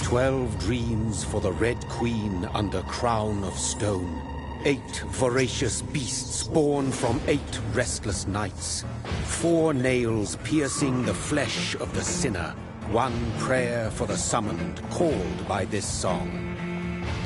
12 dreams for the Red Queen under crown of stone. 8 voracious beasts born from 8 restless nights. 4 nails piercing the flesh of the sinner. 1 prayer for the summoned, called by this song.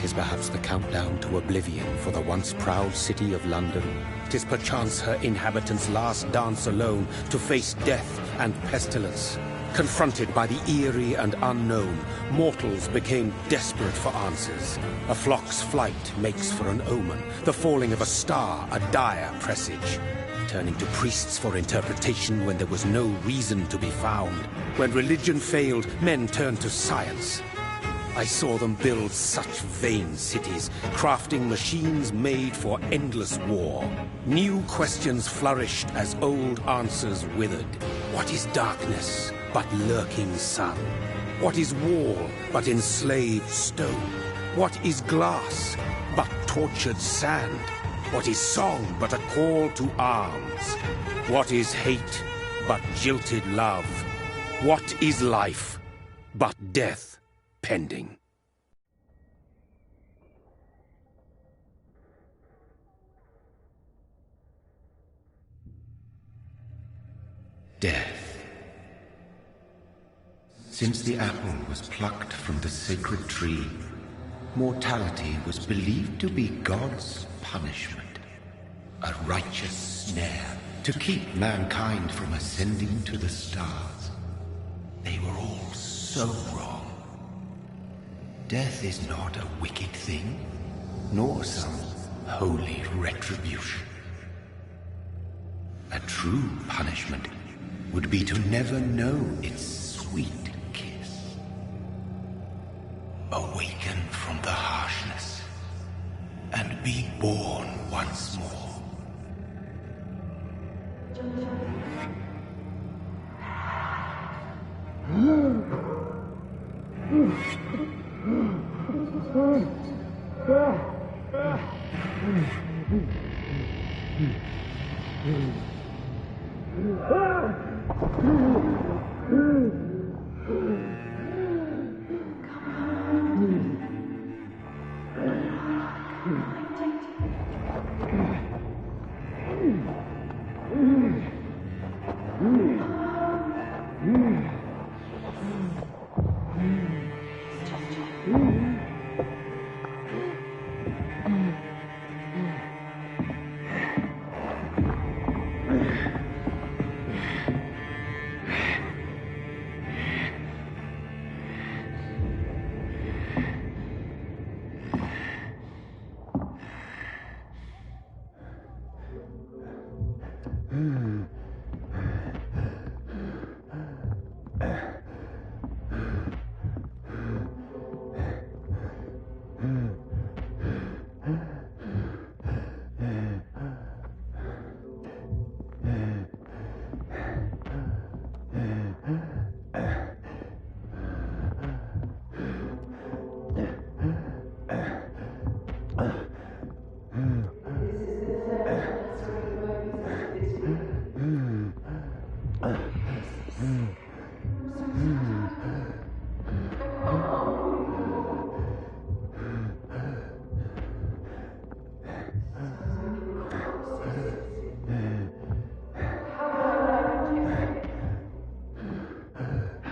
'Tis perhaps the countdown to oblivion for the once proud city of London. 'Tis perchance her inhabitants' last dance alone to face death and pestilence. Confronted by the eerie and unknown, mortals became desperate for answers. A flock's flight makes for an omen, the falling of a star a dire presage. Turning to priests for interpretation when there was no reason to be found. When religion failed, men turned to science. I saw them build such vain cities, crafting machines made for endless war. New questions flourished as old answers withered. What is darkness but lurking sun? What is wall but enslaved stone? What is glass but tortured sand? What is song but a call to arms? What is hate but jilted love? What is life but death pending? Death. Since the apple was plucked from the sacred tree, mortality was believed to be God's punishment, a righteous snare to keep mankind from ascending to the stars. They were all so wrong. Death is not a wicked thing, nor some holy retribution. A true punishment would be to never know its sweet kiss. Awaken from the harshness and be born once more.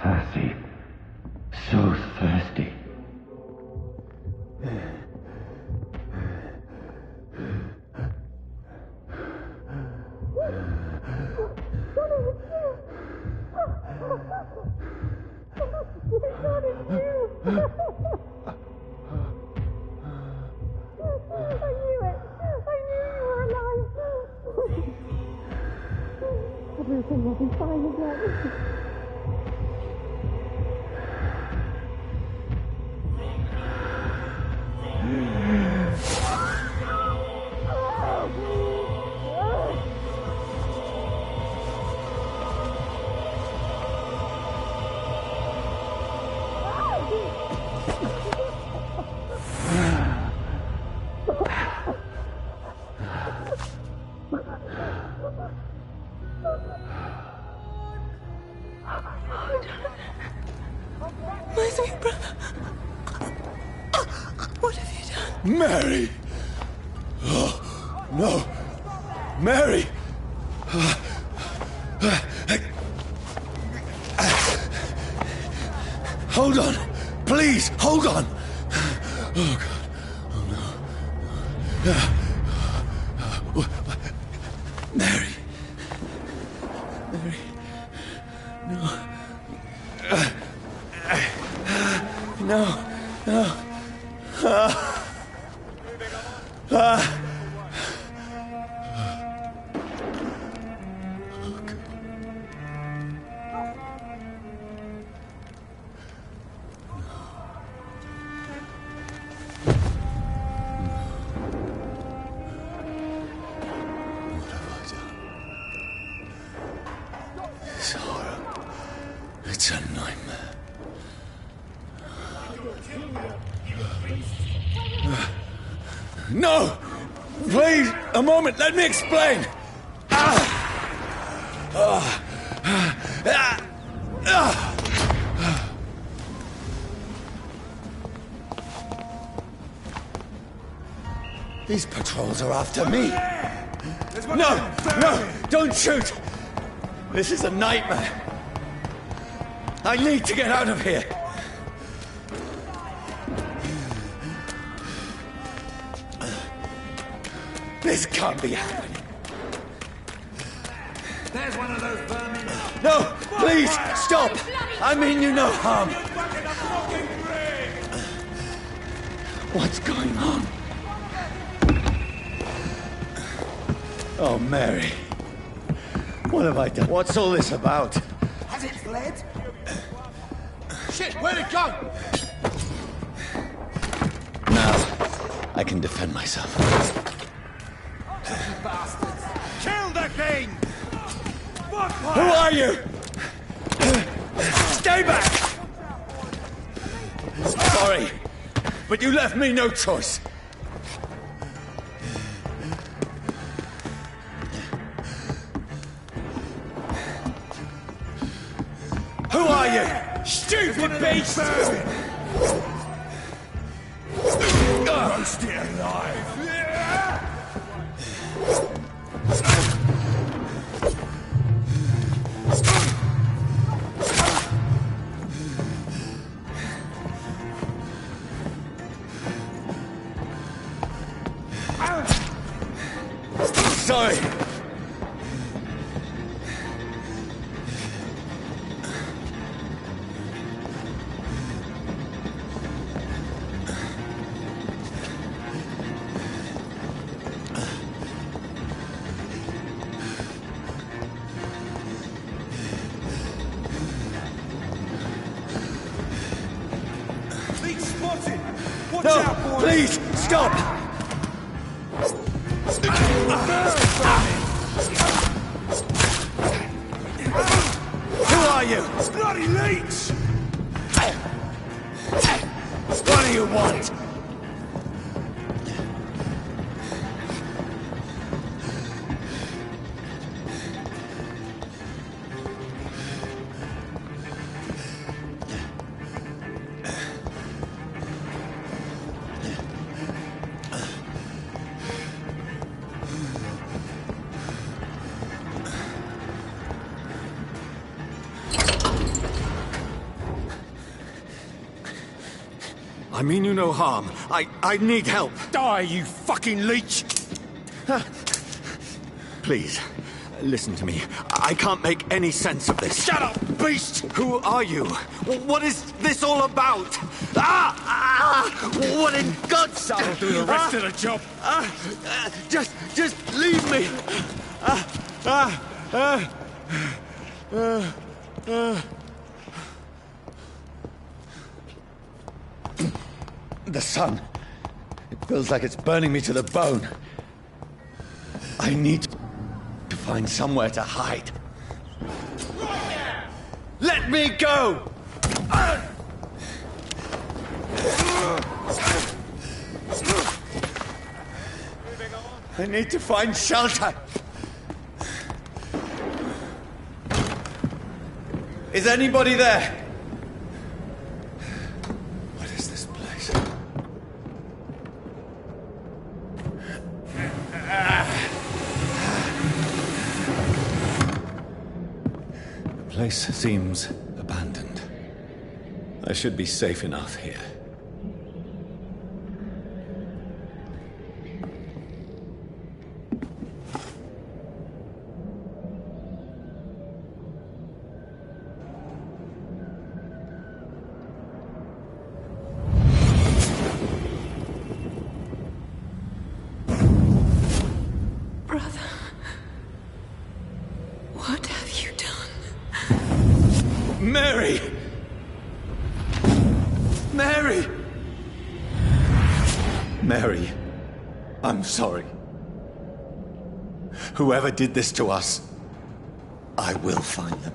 Thirsty. So thirsty. Everything will be fine again. My sweet brother. What have you done? Mary! Oh, no! Mary! Hold on! Please, hold on! Oh, God. Oh, no. Mary. Mary. No. No. No. This horror. It's a nightmare. No! Please, a moment, let me explain! These patrols are after me! No! No! Don't shoot! This is a nightmare! I need to get out of here! This can't be happening. There's one of those vermin. No! Please! Stop! I mean you no harm! What's going on? Oh, Mary. What have I done? What's all this about? Has it fled? Shit, where'd it go? Now, I can defend myself. Bastards! Kill the king! Who are you? Stay back! Sorry, but you left me no choice. Who are you? Stupid beast! Roast it alive! Sorry. Leech spotted! Watch No, out, boys! please, stop! Who are you? Bloody leech! What do you want? I mean you no harm. I need help. Die, you fucking leech! Please, listen to me. I can't make any sense of this. Shut up, beast! Who are you? What is this all about? What in God's... That'll do the rest of the job. Just leave me. The sun. It feels like it's burning me to the bone. I need to find somewhere to hide. Let me go! I need to find shelter. Is anybody there? place seems abandoned. I should be safe enough here. Brother, what have you done? Mary! Mary! Mary, I'm sorry. Whoever did this to us, I will find them.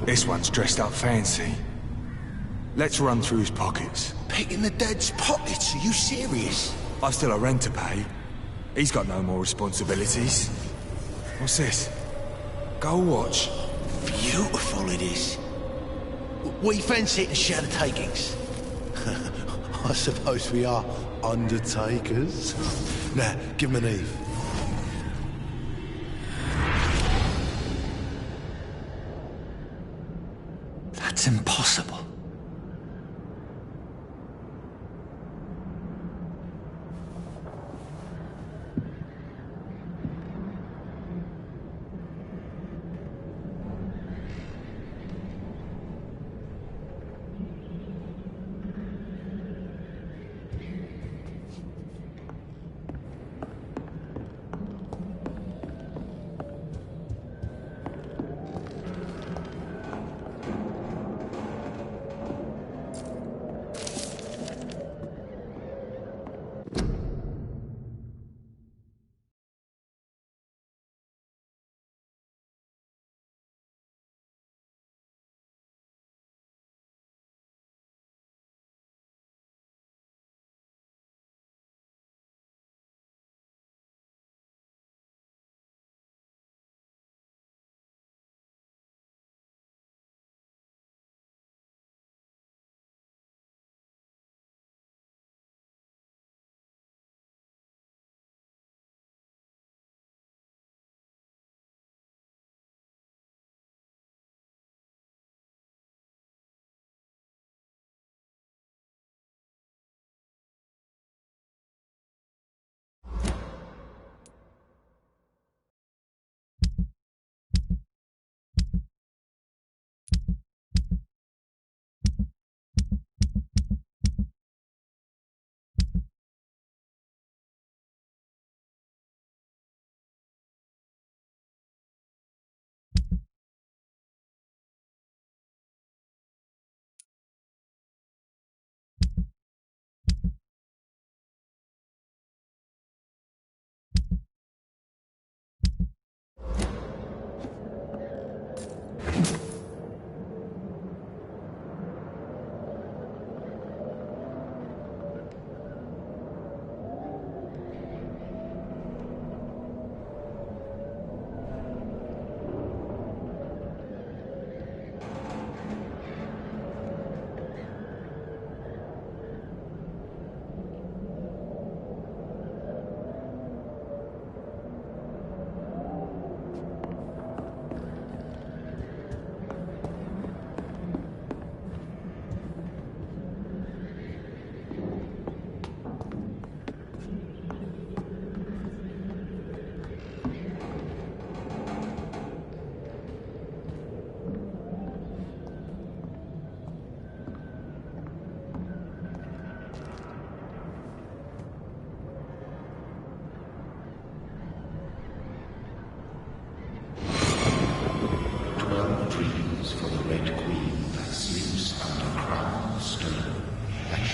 This one's dressed up fancy. Let's run through his pockets. Picking the dead's pockets? Are you serious? I've still a rent to pay. He's got no more responsibilities. What's this? Gold watch. Beautiful it is. We fancy it and share the takings. I suppose we are undertakers. Now, give him an Eve. That's impossible.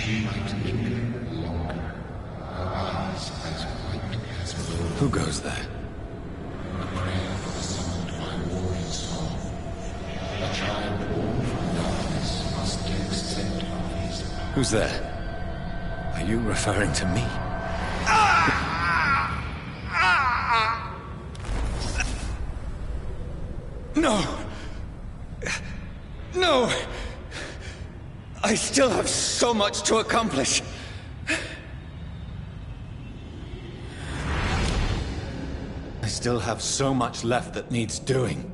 she might linger longer, her eyes as white as bone. Who goes there? A prayer for the summoned by warrior song. A child born from darkness must give scent of his power. Who's there? Are you referring to me? No! No! I still have so much to accomplish. I still have so much left that needs doing.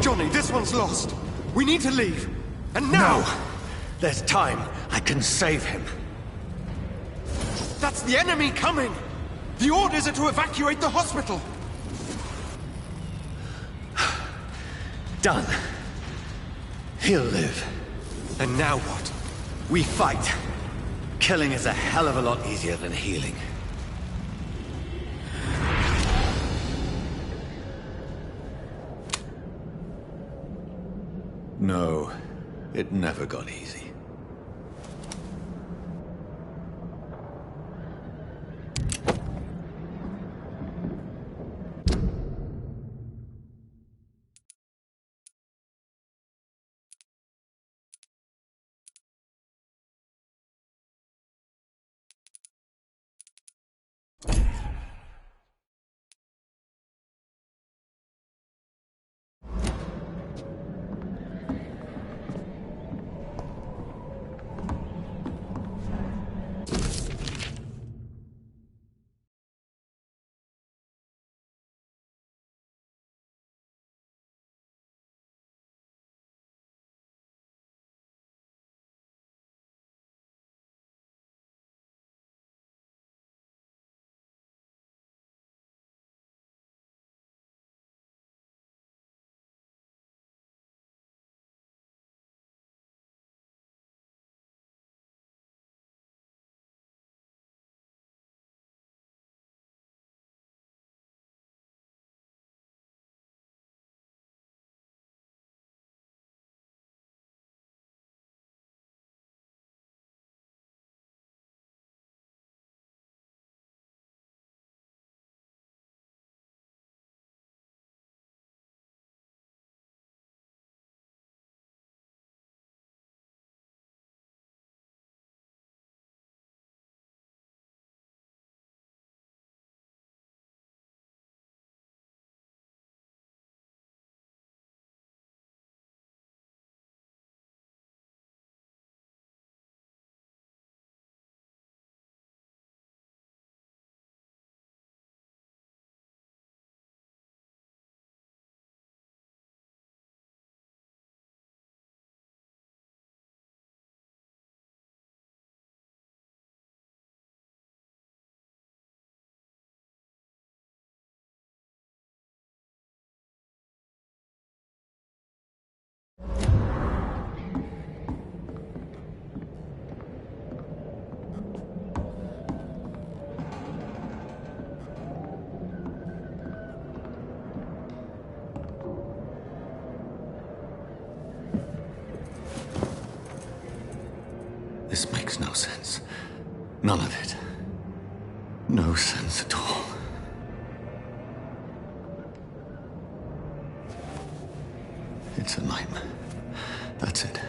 Johnny, this one's lost. We need to leave. And now! No! There's time. I can save him. That's the enemy coming! The orders are to evacuate the hospital! Done. He'll live. And now what? We fight. Killing is a hell of a lot easier than healing. No, it never got easy. This makes no sense. None of it. No sense at all. It's a nightmare. That's it.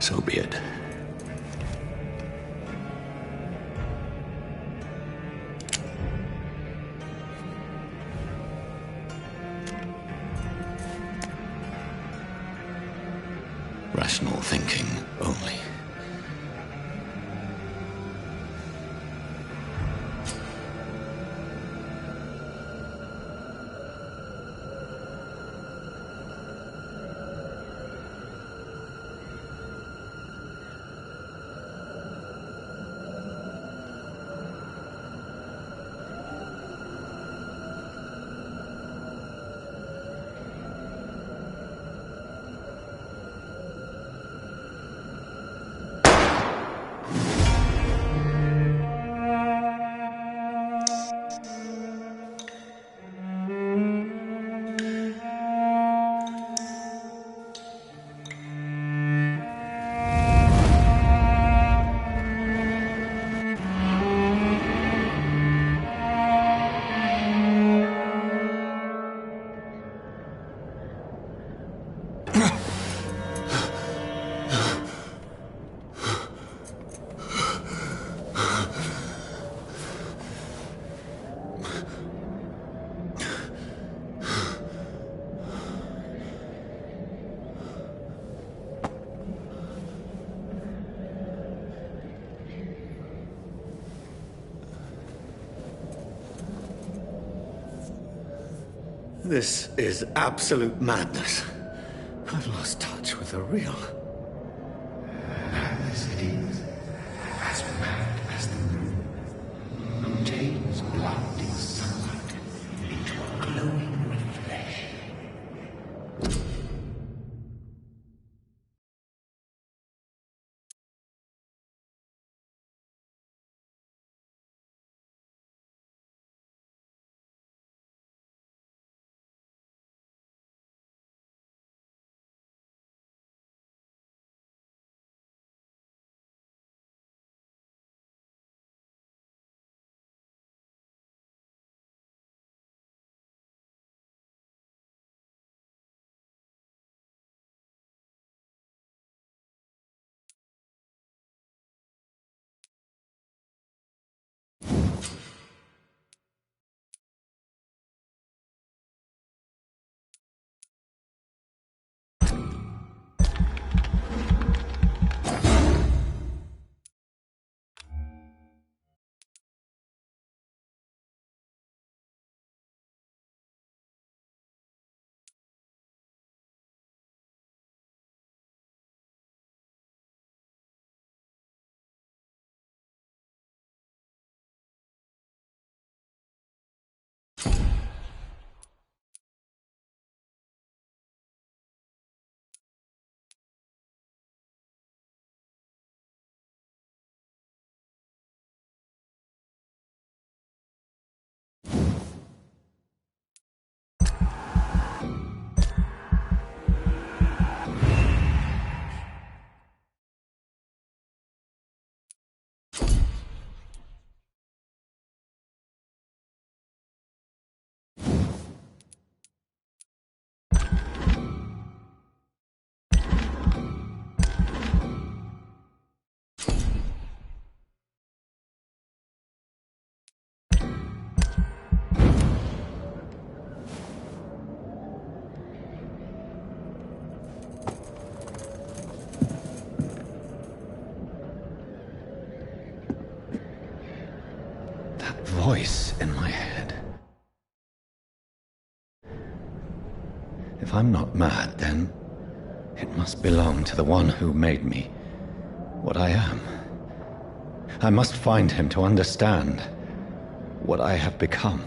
So be it. rational thinking only. This is absolute madness. I've lost touch with the real. Madness it is, as mad as the moon, who takes blinding sunlight into a glowing red flesh. Voice in my head. If I'm not mad, then it must belong to the one who made me what I am. I must find him to understand what I have become.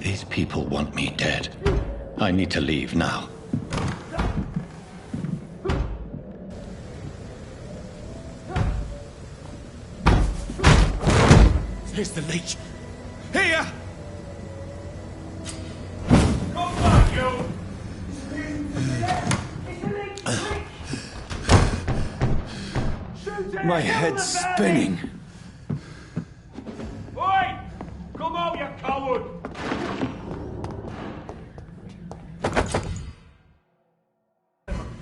These people want me dead. I need to leave now. Here's the leech. Here! My head's spinning. Oi! Come out, you coward!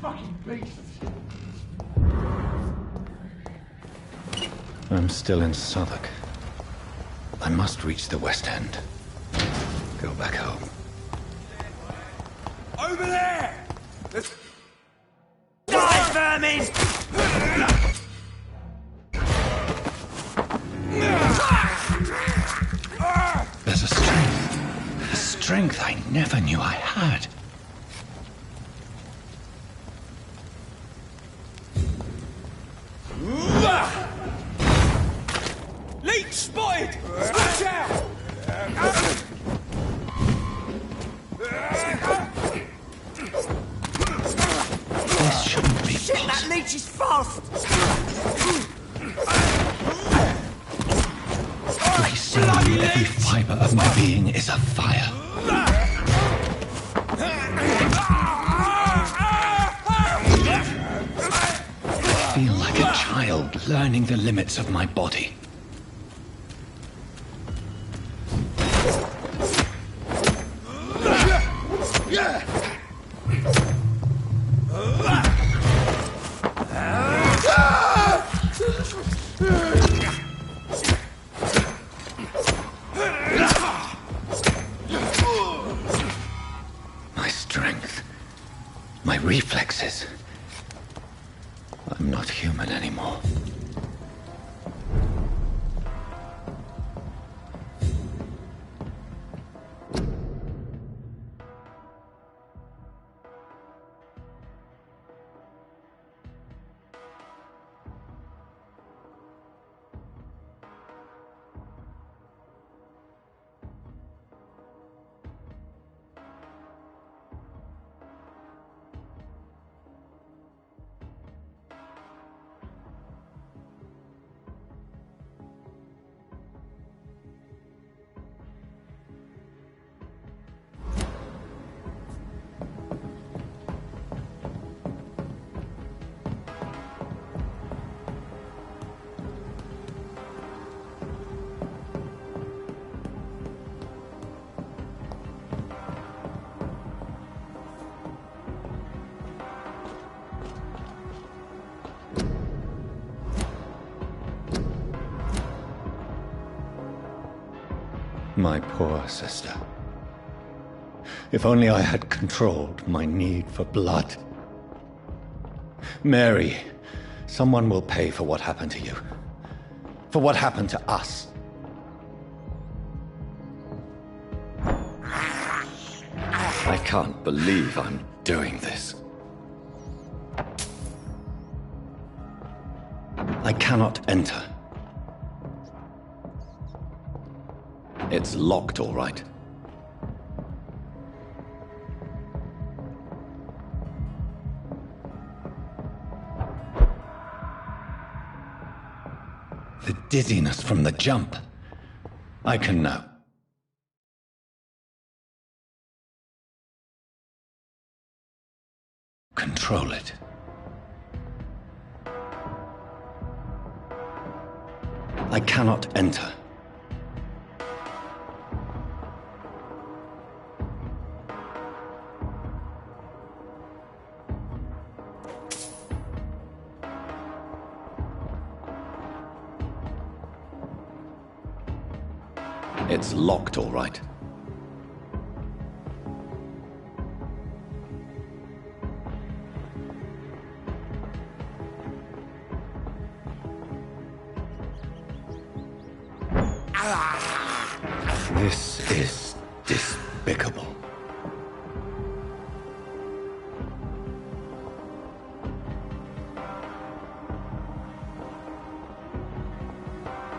Fucking beast! I'm still in Southwark. I must reach the West End. Go back home. Over there! Die, vermin! There's a strength I never knew I had. Leech spotted! Watch out! This shouldn't be Shit, that leech is fast! I see every fiber of my being is afire. I feel like a child learning the limits of my body. My strength, my reflexes. I'm not human anymore. My poor sister. If only I had controlled my need for blood. Mary, someone will pay for what happened to you. For what happened to us. I can't believe I'm doing this. I cannot enter. It's locked, all right. The dizziness from the jump. I can now. Control it. I cannot enter. It's locked, all right. This is despicable.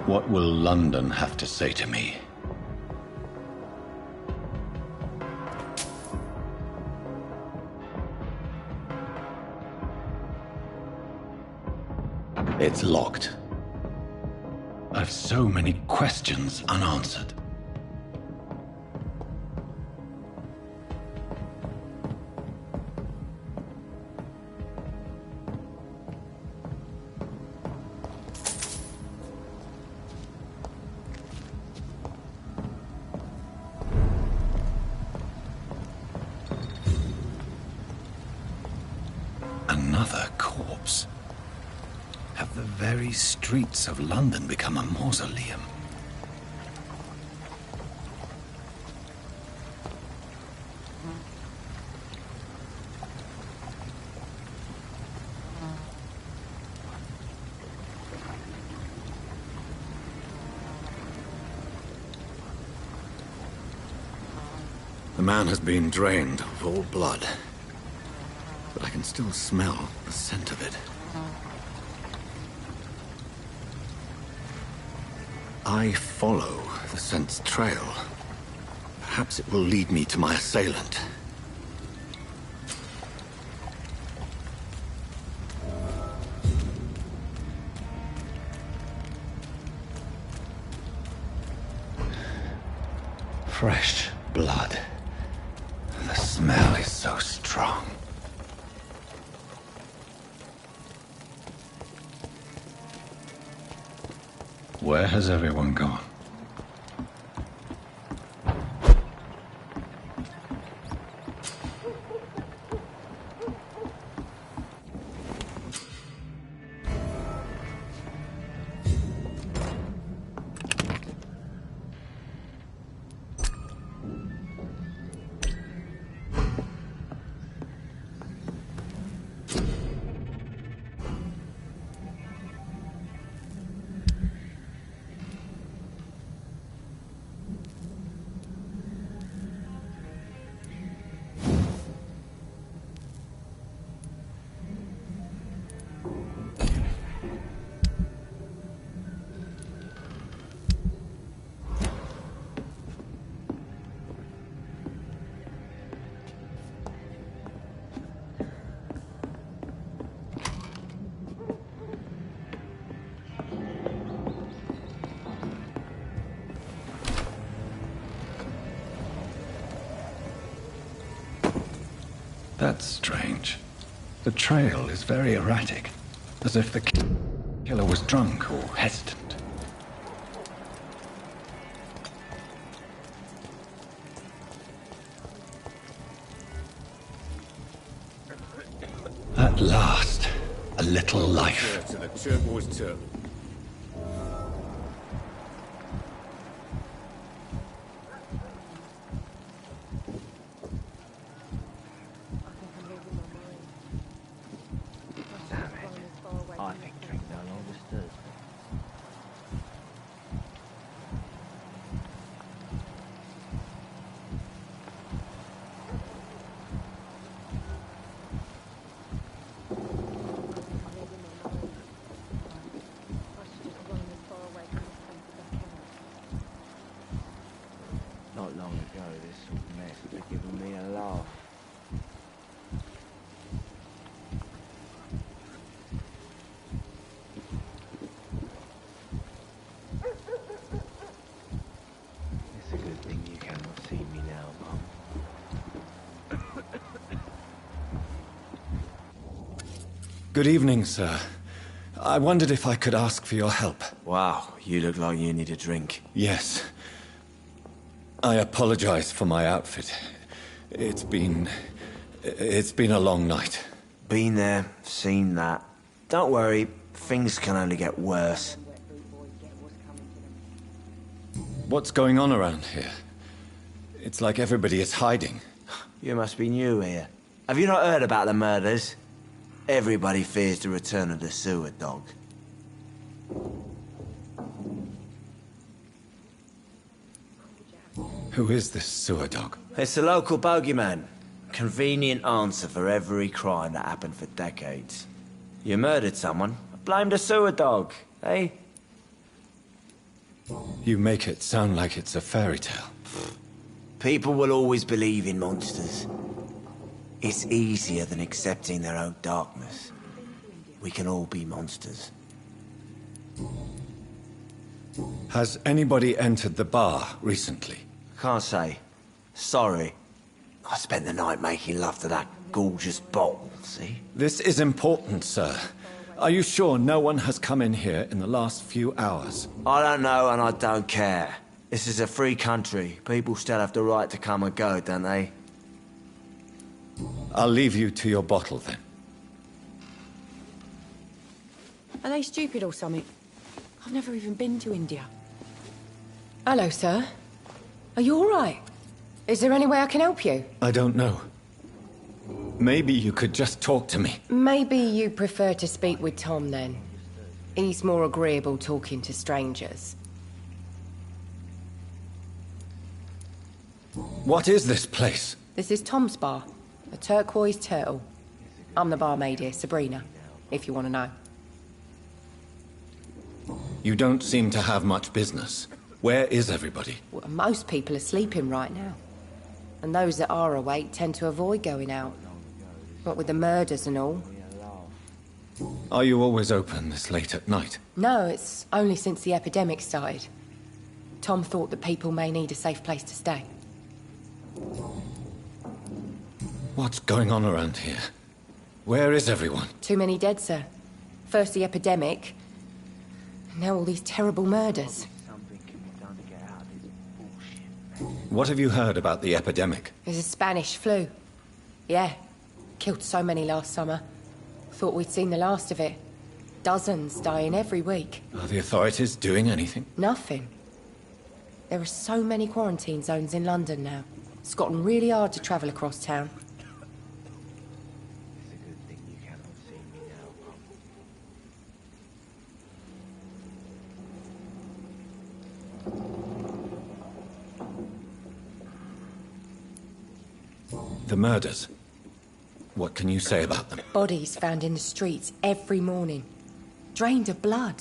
What will London have to say to me? It's locked. I've so many questions unanswered. Another corpse. Have the very streets of London become a mausoleum? The man has been drained of all blood, but I can still smell the scent of it. I follow the scent's trail. Perhaps it will lead me to my assailant. Fresh blood. The smell is so strong. Where has everyone gone? That's strange. The trail is very erratic, as if the killer was drunk or hesitant. At last, a little life. To the turquoise turf. Not long ago, this sort of mess would have given me a laugh. It's a good thing you cannot see me now, Mum. Good evening, sir. I wondered if I could ask for your help. Wow, you look like you need a drink. Yes. I apologize for my outfit. It's been a long night. Been there, seen that. Don't worry, things can only get worse. What's going on around here? It's like everybody is hiding. You must be new here. Have you not heard about the murders? Everybody fears the return of the sewer dog. Who is this sewer dog? It's the local bogeyman. Convenient answer for every crime that happened for decades. You murdered someone, blame the sewer dog, eh? You make it sound like it's a fairy tale. People will always believe in monsters. It's easier than accepting their own darkness. We can all be monsters. Has anybody entered the bar recently? Can't say. Sorry. I spent the night making love to that gorgeous bottle, see? This is important, sir. Are you sure no one has come in here in the last few hours? I don't know and I don't care. This is a free country. People still have the right to come and go, don't they? I'll leave you to your bottle, then. Are they stupid or something? I've never even been to India. Hello, sir. Are you all right? Is there any way I can help you? I don't know. Maybe you could just talk to me. Maybe you prefer to speak with Tom, then. He's more agreeable talking to strangers. What is this place? This is Tom's bar. A turquoise turtle. I'm the barmaid here, Sabrina, if you want to know. You don't seem to have much business. Where is everybody? Well, most people are sleeping right now. And those that are awake tend to avoid going out. What with the murders and all. Are you always open this late at night? No, it's only since the epidemic started. Tom thought that people may need a safe place to stay. What's going on around here? Where is everyone? Too many dead, sir. First the epidemic, now all these terrible murders. What have you heard about the epidemic? There's a Spanish flu. Yeah. Killed so many last summer. Thought we'd seen the last of it. Dozens dying every week. Are the authorities doing anything? Nothing. There are so many quarantine zones in London now. It's gotten really hard to travel across town. The murders. What can you say about them? Bodies found in the streets every morning. Drained of blood.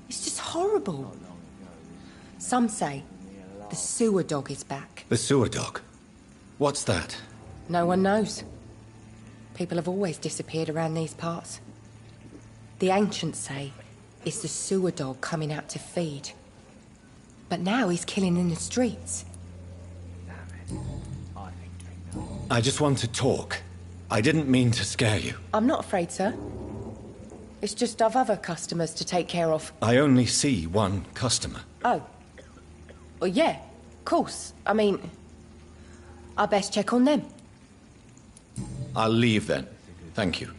It's just horrible. Some say the sewer dog is back. The sewer dog? What's that? No one knows. People have always disappeared around these parts. The ancients say it's the sewer dog coming out to feed. But now he's killing in the streets. I just want to talk. I didn't mean to scare you. I'm not afraid, sir. It's just I've other customers to take care of. I only see one customer. Oh. Well, yeah, of course. I mean, I best check on them. I'll leave then. Thank you.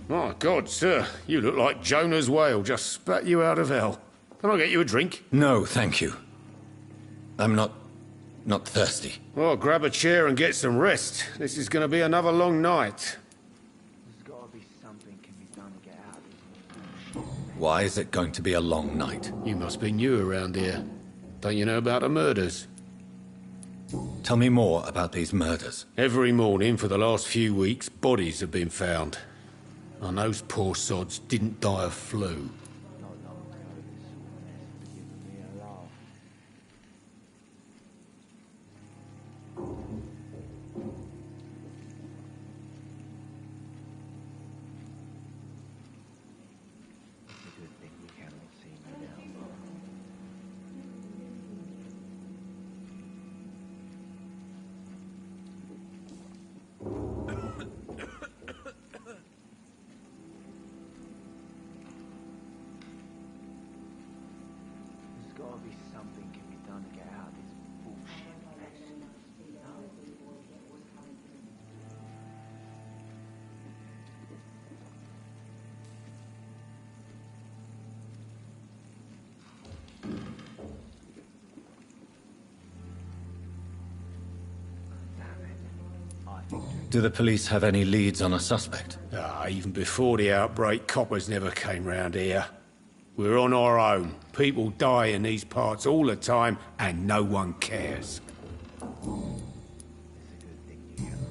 My God, sir, you look like Jonah's whale just spat you out of hell. Can I get you a drink? No, thank you. I'm not thirsty. Well, grab a chair and get some rest. This is going to be another long night. There's got to be something can be done to get out of this. Why is it going to be a long night? You must be new around here. Don't you know about the murders? Tell me more about these murders. Every morning for the last few weeks, bodies have been found. And those poor sods didn't die of flu. Do the police have any leads on a suspect? Even before the outbreak, coppers never came round here. We're on our own. People die in these parts all the time, and no one cares.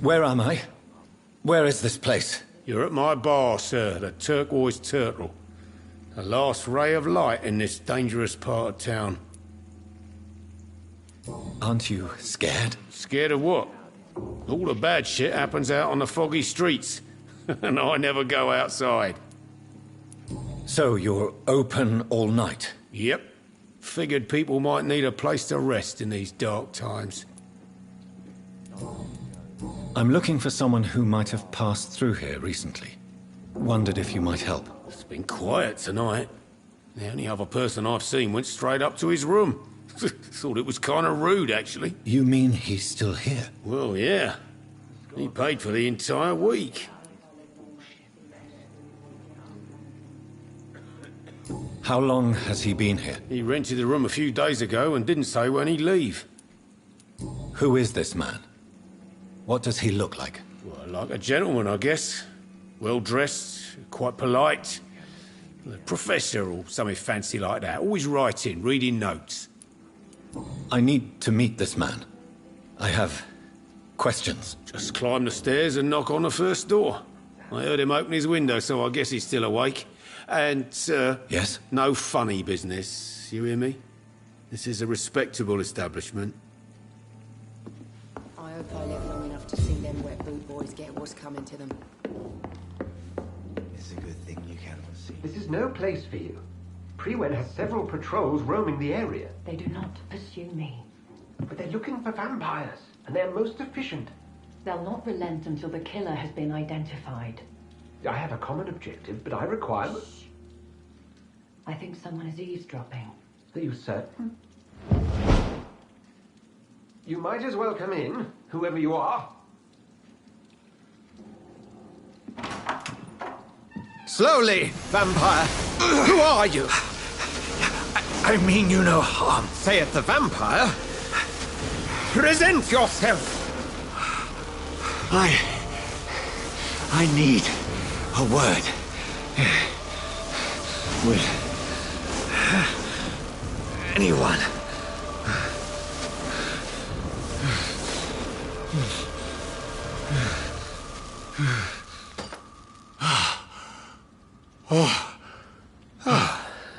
Where am I? Where is this place? You're at my bar, sir, the Turquoise Turtle. The last ray of light in this dangerous part of town. Aren't you scared? Scared of what? All the bad shit happens out on the foggy streets. and I never go outside. So you're open all night? Yep. Figured people might need a place to rest in these dark times. I'm looking for someone who might have passed through here recently. Wondered if you might help. It's been quiet tonight. The only other person I've seen went straight up to his room. Thought it was kind of rude, actually. You mean he's still here? Well, yeah. He paid for the entire week. How long has he been here? He rented the room a few days ago and didn't say when he'd leave. Who is this man? What does he look like? Well, like a gentleman, I guess. Well-dressed, quite polite. A professor or something fancy like that. Always writing, reading notes. I need to meet this man. I have questions. Just climb the stairs and knock on the first door. I heard him open his window, so I guess he's still awake. And, sir... Yes? No funny business, you hear me? This is a respectable establishment. I hope I live long enough to see them wet boot boys get what's coming to them. It's a good thing you cannot see. This is no place for you. Prewen has several patrols roaming the area. They do not pursue me. But they're looking for vampires, and they're most efficient. They'll not relent until the killer has been identified. I have a common objective, but I require... I think someone is eavesdropping. Are you certain? You might as well come in, whoever you are. Slowly, vampire. Who are you? I mean you no harm. Saith the vampire. Present yourself. I need a word with anyone.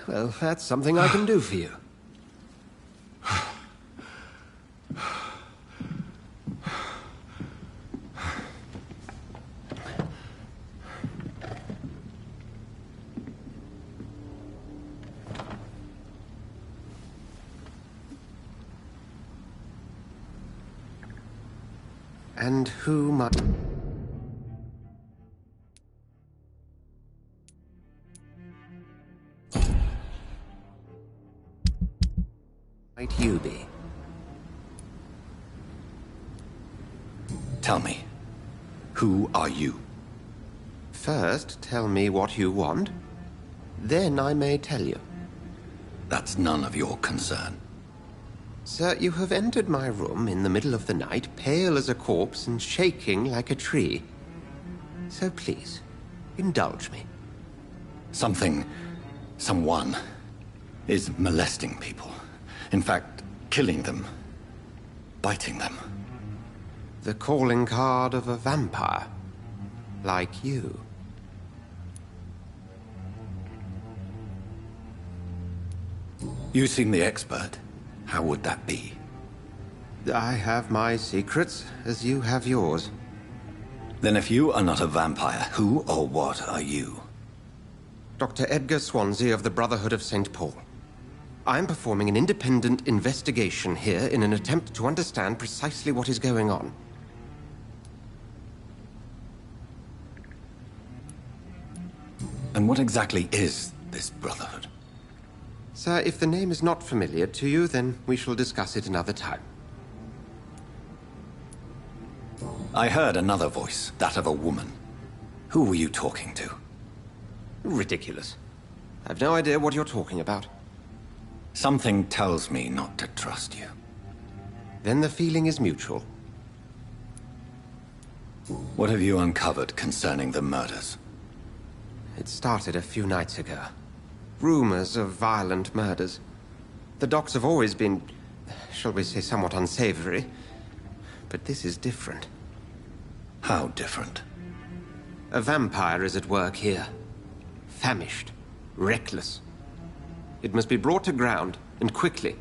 Well, that's something I can do for you. And who might... might you be? Tell me, who are you? First, tell me what you want. Then I may tell you. That's none of your concern. Sir, you have entered my room in the middle of the night, pale as a corpse and shaking like a tree. So please, indulge me. Someone is molesting people. In fact, killing them. Biting them. The calling card of a vampire. Like you. You seem the expert. How would that be? I have my secrets, as you have yours. Then if you are not a vampire, who or what are you? Dr. Edgar Swansea of the Brotherhood of St. Paul. I'm performing an independent investigation here in an attempt to understand precisely what is going on. And what exactly is this Brotherhood? Sir, if the name is not familiar to you, then we shall discuss it another time. I heard another voice, that of a woman. Who were you talking to? Ridiculous. I've no idea what you're talking about. Something tells me not to trust you. Then the feeling is mutual. What have you uncovered concerning the murders? It started a few nights ago. Rumors of violent murders. The docks have always been, shall we say, somewhat unsavory. But this is different. How different? A vampire is at work here. Famished. Reckless. It must be brought to ground, and quickly.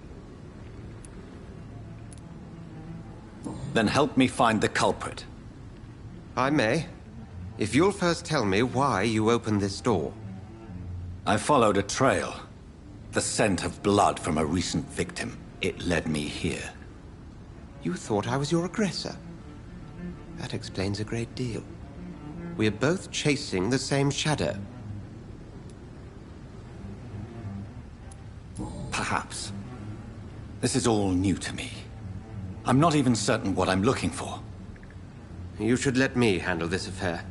Then help me find the culprit. I may, If you'll first tell me why you opened this door. I followed a trail. The scent of blood from a recent victim. It led me here. You thought I was your aggressor. That explains a great deal. We're both chasing the same shadow. Perhaps. This is all new to me. I'm not even certain what I'm looking for. You should let me handle this affair.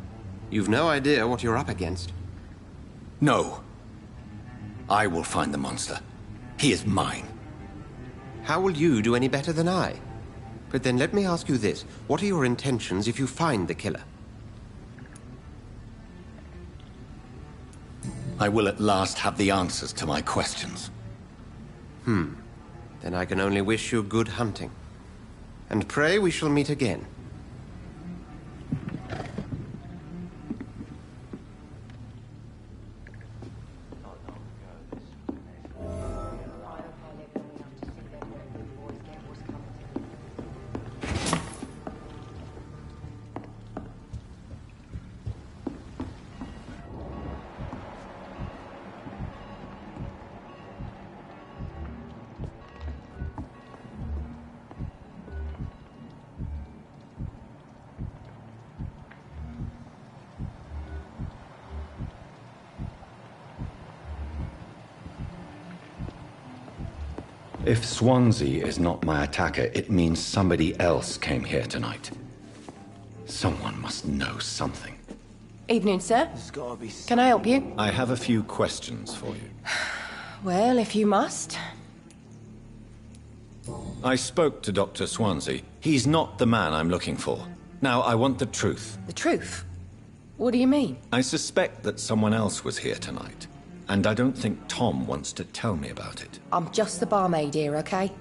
You've no idea what you're up against. No. I will find the monster. He is mine. How will you do any better than I? But then let me ask you this. What are your intentions if you find the killer? I will at last have the answers to my questions. Then I can only wish you good hunting. And pray we shall meet again. If Swansea is not my attacker, it means somebody else came here tonight. Someone must know something. Evening, sir. There's gotta be... Can I help you? I have a few questions for you. Well, if you must. I spoke to Dr. Swansea. He's not the man I'm looking for. Now, I want the truth. The truth? What do you mean? I suspect that someone else was here tonight. And I don't think Tom wants to tell me about it. I'm just the barmaid here, okay?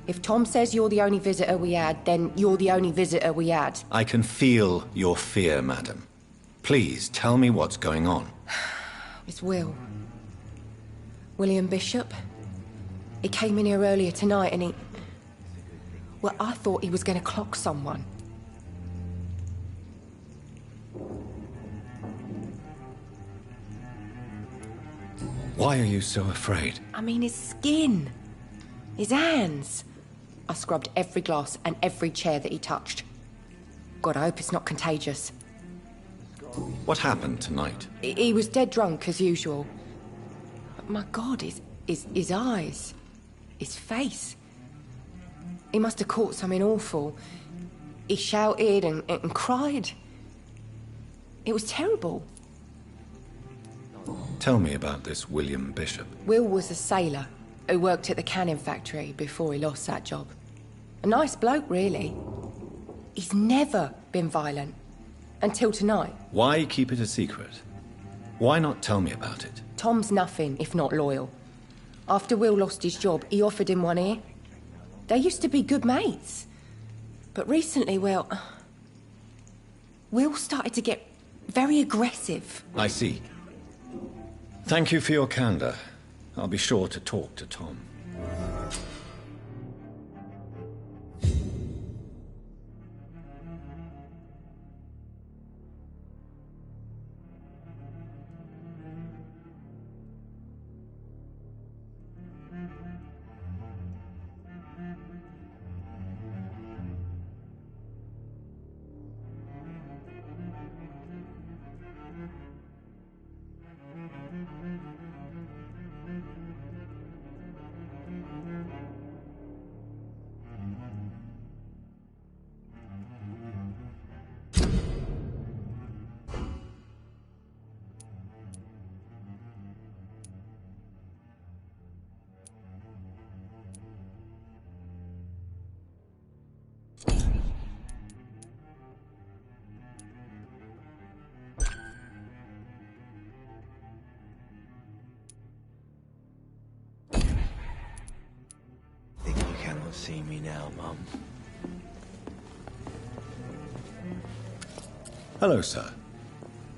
If Tom says you're the only visitor we had, then you're the only visitor we had. I can feel your fear, madam. Please, tell me what's going on. It's Will. William Bishop. He came in here earlier tonight and he... Well, I thought he was going to clock someone. Why are you so afraid? I mean, his skin. His hands. I scrubbed every glass and every chair that he touched. God, I hope it's not contagious. What happened tonight? He was dead drunk, as usual. But my God, his eyes. His face. He must have caught something awful. He shouted and cried. It was terrible. Tell me about this William Bishop. Will was a sailor who worked at the canning factory before he lost that job. A nice bloke, really. He's never been violent. Until tonight. Why keep it a secret? Why not tell me about it? Tom's nothing if not loyal. After Will lost his job, he offered him one ear. They used to be good mates. But recently, well... Will started to get very aggressive. I see. Thank you for your candor. I'll be sure to talk to Tom. See me now, Mum. Hello, sir.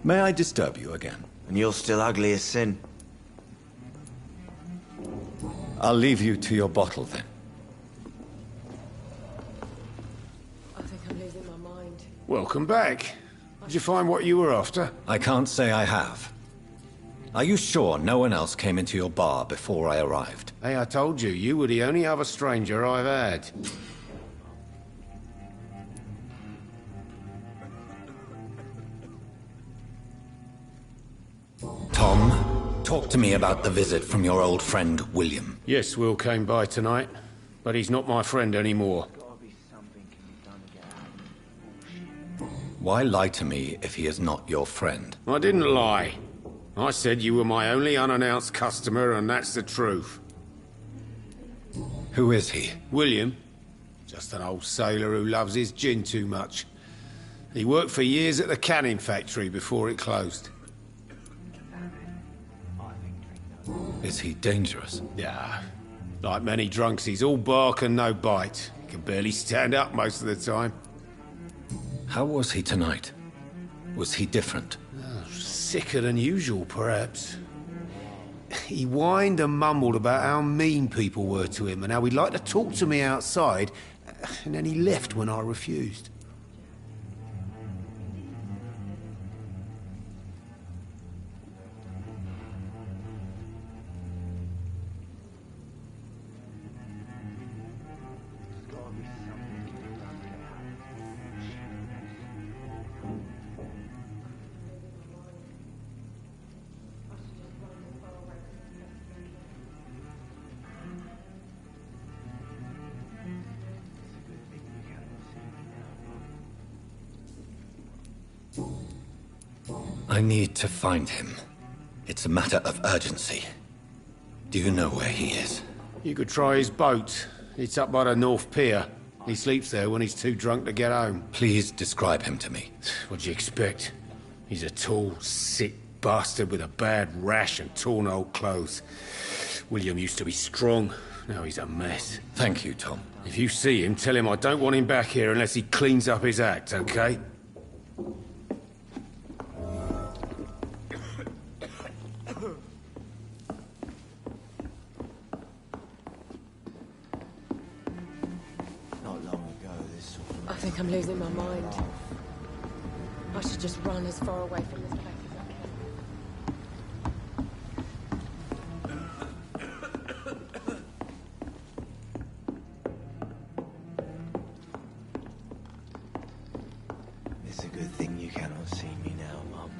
May I disturb you again? And you're still ugly as sin. I'll leave you to your bottle, then. I think I'm losing my mind. Welcome back. Did you find what you were after? I can't say I have. Are you sure no one else came into your bar before I arrived? Hey, I told you, you were the only other stranger I've had. Tom, talk to me about the visit from your old friend, William. Yes, Will came by tonight, but he's not my friend anymore. Why lie to me if he is not your friend? I didn't lie. I said you were my only unannounced customer, and that's the truth. Who is he? William. Just an old sailor who loves his gin too much. He worked for years at the canning factory before it closed. Is he dangerous? Yeah. Like many drunks, he's all bark and no bite. He can barely stand up most of the time. How was he tonight? Was he different? Sicker than usual, perhaps. He whined and mumbled about how mean people were to him and how he'd like to talk to me outside, and then he left when I refused. I need to find him. It's a matter of urgency. Do you know where he is? You could try his boat. It's up by the North Pier. He sleeps there when he's too drunk to get home. Please describe him to me. What'd you expect? He's a tall, sick bastard with a bad rash and torn old clothes. William used to be strong. Now he's a mess. Thank you, Tom. If you see him, tell him I don't want him back here unless he cleans up his act, okay? I think I'm losing my mind. I should just run as far away from this place as I can. It's a good thing you cannot see me now, Mum.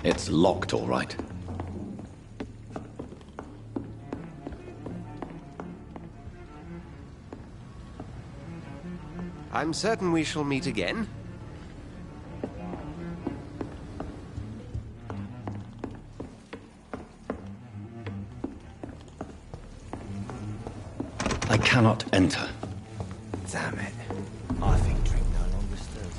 It's locked, all right. I'm certain we shall meet again. I cannot enter. Damn it. I think drink no longer stirs.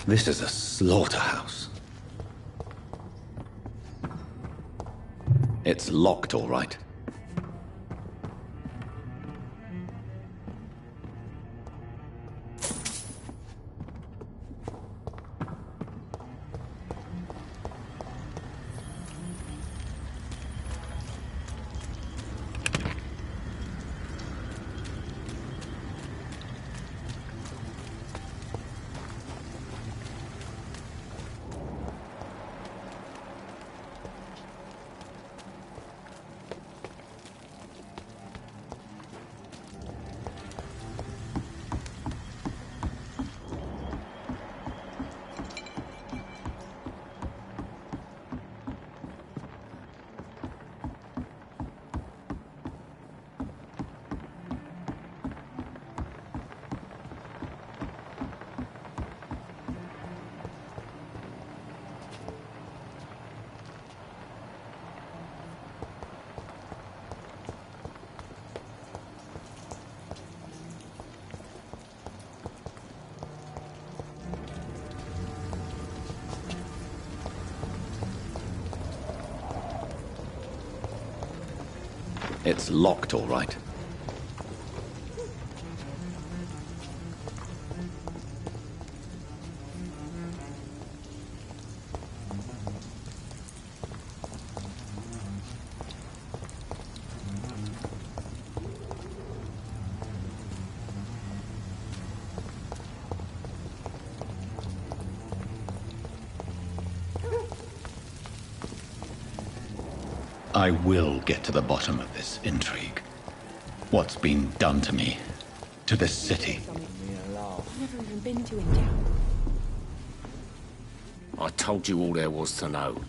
This is a slaughterhouse. It's locked, all right. It's locked, all right. I will get to the bottom of this intrigue. What's been done to me, to this city. I've never even been to India. I told you all there was to know.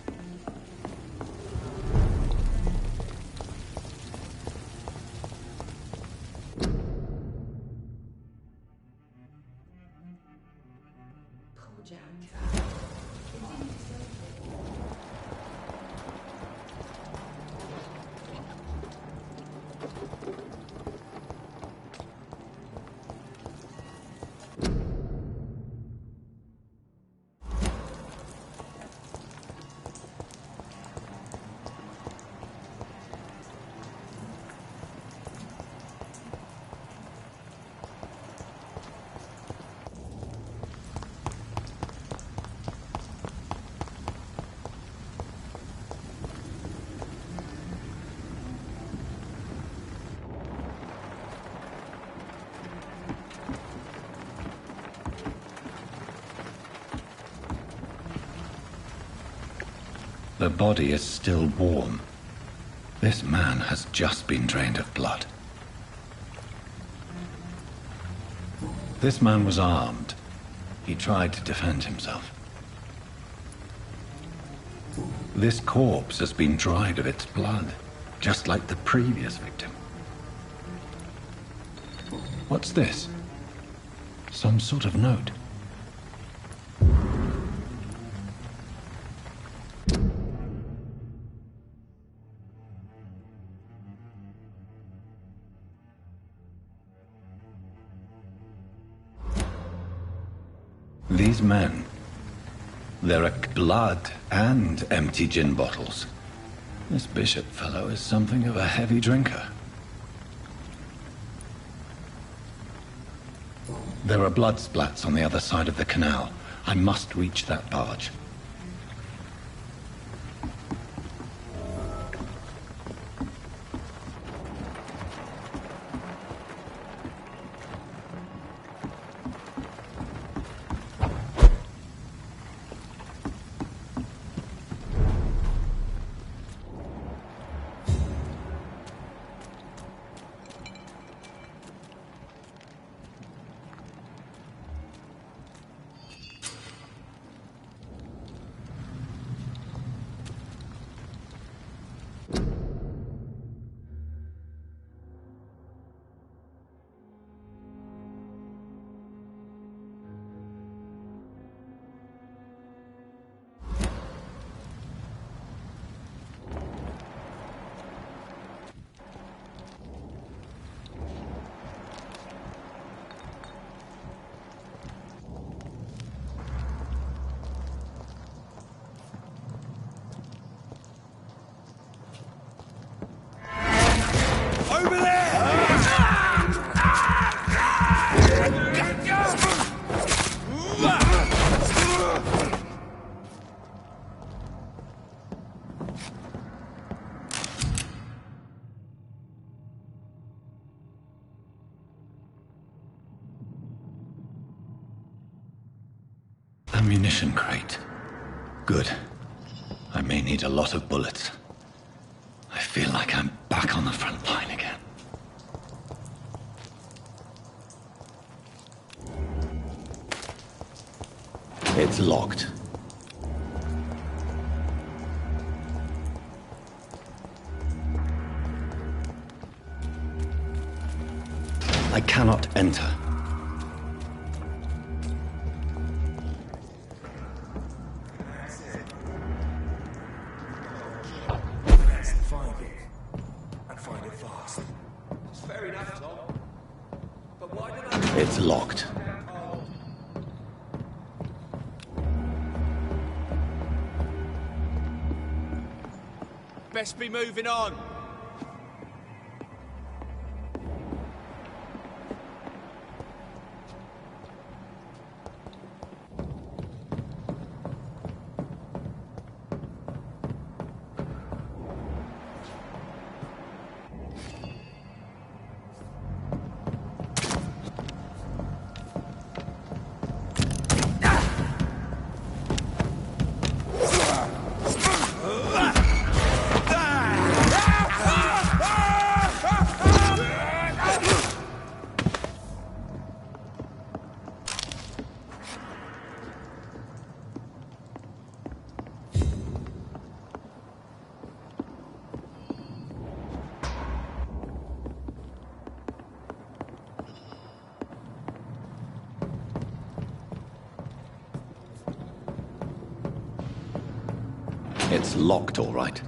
Poor Jack. The body is still warm. This man has just been drained of blood. This man was armed. He tried to defend himself. This corpse has been dried of its blood, just like the previous victim. What's this? Some sort of note. These men, there are blood and empty gin bottles. This bishop fellow is something of a heavy drinker. There are blood splats on the other side of the canal. I must reach that barge. ammunition crate. Good. I may need a lot of bullets. I feel like I'm back on the front line again. It's locked. I cannot enter. Find it. And find it fast. It's fair enough, Tom. But why did I... It's locked. Best be moving on. It's locked, all right.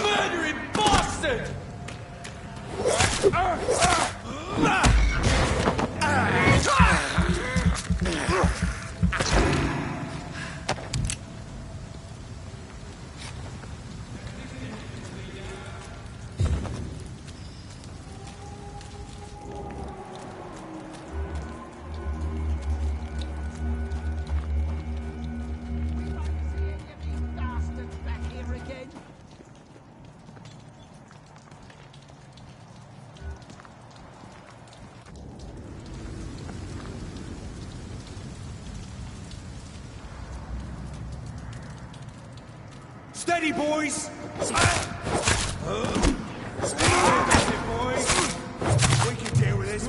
Murdering bastard! Steady, boys! Steady, boys! We can deal with this,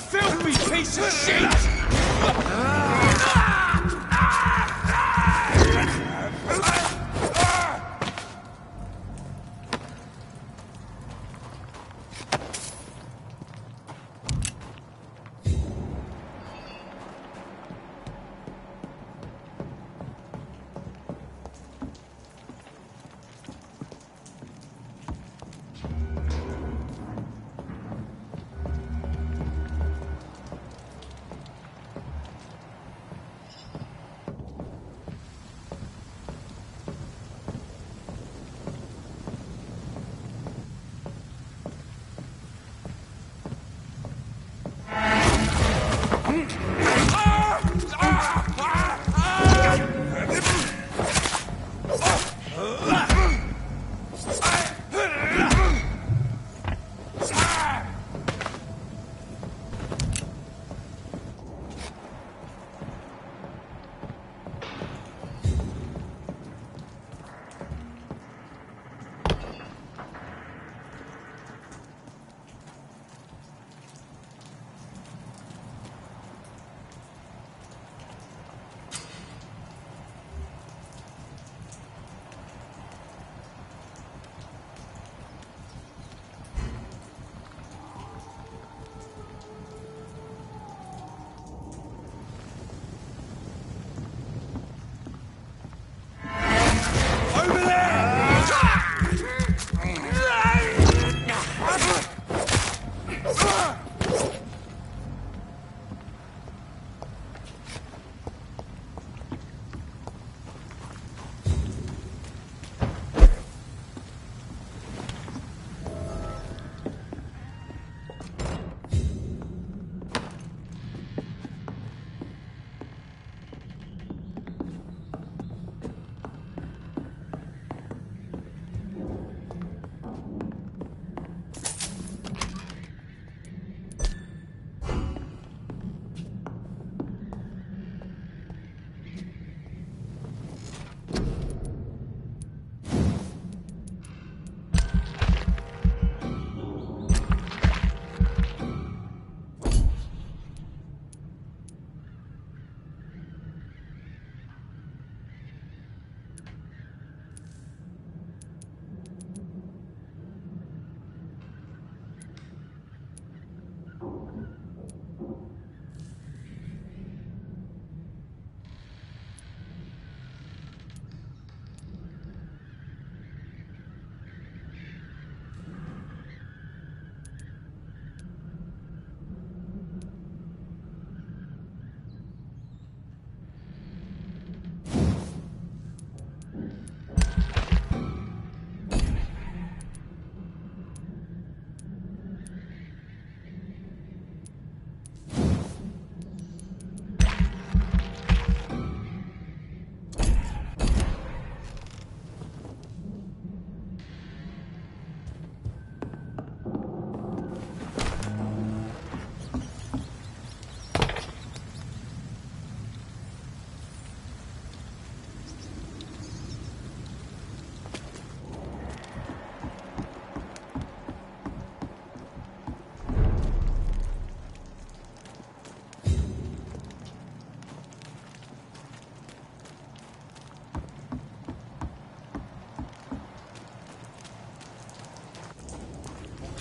filthy piece of shit!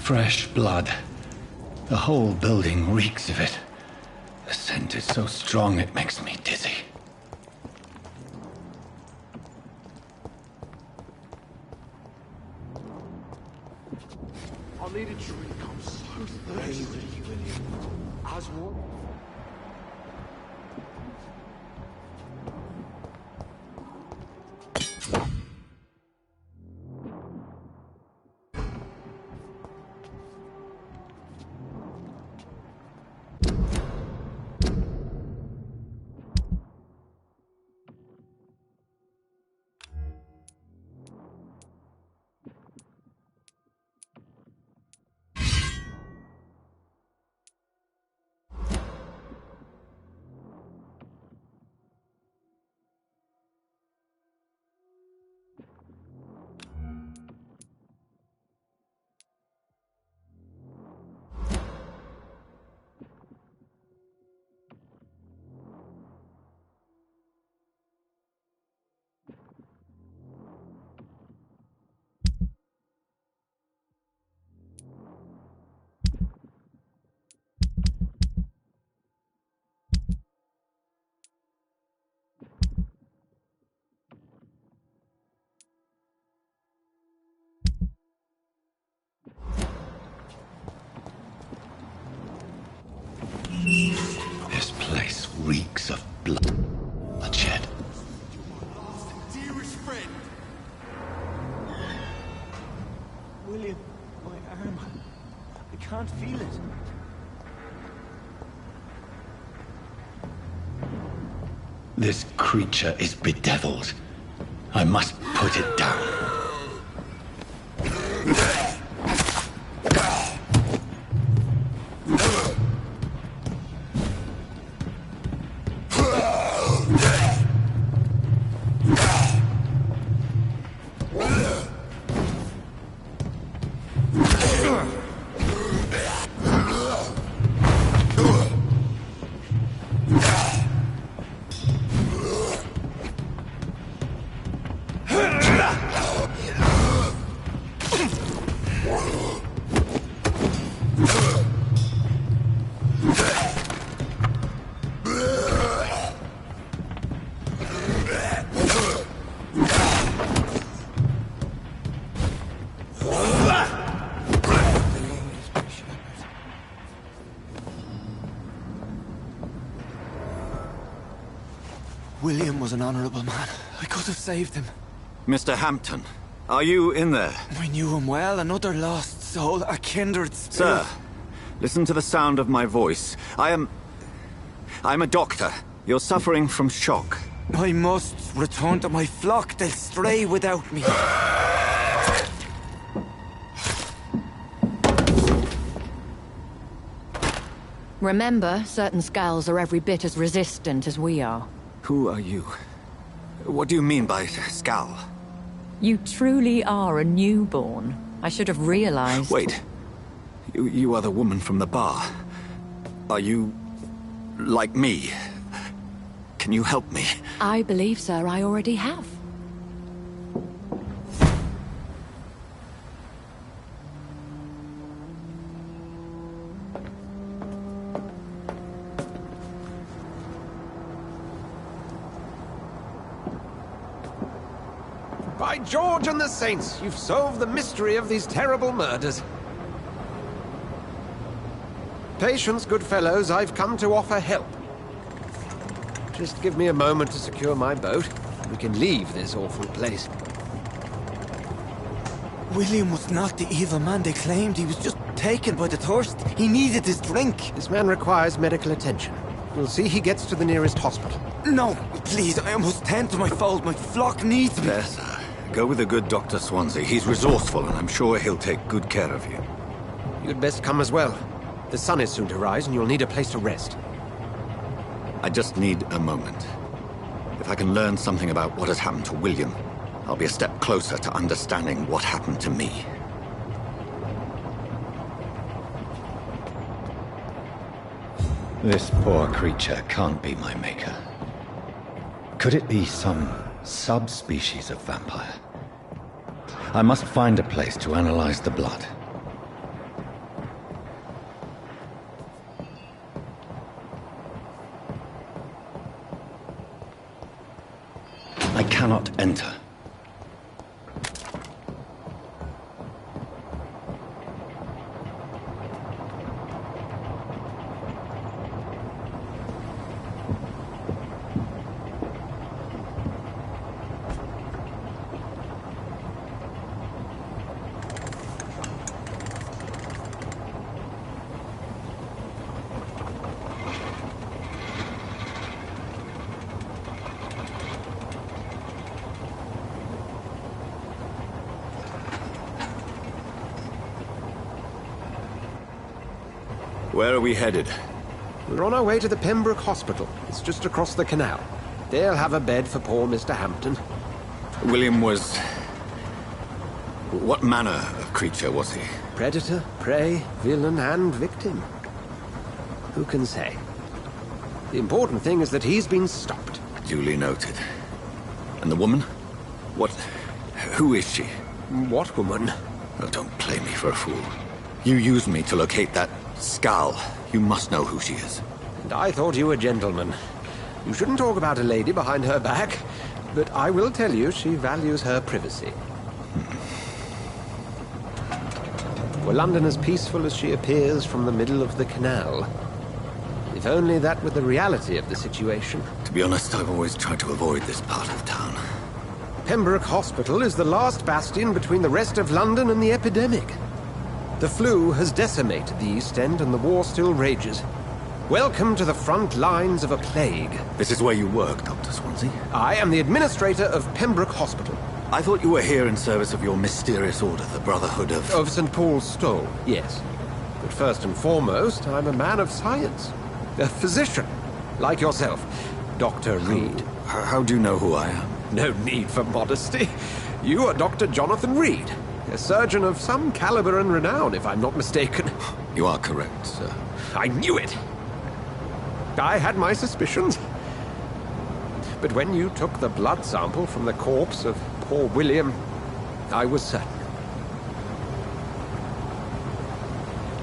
Fresh blood. The whole building reeks of it. The scent is so strong it makes me dizzy. I need a drink. I'm so thirsty. Oswald? This place reeks of bloodshed. Dearest friend. William, my arm. I can't feel it. This creature is bedeviled. I must put it down. William was an honorable man. I could have saved him. Mr. Hampton, are you in there? I knew him well, another lost soul, a kindred spirit. Sir, listen to the sound of my voice. I'm a doctor. You're suffering from shock. I must return to my flock. They'll stray without me. Remember, certain skulls are every bit as resistant as we are. Who are you? What do you mean by skull? You truly are a newborn. I should have realized. Wait. You are the woman from the bar. Are you like me? Can you help me? I believe, sir, I already have. By George and the Saints, you've solved the mystery of these terrible murders. Patience, good fellows, I've come to offer help. Just give me a moment to secure my boat. We can leave this awful place. William was not the evil man they claimed. He was just taken by the thirst. He needed his drink. This man requires medical attention. We'll see he gets to the nearest hospital. No, please, I must tend to my fold. My flock needs me. There, sir. Go with the good Dr. Swansea. He's resourceful, and I'm sure he'll take good care of you. You'd best come as well. The sun is soon to rise, and you'll need a place to rest. I just need a moment. If I can learn something about what has happened to William, I'll be a step closer to understanding what happened to me. This poor creature can't be my maker. Could it be some subspecies of vampire? I must find a place to analyze the blood. I cannot enter. Where are we headed? We're on our way to the Pembroke Hospital. It's just across the canal. They'll have a bed for poor Mr. Hampton. William was... What manner of creature was he? Predator, prey, villain, and victim. Who can say? The important thing is that he's been stopped. Duly noted. And the woman? What... who is she? What woman? Oh, don't play me for a fool. You used me to locate that skull. You must know who she is. And I thought you a gentleman. You shouldn't talk about a lady behind her back, but I will tell you she values her privacy. Were London as peaceful as she appears from the middle of the canal? If only that were the reality of the situation. To be honest, I've always tried to avoid this part of town. Pembroke Hospital is the last bastion between the rest of London and the epidemic. The flu has decimated the East End and the war still rages. Welcome to the front lines of a plague. This is where you work, Dr. Swansea? I am the administrator of Pembroke Hospital. I thought you were here in service of your mysterious order, the Brotherhood of... Of St. Paul's Stole, yes. But first and foremost, I'm a man of science. A physician, like yourself, Dr. Reed. How do you know who I am? No need for modesty. You are Dr. Jonathan Reed, a surgeon of some caliber and renown, if I'm not mistaken. You are correct, sir. I knew it! I had my suspicions. But when you took the blood sample from the corpse of poor William, I was certain.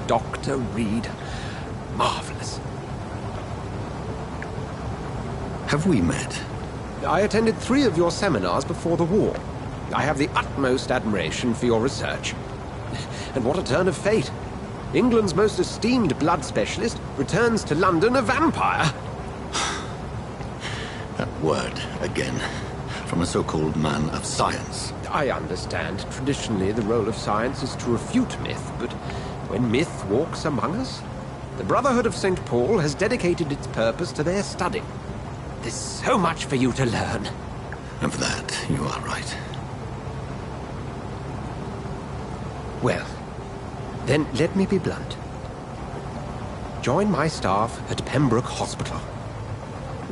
Dr. Reed. Marvelous. Have we met? I attended 3 of your seminars before the war. I have the utmost admiration for your research. And what a turn of fate. England's most esteemed blood specialist returns to London a vampire. That word, again. From a so-called man of science. I understand. Traditionally, the role of science is to refute myth, but when myth walks among us, the Brotherhood of St. Paul has dedicated its purpose to their study. There's so much for you to learn. Of that, you are right. Well, then let me be blunt. Join my staff at Pembroke Hospital.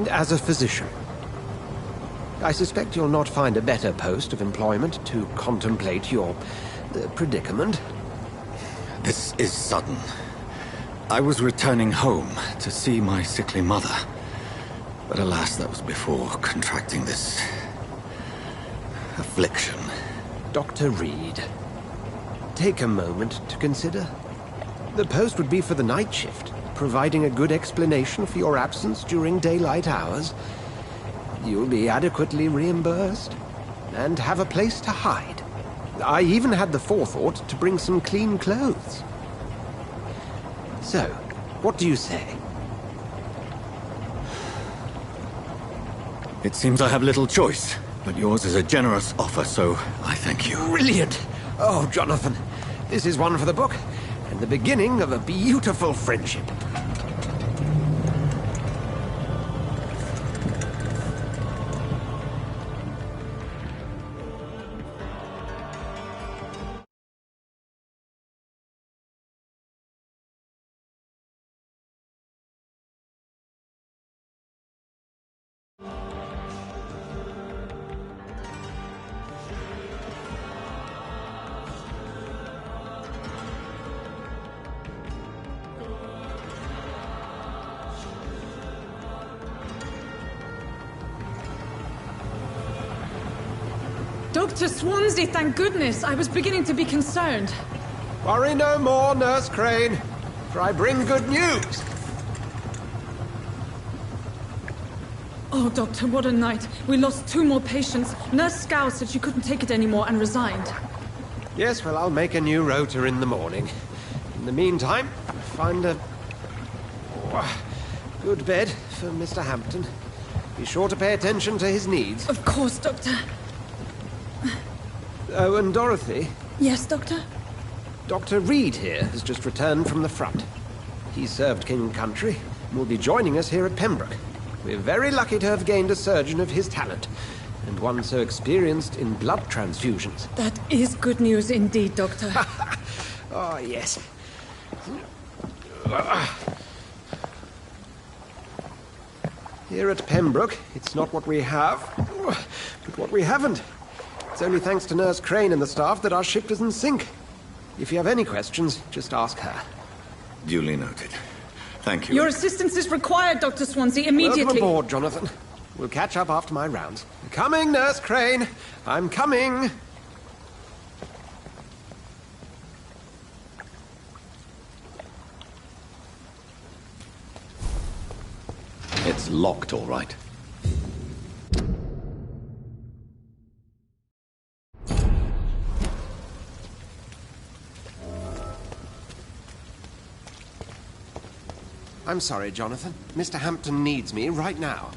As a physician. I suspect you'll not find a better post of employment to contemplate your predicament. This is sudden. I was returning home to see my sickly mother. But alas, that was before contracting this... affliction. Dr. Reed, take a moment to consider. The post would be for the night shift, providing a good explanation for your absence during daylight hours. You'll be adequately reimbursed, and have a place to hide. I even had the forethought to bring some clean clothes. So, what do you say? It seems I have little choice, but yours is a generous offer, so I thank you. Brilliant! Oh, Jonathan, this is one for the book, and the beginning of a beautiful friendship. Dr. Swansea, thank goodness. I was beginning to be concerned. Worry no more, Nurse Crane, for I bring good news. Oh, Doctor, what a night. We lost 2 more patients. Nurse Scow said she couldn't take it anymore and resigned. Yes, well, I'll make a new rota in the morning. In the meantime, find a good bed for Mr. Hampton. Be sure to pay attention to his needs. Of course, Doctor. Oh, and Dorothy? Yes, Doctor? Dr. Reed here has just returned from the front. He served King and Country and will be joining us here at Pembroke. We're very lucky to have gained a surgeon of his talent, and one so experienced in blood transfusions. That is good news indeed, Doctor. Oh, yes. Here at Pembroke, it's not what we have, but what we haven't. It's only thanks to Nurse Crane and the staff that our ship doesn't sink. If you have any questions, just ask her. Duly noted. Thank you. Your assistance is required, Dr. Swansea, immediately. Welcome aboard, Jonathan. We'll catch up after my rounds. Coming, Nurse Crane. I'm coming. It's locked, all right. I'm sorry, Jonathan. Mr. Hampton needs me right now.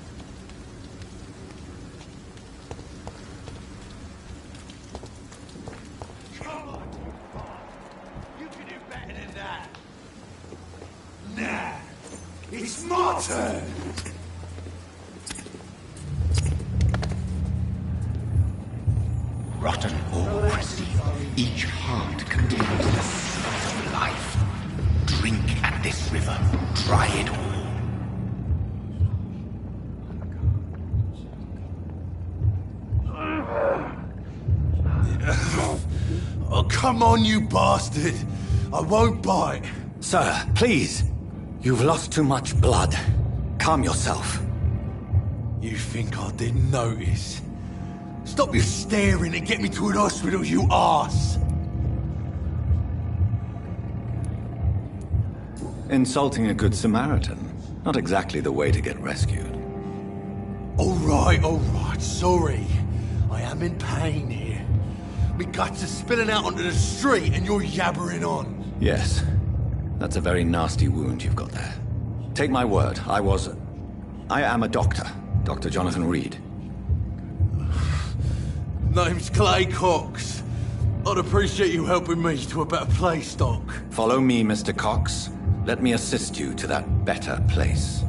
Come on, you can do better than that. Nah, it's my turn. Rotten ore, Christie. Each heart contains the seed of life. Drink at this river. Try it all. Oh, come on, you bastard. I won't bite. Sir, please. You've lost too much blood. Calm yourself. You think I didn't notice? Stop your staring and get me to an hospital, you arse! Insulting a good Samaritan. Not exactly the way to get rescued. All right, sorry. I am in pain here. Me guts are spilling out onto the street and you're yabbering on. Yes. That's a very nasty wound you've got there. Take my word, I am a doctor. Dr. Jonathan Reed. Name's Clay Cox. I'd appreciate you helping me to a better place, Doc. Follow me, Mr. Cox. Let me assist you to that better place.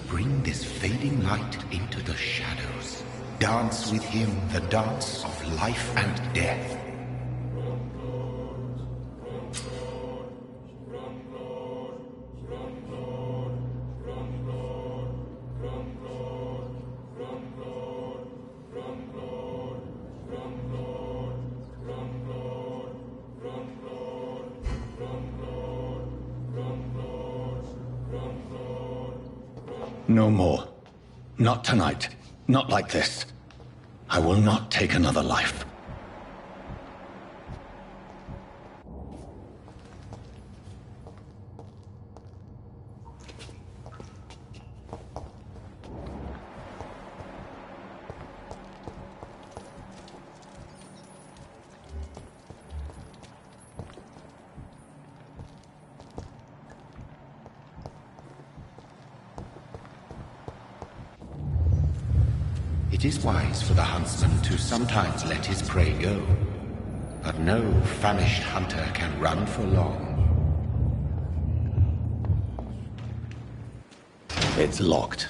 Bring this fading light into the shadows. Dance with him the dance of life and death. No more. Not tonight. Not like this. I will not take another life. It is wise for the huntsman to sometimes let his prey go, but no famished hunter can run for long. It's locked.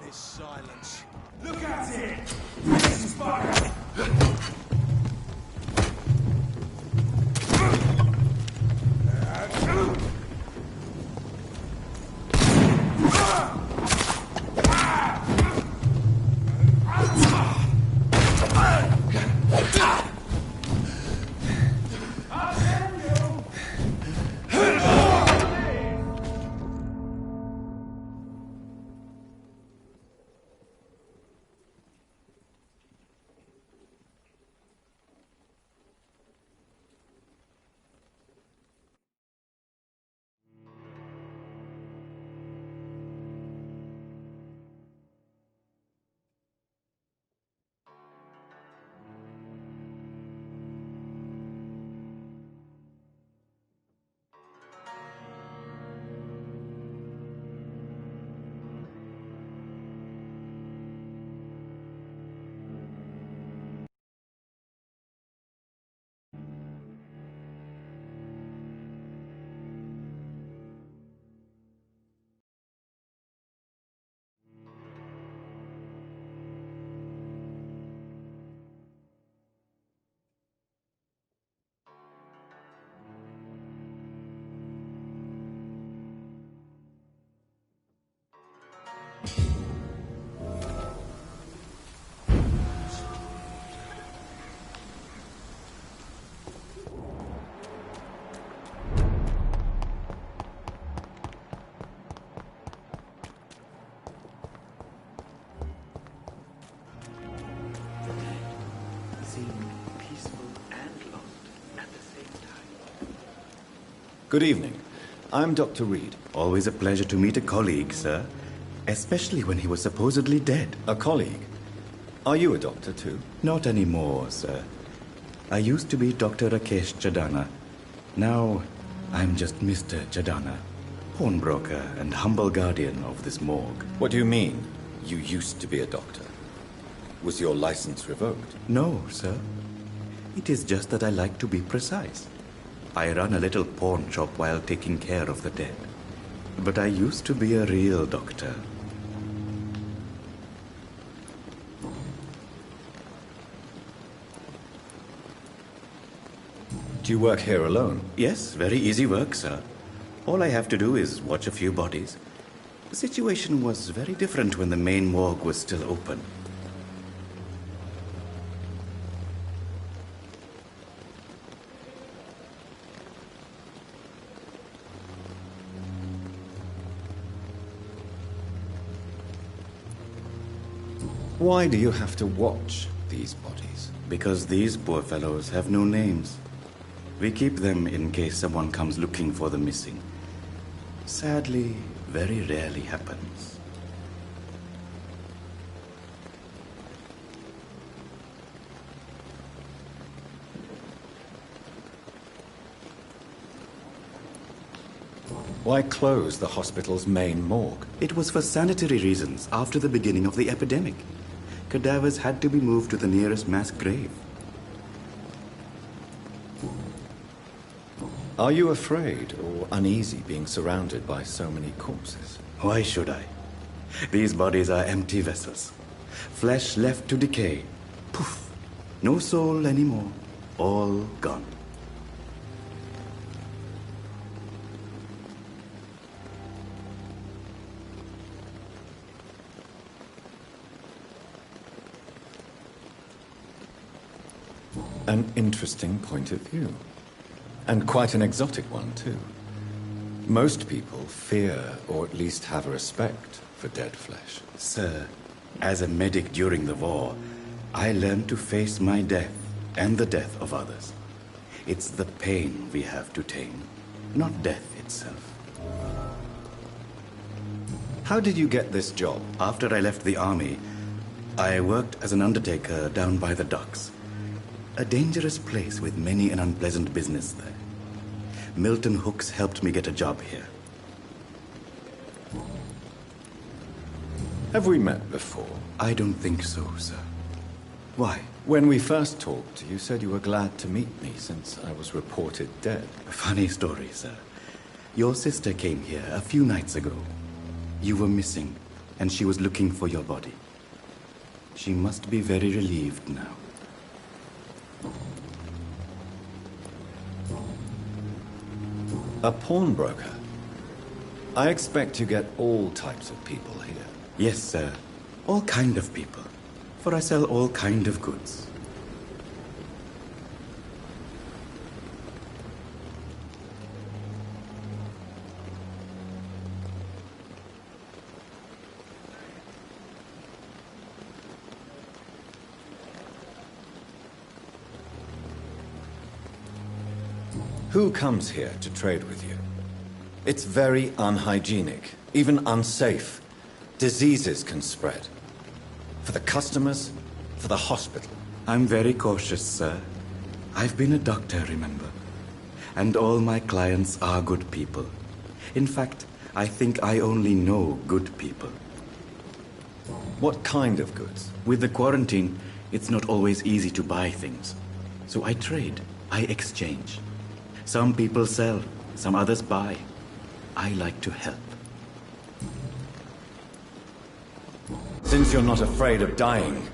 this silence. Look at it! This is fire! Good evening. I'm Dr. Reed. Always a pleasure to meet a colleague, sir. Especially when he was supposedly dead. A colleague? Are you a doctor too? Not anymore, sir. I used to be Dr. Rakesh Chadana. Now, I'm just Mr. Chadana, pawnbroker and humble guardian of this morgue. What do you mean, you used to be a doctor? Was your license revoked? No, sir. It is just that I like to be precise. I run a little pawn shop while taking care of the dead. But I used to be a real doctor. Do you work here alone? Yes, very easy work, sir. All I have to do is watch a few bodies. The situation was very different when the main morgue was still open. Why do you have to watch these bodies? Because these poor fellows have no names. We keep them in case someone comes looking for the missing. Sadly, very rarely happens. Why close the hospital's main morgue? It was for sanitary reasons after the beginning of the epidemic. Cadavers had to be moved to the nearest mass grave. Are you afraid or uneasy being surrounded by so many corpses? Why should I? These bodies are empty vessels. Flesh left to decay. Poof! No soul anymore. All gone. An interesting point of view. And quite an exotic one, too. Most people fear, or at least have a respect, for dead flesh. Sir, as a medic during the war, I learned to face my death and the death of others. It's the pain we have to tame, not death itself. How did you get this job? After I left the army, I worked as an undertaker down by the docks. A dangerous place with many an unpleasant business there. Milton Hooks helped me get a job here. Have we met before? I don't think so, sir. Why? When we first talked, you said you were glad to meet me since I was reported dead. Funny story, sir. Your sister came here a few nights ago. You were missing. and she was looking for your body. She must be very relieved now. A pawnbroker? I expect you get all types of people here. Yes, sir. All kind of people. For I sell all kind of goods. Who comes here to trade with you? It's very unhygienic, even unsafe. Diseases can spread. For the customers, for the hospital. I'm very cautious, sir. I've been a doctor, remember? And all my clients are good people. In fact, I think I only know good people. What kind of goods? With the quarantine, it's not always easy to buy things. So I trade, I exchange. Some people sell, some others buy. I like to help. Since you're not afraid of dying,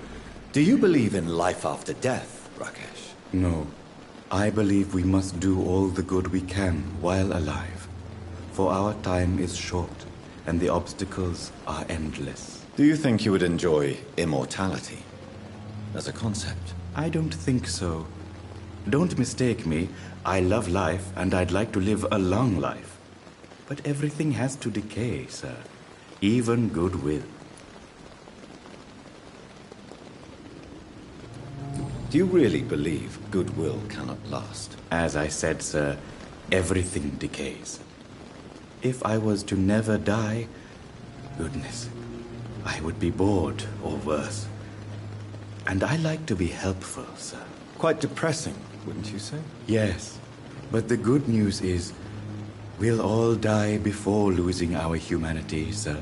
do you believe in life after death, Rakesh? No. I believe we must do all the good we can while alive. For our time is short, and the obstacles are endless. Do you think you would enjoy immortality as a concept? I don't think so. Don't mistake me. I love life, and I'd like to live a long life. But everything has to decay, sir. Even goodwill. Do you really believe goodwill cannot last? As I said, sir, everything decays. If I was to never die, goodness, I would be bored or worse. And I like to be helpful, sir. Quite depressing, wouldn't you say? Yes, but the good news is we'll all die before losing our humanity, sir.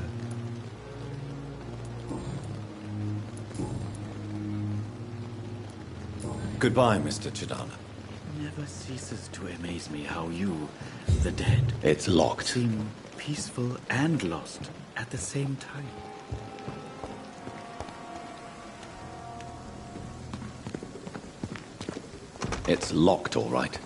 Goodbye, Mr. Chidana. It never ceases to amaze me how you, the dead, it's locked, seem peaceful and lost at the same time. It's locked, all right.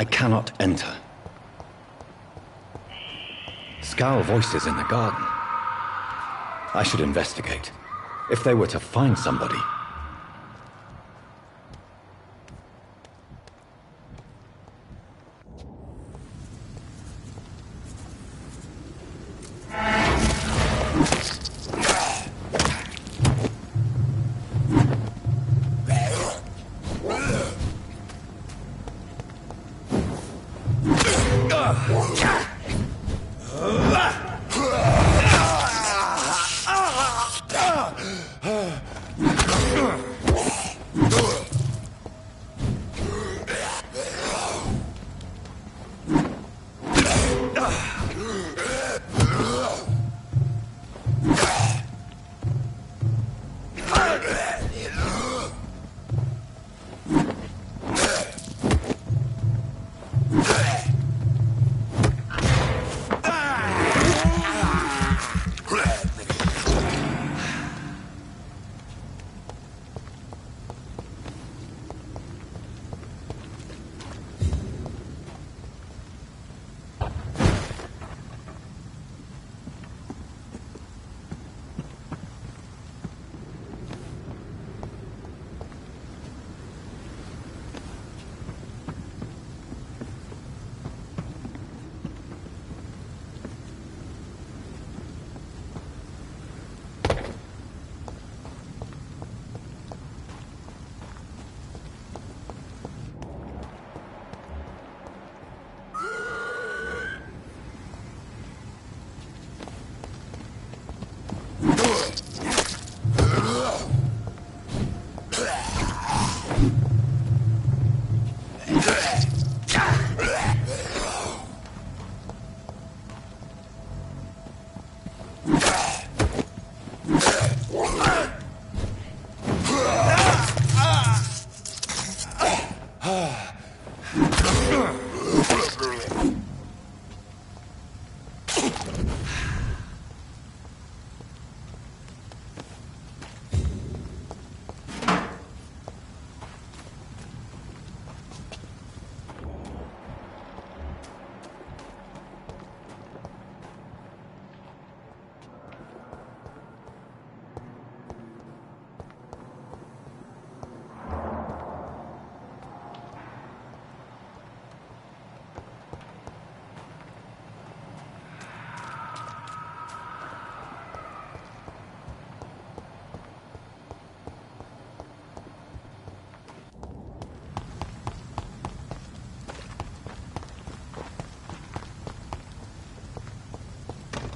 I cannot enter. Scowl voices in the garden. I should investigate. If they were to find somebody.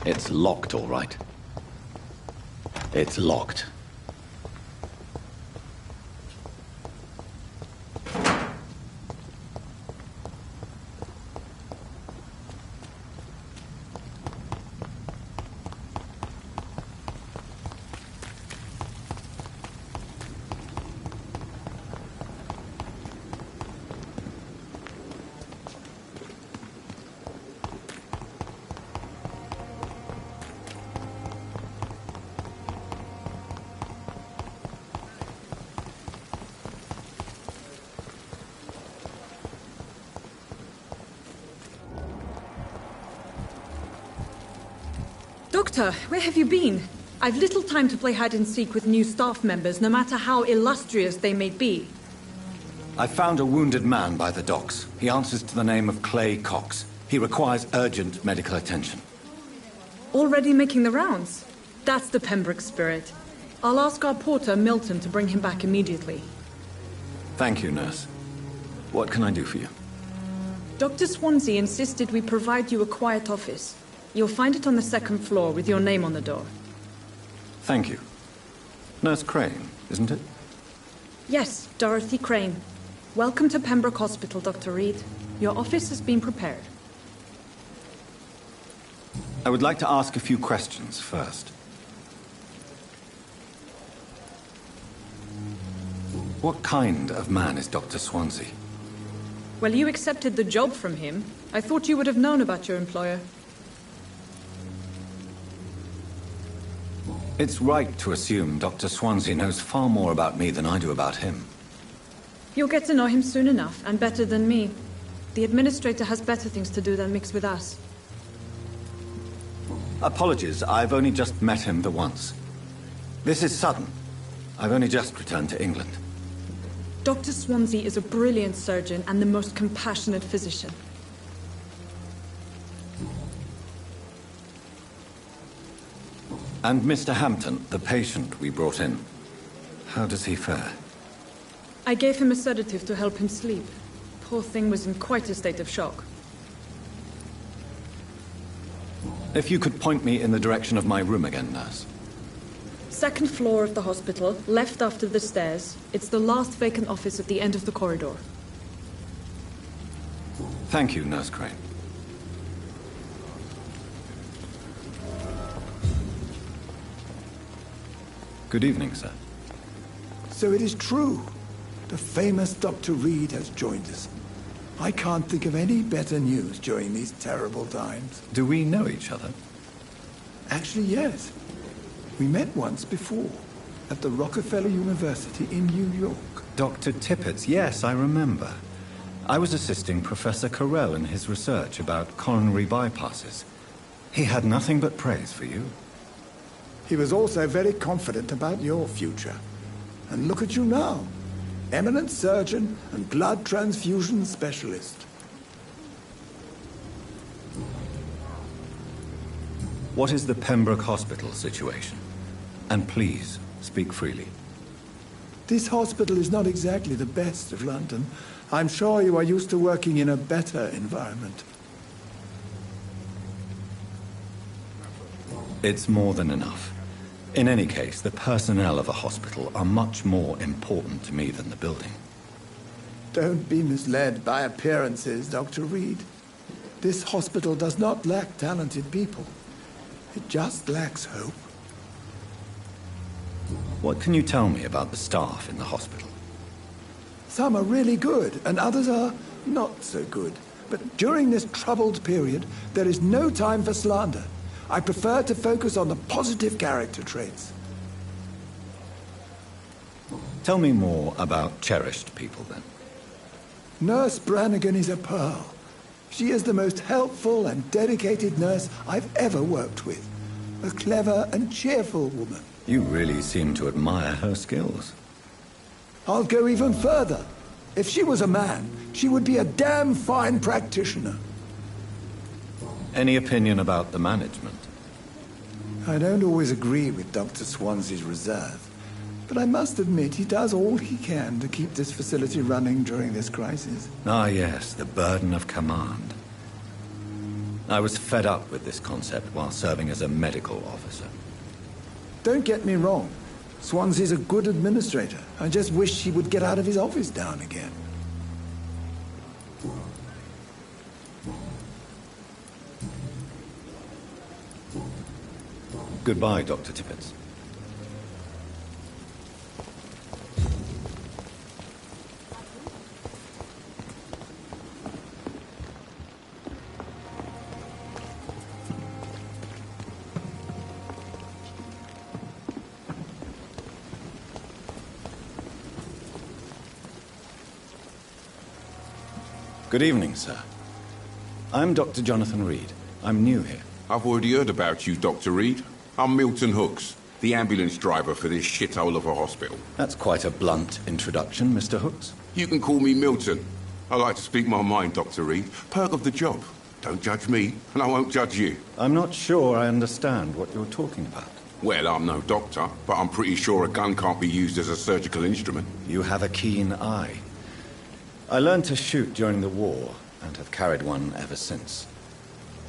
It's locked, all right. It's locked. Doctor, where have you been? I've little time to play hide-and-seek with new staff members, no matter how illustrious they may be. I found a wounded man by the docks. He answers to the name of Clay Cox. He requires urgent medical attention. Already making the rounds? That's the Pembroke spirit. I'll ask our porter, Milton, to bring him back immediately. Thank you, nurse. What can I do for you? Dr. Swansea insisted we provide you a quiet office. You'll find it on the second floor with your name on the door. Thank you. Nurse Crane, isn't it? Yes, Dorothy Crane. Welcome to Pembroke Hospital, Dr. Reed. Your office has been prepared. I would like to ask a few questions first. What kind of man is Dr. Swansea? Well, you accepted the job from him. I thought you would have known about your employer. It's right to assume Dr. Swansea knows far more about me than I do about him. You'll get to know him soon enough, and better than me. The administrator has better things to do than mix with us. Apologies, I've only just met him the once. This is sudden. I've only just returned to England. Dr. Swansea is a brilliant surgeon and the most compassionate physician. And Mr. Hampton, the patient we brought in, how does he fare? I gave him a sedative to help him sleep. Poor thing was in quite a state of shock. If you could point me in the direction of my room again, nurse. Second floor of the hospital, left after the stairs. It's the last vacant office at the end of the corridor. Thank you, Nurse Crane. Good evening, sir. So it is true. The famous Dr. Reed has joined us. I can't think of any better news during these terrible times. Do we know each other? Actually, yes. We met once before, at the Rockefeller University in New York. Dr. Tippett's, yes, I remember. I was assisting Professor Carell in his research about coronary bypasses. He had nothing but praise for you. He was also very confident about your future. And look at you now. Eminent surgeon and blood transfusion specialist. What is the Pembroke Hospital situation? And please, speak freely. This hospital is not exactly the best of London. I'm sure you are used to working in a better environment. It's more than enough. In any case, the personnel of a hospital are much more important to me than the building. Don't be misled by appearances, Dr. Reed. This hospital does not lack talented people. It just lacks hope. What can you tell me about the staff in the hospital? Some are really good, and others are not so good. But during this troubled period, there is no time for slander. I prefer to focus on the positive character traits. Tell me more about cherished people, then. Nurse Brannigan is a pearl. She is the most helpful and dedicated nurse I've ever worked with. A clever and cheerful woman. You really seem to admire her skills. I'll go even further. If she was a man, she would be a damn fine practitioner. Any opinion about the management? I don't always agree with Dr. Swansea's reserve, but I must admit he does all he can to keep this facility running during this crisis. Ah, yes, the burden of command. I was fed up with this concept while serving as a medical officer. Don't get me wrong. Swansea's a good administrator. I just wish he would get out of his office now and again. Goodbye, Dr. Tippett. Good evening, sir. I'm Dr. Jonathan Reed. I'm new here. I've already heard about you, Dr. Reed. I'm Milton Hooks, the ambulance driver for this shithole of a hospital. That's quite a blunt introduction, Mr. Hooks. You can call me Milton. I like to speak my mind, Dr. Reed. Perk of the job. Don't judge me, and I won't judge you. I'm not sure I understand what you're talking about. Well, I'm no doctor, but I'm pretty sure a gun can't be used as a surgical instrument. You have a keen eye. I learned to shoot during the war, and have carried one ever since.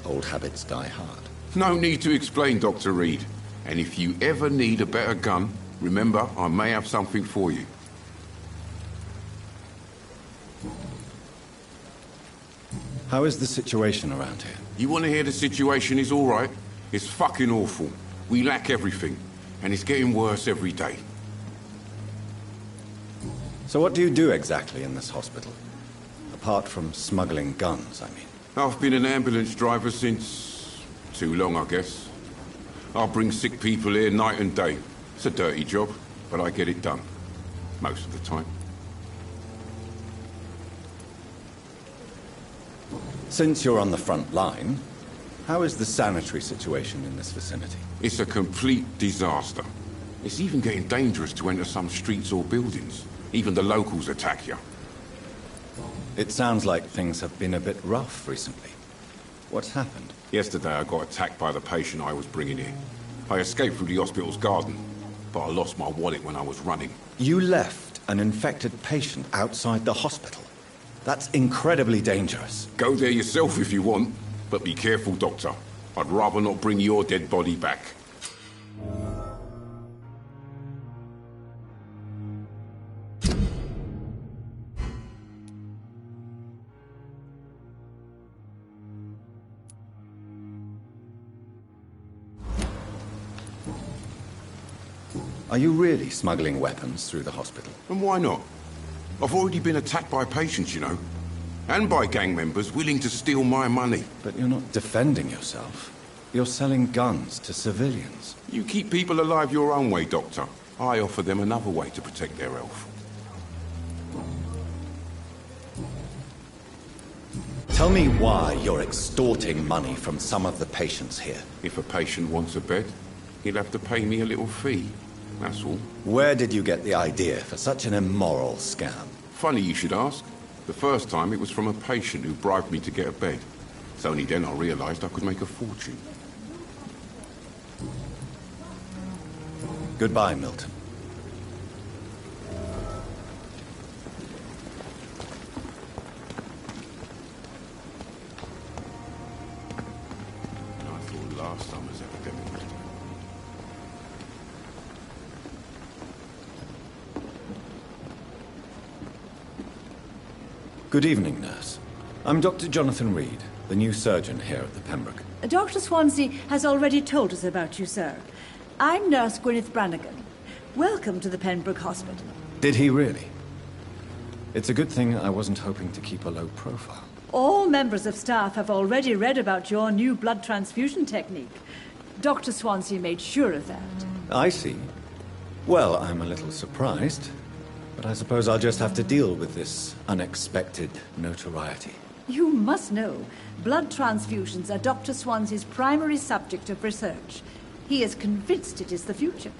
Old habits die hard. No need to explain, Dr. Reed. And if you ever need a better gun, remember, I may have something for you. How is the situation around here? You want to hear the situation is all right? It's fucking awful. We lack everything, and it's getting worse every day. So what do you do exactly in this hospital? Apart from smuggling guns, I mean. I've been an ambulance driver since... too long, I guess. I bring sick people here night and day. It's a dirty job, but I get it done. Most of the time. Since you're on the front line, how is the sanitary situation in this vicinity? It's a complete disaster. It's even getting dangerous to enter some streets or buildings. Even the locals attack you. It sounds like things have been a bit rough recently. What's happened? Yesterday I got attacked by the patient I was bringing in. I escaped through the hospital's garden, but I lost my wallet when I was running. You left an infected patient outside the hospital? That's incredibly dangerous. Go there yourself if you want, but be careful, Doctor. I'd rather not bring your dead body back. Are you really smuggling weapons through the hospital? And why not? I've already been attacked by patients, you know. And by gang members willing to steal my money. But you're not defending yourself. You're selling guns to civilians. You keep people alive your own way, Doctor. I offer them another way to protect their health. Tell me why you're extorting money from some of the patients here. If a patient wants a bed, he'll have to pay me a little fee. That's all. Where did you get the idea for such an immoral scam? Funny you should ask. The first time it was from a patient who bribed me to get a bed. It's only then I realized I could make a fortune. Goodbye, Milton. I thought last summer's epidemic was... Good evening, nurse. I'm Dr. Jonathan Reed, the new surgeon here at the Pembroke. Dr. Swansea has already told us about you, sir. I'm Nurse Gwyneth Brannigan. Welcome to the Pembroke Hospital. Did he really? It's a good thing I wasn't hoping to keep a low profile. All members of staff have already read about your new blood transfusion technique. Dr. Swansea made sure of that. I see. Well, I'm a little surprised, but I suppose I'll just have to deal with this unexpected notoriety. You must know, blood transfusions are Dr. Swansea's primary subject of research. He is convinced it is the future.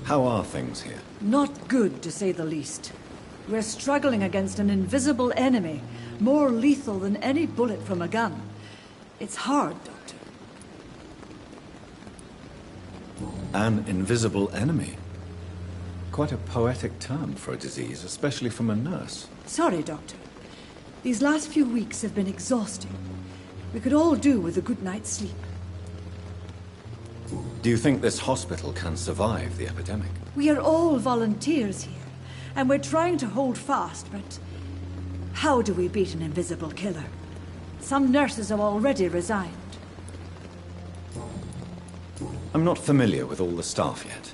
How are things here? Not good, to say the least. We're struggling against an invisible enemy, more lethal than any bullet from a gun. It's hard, Doctor. An invisible enemy? quite a poetic term for a disease, especially from a nurse. Sorry, Doctor. These last few weeks have been exhausting. We could all do with a good night's sleep. Do you think this hospital can survive the epidemic? We are all volunteers here, and we're trying to hold fast, but how do we beat an invisible killer? Some nurses have already resigned. I'm not familiar with all the staff yet.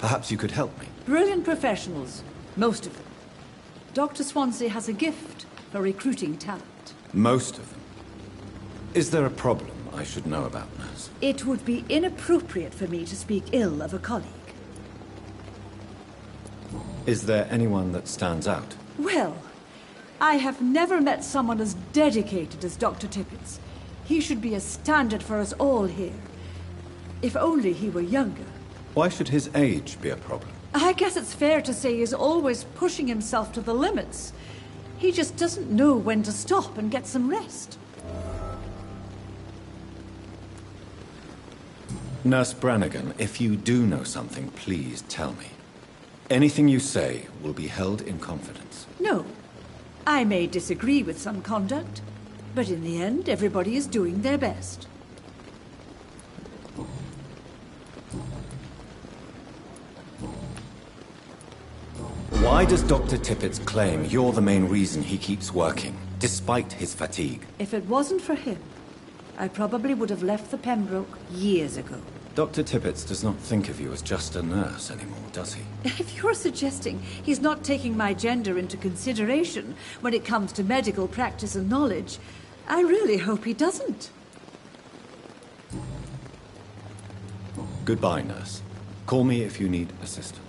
Perhaps you could help me. Brilliant professionals, most of them. Dr. Swansea has a gift for recruiting talent. Most of them. Is there a problem I should know about, nurse? It would be inappropriate for me to speak ill of a colleague. Is there anyone that stands out? Well, I have never met someone as dedicated as Dr. Tippett's. He should be a standard for us all here. If only he were younger. Why should his age be a problem? I guess it's fair to say he's always pushing himself to the limits. He just doesn't know when to stop and get some rest. Nurse Brannigan, if you do know something, please tell me. Anything you say will be held in confidence. No. I may disagree with some conduct, but in the end, everybody is doing their best. Why does Dr. Tippett claim you're the main reason he keeps working, despite his fatigue? If it wasn't for him, I probably would have left the Pembroke years ago. Dr. Tippett does not think of you as just a nurse anymore, does he? If you're suggesting he's not taking my gender into consideration when it comes to medical practice and knowledge, I really hope he doesn't. Goodbye, nurse. Call me if you need assistance.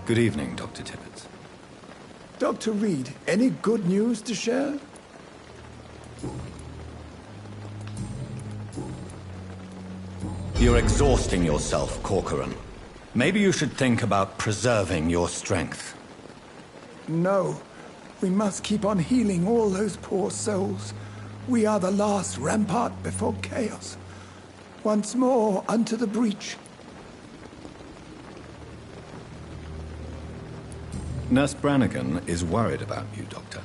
Good evening, Dr. Tippett. Dr. Reed, any good news to share? You're exhausting yourself, Corcoran. Maybe you should think about preserving your strength. No. We must keep on healing all those poor souls. We are the last rampart before chaos. Once more unto the breach. Nurse Brannigan is worried about you, Doctor.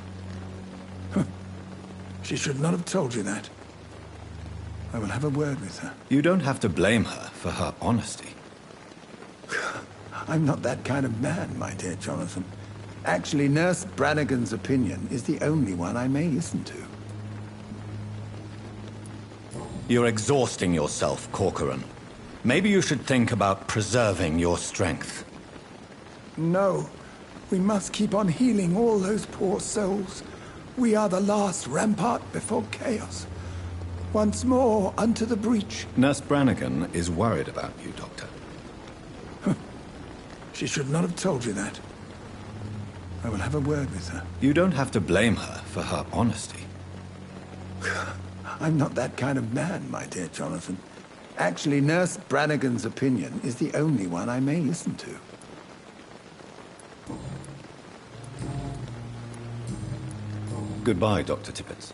She should not have told you that. I will have a word with her. You don't have to blame her for her honesty. I'm not that kind of man, my dear Jonathan. Actually, Nurse Brannigan's opinion is the only one I may listen to. You're exhausting yourself, Corcoran. Maybe you should think about preserving your strength. No. We must keep on healing all those poor souls. We are the last rampart before chaos. Once more unto the breach. Nurse Brannigan is worried about you, Doctor. She should not have told you that. I will have a word with her. You don't have to blame her for her honesty. I'm not that kind of man, my dear Jonathan. Actually, Nurse Brannigan's opinion is the only one I may listen to. Goodbye, Dr. Tippett.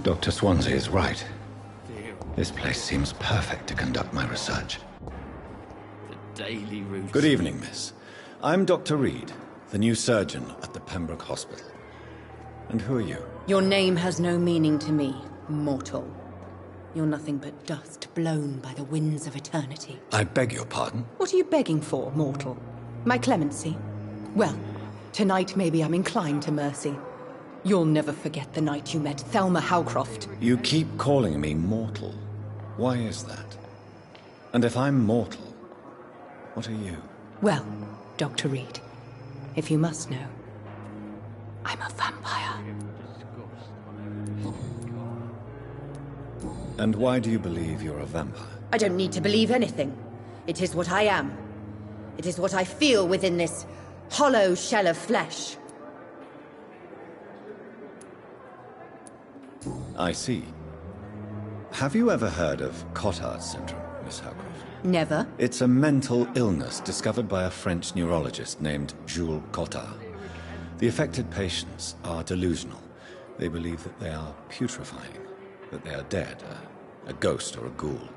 Dr. Swansea is right. This place seems perfect to conduct my research. The daily routine. Good evening, miss. I'm Dr. Reed, the new surgeon at the Pembroke Hospital. And who are you? Your name has no meaning to me, mortal. You're nothing but dust blown by the winds of eternity. I beg your pardon? What are you begging for, mortal? My clemency? Well, tonight maybe I'm inclined to mercy. You'll never forget the night you met Thelma Howcroft. You keep calling me mortal. Why is that? And if I'm mortal, what are you? Well, Dr. Reed, if you must know, I'm a vampire. And why do you believe you're a vampire? I don't need to believe anything. It is what I am. It is what I feel within this hollow shell of flesh. I see. Have you ever heard of Cotard syndrome, Miss Howcroft? Never. It's a mental illness discovered by a French neurologist named Jules Cotard. The affected patients are delusional. They believe that they are putrefying, that they are dead, a ghost or a ghoul,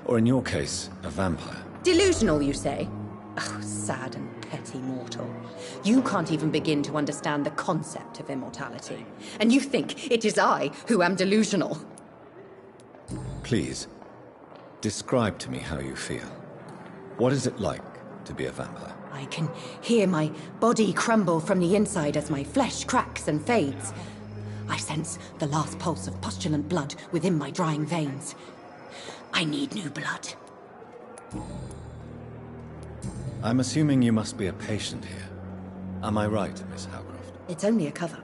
or in your case, a vampire. Delusional, you say? Oh, sad and petty mortal. You can't even begin to understand the concept of immortality. And you think it is I who am delusional. Please, describe to me how you feel. What is it like to be a vampire? I can hear my body crumble from the inside as my flesh cracks and fades. I sense the last pulse of postulant blood within my drying veins. I need new blood. I'm assuming you must be a patient here. Am I right, Miss Howcroft? It's only a cover.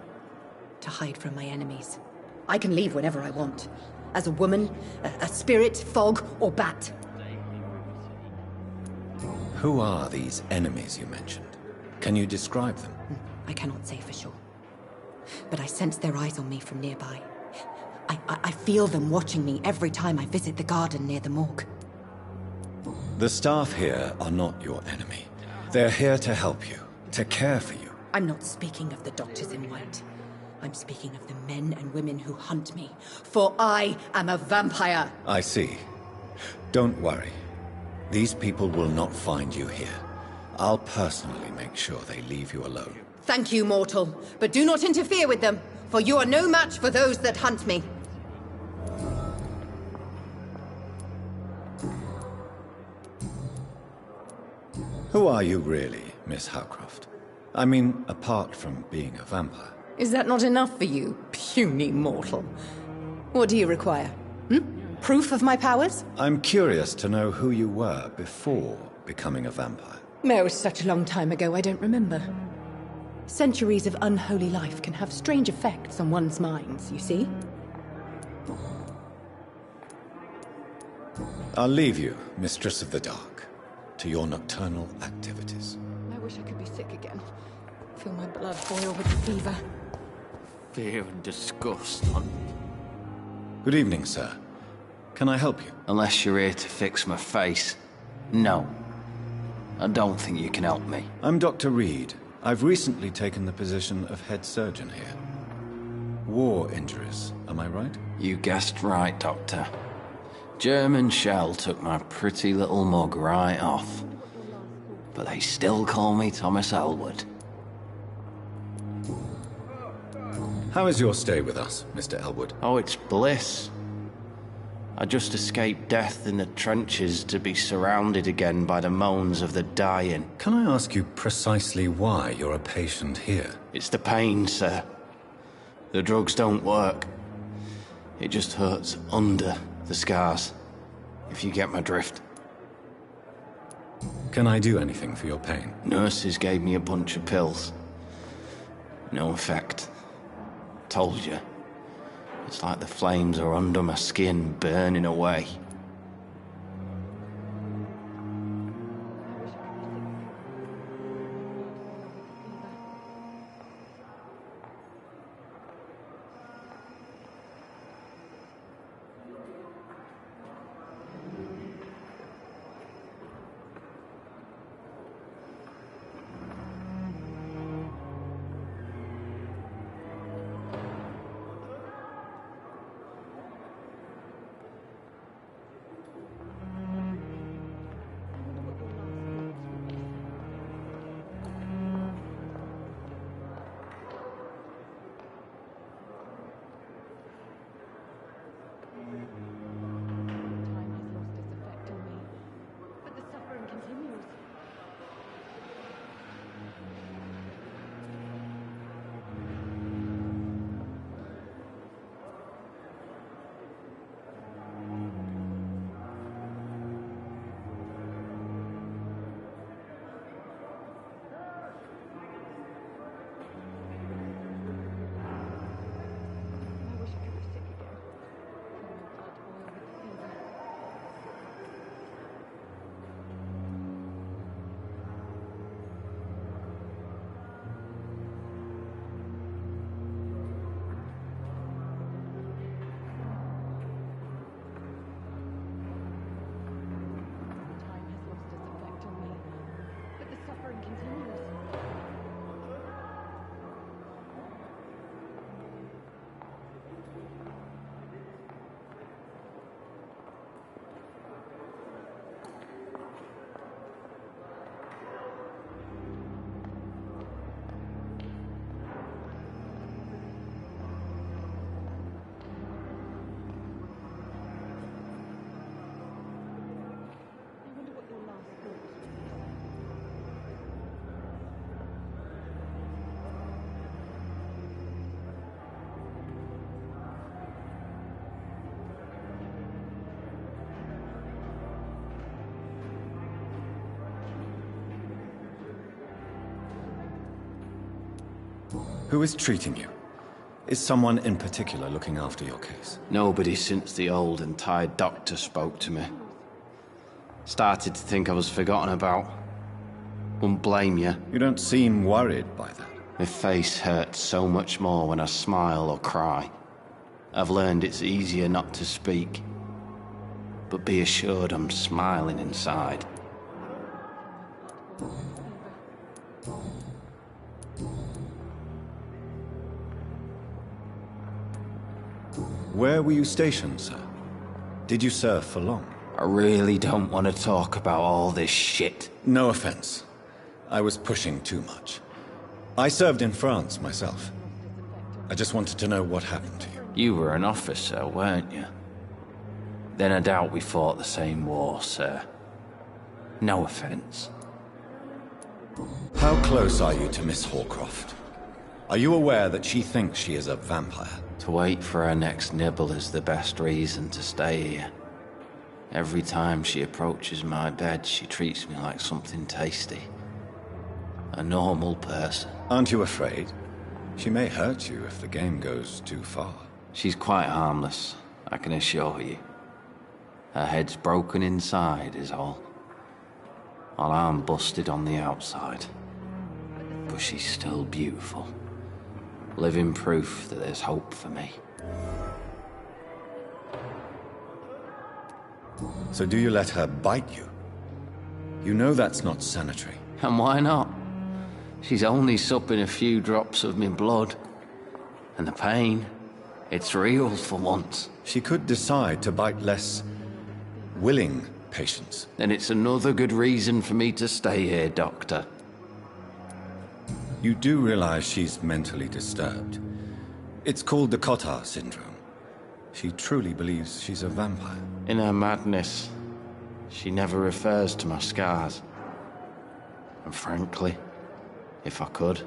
To hide from my enemies. I can leave whenever I want. As a woman, a spirit, fog, or bat. Who are these enemies you mentioned? Can you describe them? I cannot say for sure. But I sense their eyes on me from nearby. I feel them watching me every time I visit the garden near the morgue. The staff here are not your enemy. They're here to help you, to care for you. I'm not speaking of the doctors in white. I'm speaking of the men and women who hunt me. For I am a vampire! I see. Don't worry. These people will not find you here. I'll personally make sure they leave you alone. Thank you, mortal. But do not interfere with them, for you are no match for those that hunt me. Who are you really, Miss Howcroft? I mean, apart from being a vampire. Is that not enough for you, puny mortal? What do you require? Proof of my powers? I'm curious to know who you were before becoming a vampire. It was such a long time ago, I don't remember. Centuries of unholy life can have strange effects on one's minds, you see? I'll leave you, Mistress of the Dark, to your nocturnal activities. I wish I could be sick again. Feel my blood boil with the fever. Fear and disgust. Good evening, sir. Can I help you? Unless you're here to fix my face. No. I don't think you can help me. I'm Dr. Reed. I've recently taken the position of head surgeon here. War injuries, am I right? You guessed right, Doctor. German shell took my pretty little mug right off. But they still call me Thomas Elwood. How is your stay with us, Mr. Elwood? Oh, it's bliss. I just escaped death in the trenches to be surrounded again by the moans of the dying. Can I ask you precisely why you're a patient here? It's the pain, sir. The drugs don't work. It just hurts under the scars, if you get my drift. Can I do anything for your pain? Nurses gave me a bunch of pills. No effect. Told you. It's like the flames are under my skin, burning away. Who is treating you? Is someone in particular looking after your case? Nobody since the old and tired doctor spoke to me. Started to think I was forgotten about. Wouldn't blame you. You don't seem worried by that. My face hurts so much more when I smile or cry. I've learned it's easier not to speak. But be assured I'm smiling inside. Where were you stationed, sir? Did you serve for long? I really don't want to talk about all this shit. No offense. I was pushing too much. I served in France myself. I just wanted to know what happened to you. You were an officer, weren't you? Then I doubt we fought the same war, sir. No offense. How close are you to Miss Horcroft? Are you aware that she thinks she is a vampire? To wait for her next nibble is the best reason to stay here. Every time she approaches my bed, she treats me like something tasty. A normal person. Aren't you afraid? She may hurt you if the game goes too far. She's quite harmless, I can assure you. Her head's broken inside is all. While I'm busted on the outside. But she's still beautiful. Living proof that there's hope for me. So do you let her bite you? You know that's not sanitary. And why not? She's only supping a few drops of me blood. And the pain, it's real for once. She could decide to bite less willing patients. Then it's another good reason for me to stay here, Doctor. You do realize she's mentally disturbed. It's called the Cotard syndrome. She truly believes she's a vampire. In her madness, she never refers to my scars. And frankly, if I could,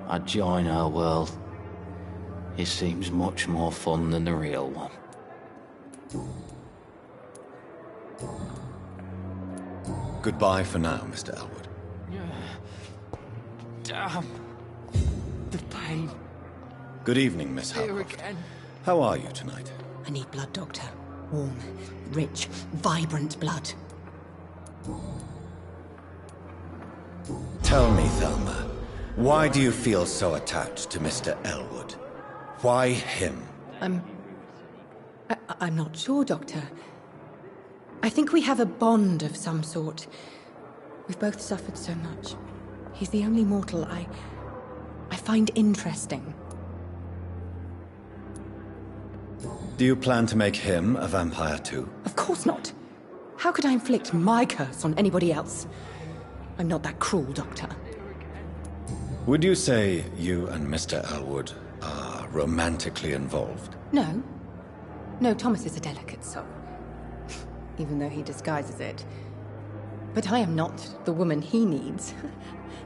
I'd join her world. It seems much more fun than the real one. Goodbye for now, Mr. Elwood. Damn. The pain. Good evening, Miss Here Howcroft. again. How are you tonight? I need blood, Doctor. Warm, rich, vibrant blood. Tell me, Thelma, why do you feel so attached to Mr. Elwood? Why him? I'm not sure, Doctor. I think we have a bond of some sort. We've both suffered so much. He's the only mortal I find interesting. Do you plan to make him a vampire too? Of course not. How could I inflict my curse on anybody else? I'm not that cruel, Doctor. Would you say you and Mr. Elwood are romantically involved? No. No, Thomas is a delicate soul. Even though he disguises it. But I am not the woman he needs.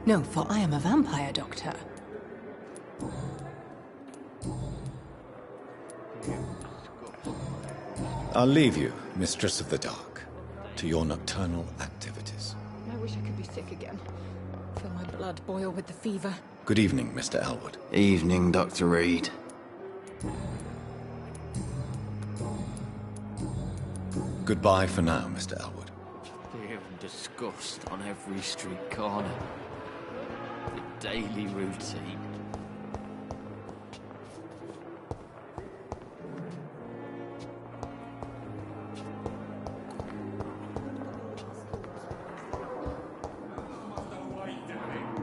No, for I am a vampire, Doctor. I'll leave you, Mistress of the Dark, to your nocturnal activities. I wish I could be sick again. Feel my blood boil with the fever. Good evening, Mr. Elwood. Evening, Dr. Reed. Goodbye for now, Mr. Elwood. Fear and disgust on every street corner. The daily routine.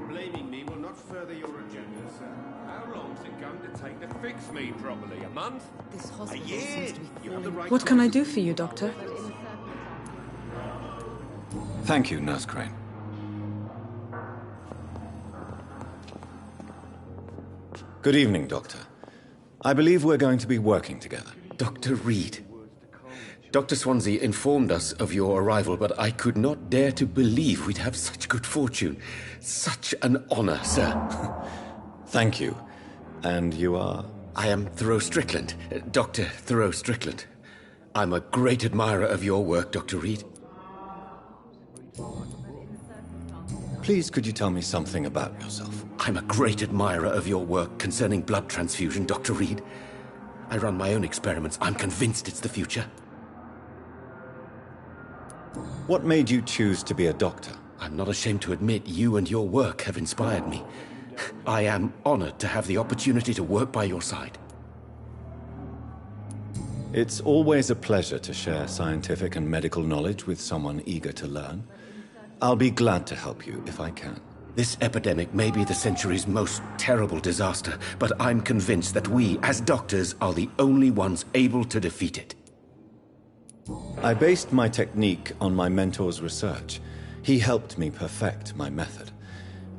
Blaming me will not further your agenda, sir. How long's it going to take to fix me properly? A month? This hospital A year? seems to be You have the right What can I do for you, Doctor? Thank you, Nurse Crane. Good evening, Doctor. I believe we're going to be working together. Dr. Reed. Dr. Swansea informed us of your arrival, but I could not dare to believe we'd have such good fortune. Such an honor, sir. Thank you. And you are? I am Thoreau Strickland, Dr. Thoreau Strickland. I'm a great admirer of your work, Dr. Reed. Please, could you tell me something about yourself? I'm a great admirer of your work concerning blood transfusion, Dr. Reed. I run my own experiments. I'm convinced it's the future. What made you choose to be a doctor? I'm not ashamed to admit you and your work have inspired me. I am honored to have the opportunity to work by your side. It's always a pleasure to share scientific and medical knowledge with someone eager to learn. I'll be glad to help you if I can. This epidemic may be the century's most terrible disaster, but I'm convinced that we, as doctors, are the only ones able to defeat it. I based my technique on my mentor's research. He helped me perfect my method.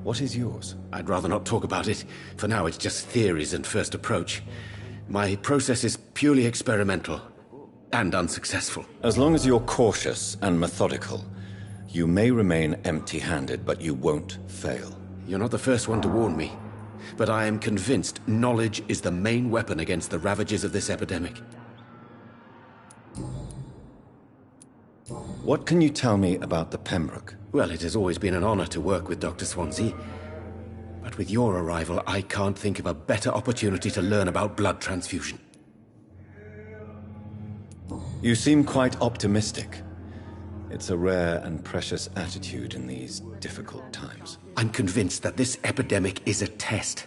What is yours? I'd rather not talk about it. For now, it's just theories and first approach. My process is purely experimental and unsuccessful. As long as you're cautious and methodical, you may remain empty-handed, but you won't fail. You're not the first one to warn me, but I am convinced knowledge is the main weapon against the ravages of this epidemic. What can you tell me about the Pembroke? Well, it has always been an honor to work with Dr. Swansea. But with your arrival, I can't think of a better opportunity to learn about blood transfusion. You seem quite optimistic. It's a rare and precious attitude in these difficult times. I'm convinced that this epidemic is a test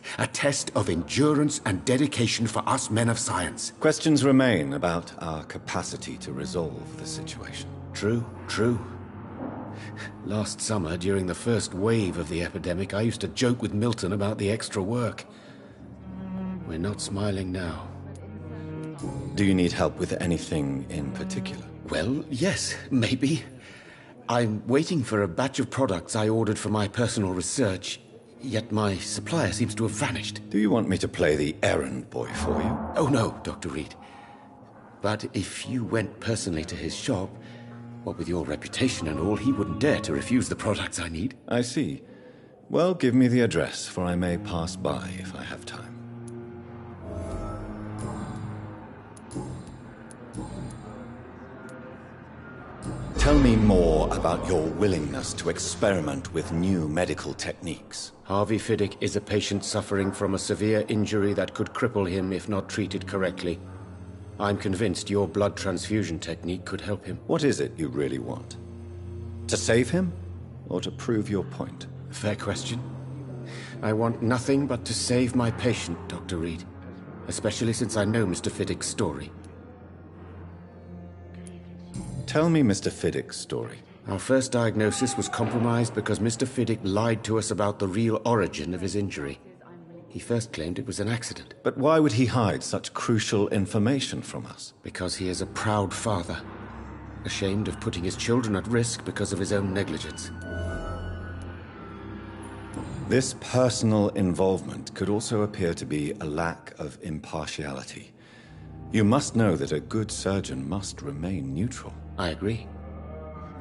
of endurance and dedication for us men of science. Questions remain about our capacity to resolve the situation. True. Last summer, during the first wave of the epidemic, I used to joke with Milton about the extra work. We're not smiling now. Do you need help with anything in particular? Well, yes, maybe. I'm waiting for a batch of products I ordered for my personal research, yet my supplier seems to have vanished. Do you want me to play the errand boy for you? Oh no, Dr. Reed. But if you went personally to his shop, what with your reputation and all, he wouldn't dare to refuse the products I need. I see. Well, give me the address, for I may pass by if I have time. Tell me more about your willingness to experiment with new medical techniques. Harvey Fiddick is a patient suffering from a severe injury that could cripple him if not treated correctly. I'm convinced your blood transfusion technique could help him. What is it you really want? To save him, or to prove your point? Fair question. I want nothing but to save my patient, Dr. Reed. Especially since I know Mr. Fiddick's story. Tell me Mr. Fiddick's story. Our first diagnosis was compromised because Mr. Fiddick lied to us about the real origin of his injury. He first claimed it was an accident. But why would he hide such crucial information from us? Because he is a proud father, ashamed of putting his children at risk because of his own negligence. This personal involvement could also appear to be a lack of impartiality. You must know that a good surgeon must remain neutral. I agree.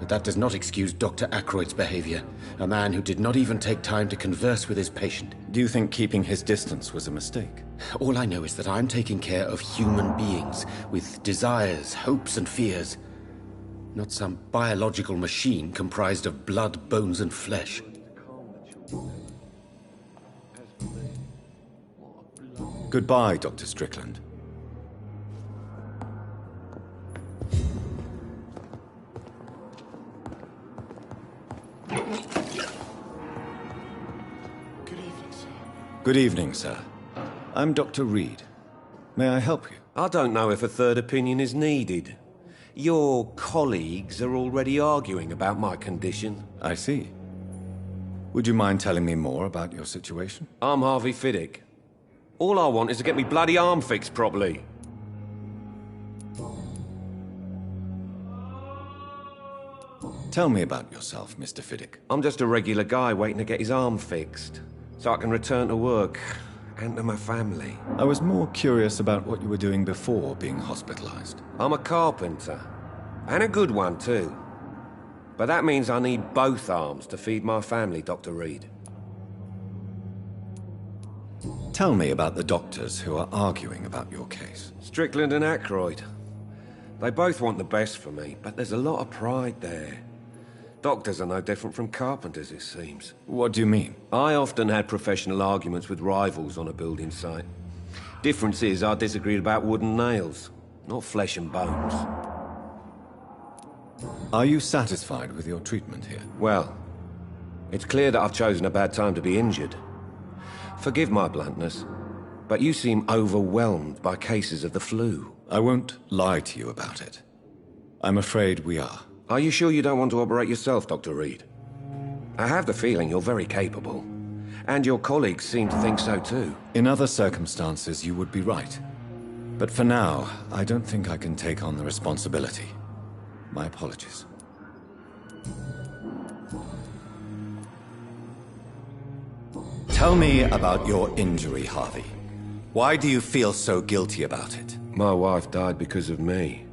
But that does not excuse Dr. Ackroyd's behavior, a man who did not even take time to converse with his patient. Do you think keeping his distance was a mistake? All I know is that I'm taking care of human beings, with desires, hopes and fears. Not some biological machine comprised of blood, bones and flesh. Goodbye, Dr. Strickland. Good evening, sir. I'm Dr. Reed. May I help you? I don't know if a third opinion is needed. Your colleagues are already arguing about my condition. I see. Would you mind telling me more about your situation? I'm Harvey Fiddick. All I want is to get me bloody arm fixed properly. Tell me about yourself, Mr. Fiddick. I'm just a regular guy waiting to get his arm fixed, so I can return to work and to my family. I was more curious about what you were doing before being hospitalized. I'm a carpenter, and a good one too. But that means I need both arms to feed my family, Dr. Reed. Tell me about the doctors who are arguing about your case. Strickland and Ackroyd. They both want the best for me, but there's a lot of pride there. Doctors are no different from carpenters, it seems. What do you mean? I often had professional arguments with rivals on a building site. Difference is, I disagreed about wooden nails, not flesh and bones. Are you satisfied with your treatment here? Well, it's clear that I've chosen a bad time to be injured. Forgive my bluntness, but you seem overwhelmed by cases of the flu. I won't lie to you about it. I'm afraid we are. Are you sure you don't want to operate yourself, Dr. Reed? I have the feeling you're very capable. And your colleagues seem to think so too. In other circumstances, you would be right. But for now, I don't think I can take on the responsibility. My apologies. Tell me about your injury, Harvey. Why do you feel so guilty about it? My wife died because of me.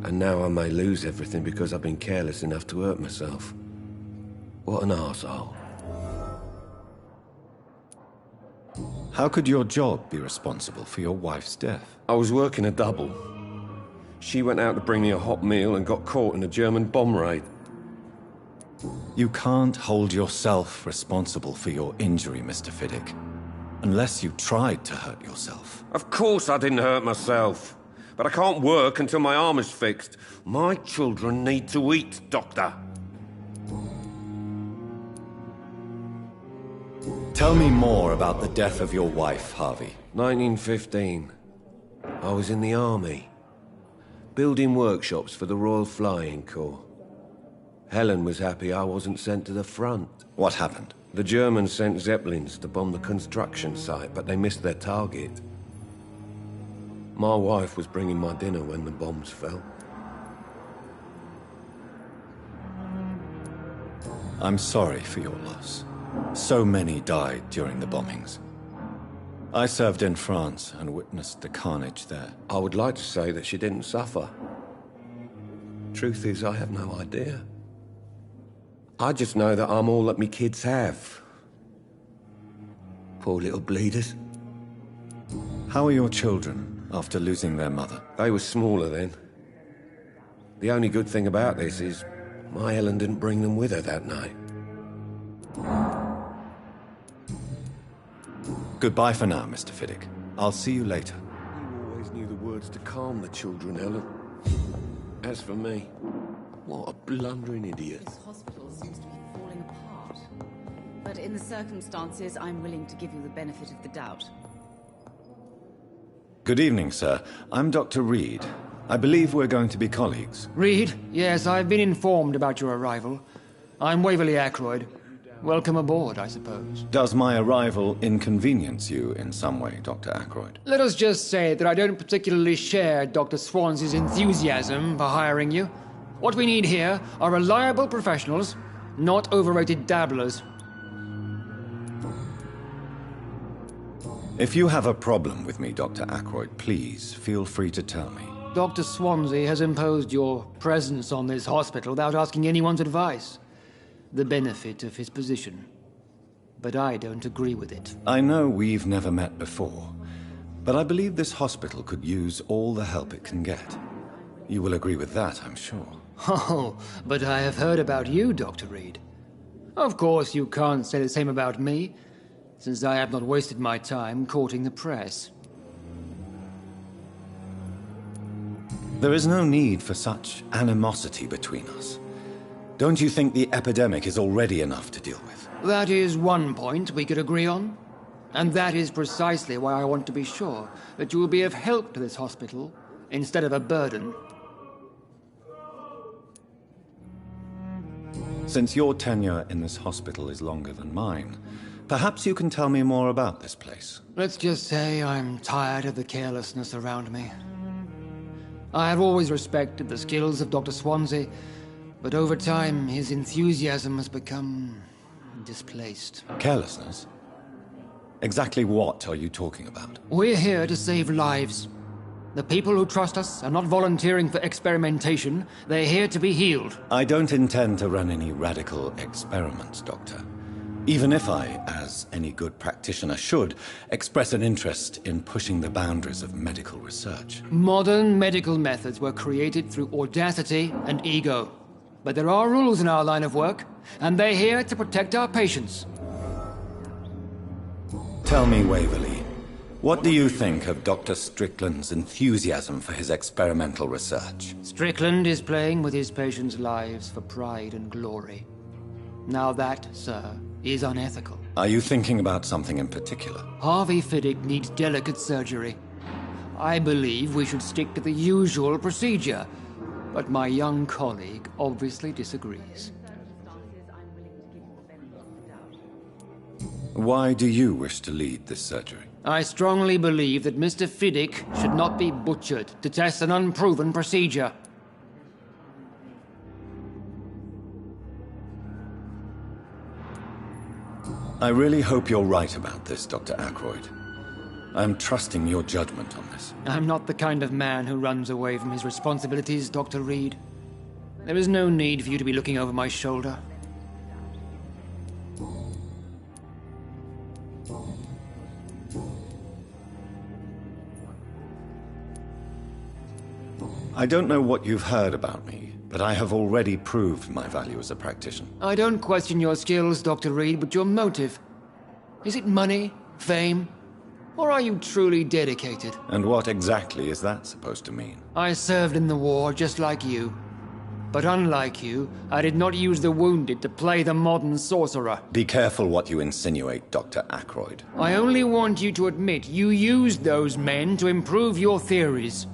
And now I may lose everything because I've been careless enough to hurt myself. What an arsehole. How could your job be responsible for your wife's death? I was working a double. She went out to bring me a hot meal and got caught in a German bomb raid. You can't hold yourself responsible for your injury, Mr. Fiddick. Unless you tried to hurt yourself. Of course I didn't hurt myself. But I can't work until my arm is fixed. My children need to eat, Doctor. Tell me more about the death of your wife, Harvey. 1915. I was in the army. Building workshops for the Royal Flying Corps. Helen was happy I wasn't sent to the front. What happened? The Germans sent Zeppelins to bomb the construction site, but they missed their target. My wife was bringing my dinner when the bombs fell. I'm sorry for your loss. So many died during the bombings. I served in France and witnessed the carnage there. I would like to say that she didn't suffer. Truth is, I have no idea. I just know that I'm all that me kids have. Poor little bleeders. How are your children after losing their mother? They were smaller then. The only good thing about this is my Helen didn't bring them with her that night. Goodbye for now, Mr. Fiddick. I'll see you later. You always knew the words to calm the children, Helen. As for me, what a blundering idiot. This hospital seems to be falling apart. But in the circumstances, I'm willing to give you the benefit of the doubt. Good evening, sir. I'm Dr. Reed. I believe we're going to be colleagues. Reed? Yes, I've been informed about your arrival. I'm Waverly Ackroyd. Welcome aboard, I suppose. Does my arrival inconvenience you in some way, Dr. Ackroyd? Let us just say that I don't particularly share Dr. Swansea's enthusiasm for hiring you. What we need here are reliable professionals, not overrated dabblers. If you have a problem with me, Dr. Ackroyd, please feel free to tell me. Dr. Swansea has imposed your presence on this hospital without asking anyone's advice. The benefit of his position. But I don't agree with it. I know we've never met before, but I believe this hospital could use all the help it can get. You will agree with that, I'm sure. Oh, but I have heard about you, Dr. Reed. Of course, you can't say the same about me, since I have not wasted my time courting the press. There is no need for such animosity between us. Don't you think the epidemic is already enough to deal with? That is one point we could agree on. And that is precisely why I want to be sure that you will be of help to this hospital instead of a burden. Since your tenure in this hospital is longer than mine, perhaps you can tell me more about this place. Let's just say I'm tired of the carelessness around me. I have always respected the skills of Dr. Swansea, but over time, his enthusiasm has become displaced. Carelessness? Exactly what are you talking about? We're here to save lives. The people who trust us are not volunteering for experimentation. They're here to be healed. I don't intend to run any radical experiments, Doctor. Even if I, as any good practitioner should, express an interest in pushing the boundaries of medical research. Modern medical methods were created through audacity and ego. But there are rules in our line of work, and they're here to protect our patients. Tell me, Waverley, what do you think of Dr. Strickland's enthusiasm for his experimental research? Strickland is playing with his patients' lives for pride and glory. Now that, sir, is unethical. Are you thinking about something in particular? Harvey Fiddick needs delicate surgery. I believe we should stick to the usual procedure, but my young colleague obviously disagrees. Why do you wish to lead this surgery? I strongly believe that Mr. Fiddick should not be butchered to test an unproven procedure. I really hope you're right about this, Dr. Ackroyd. I'm trusting your judgment on this. I'm not the kind of man who runs away from his responsibilities, Dr. Reed. There is no need for you to be looking over my shoulder. I don't know what you've heard about me, but I have already proved my value as a practitioner. I don't question your skills, Dr. Reed, but your motive. Is it money, fame, or are you truly dedicated? And what exactly is that supposed to mean? I served in the war just like you. But unlike you, I did not use the wounded to play the modern sorcerer. Be careful what you insinuate, Dr. Ackroyd. I only want you to admit you used those men to improve your theories.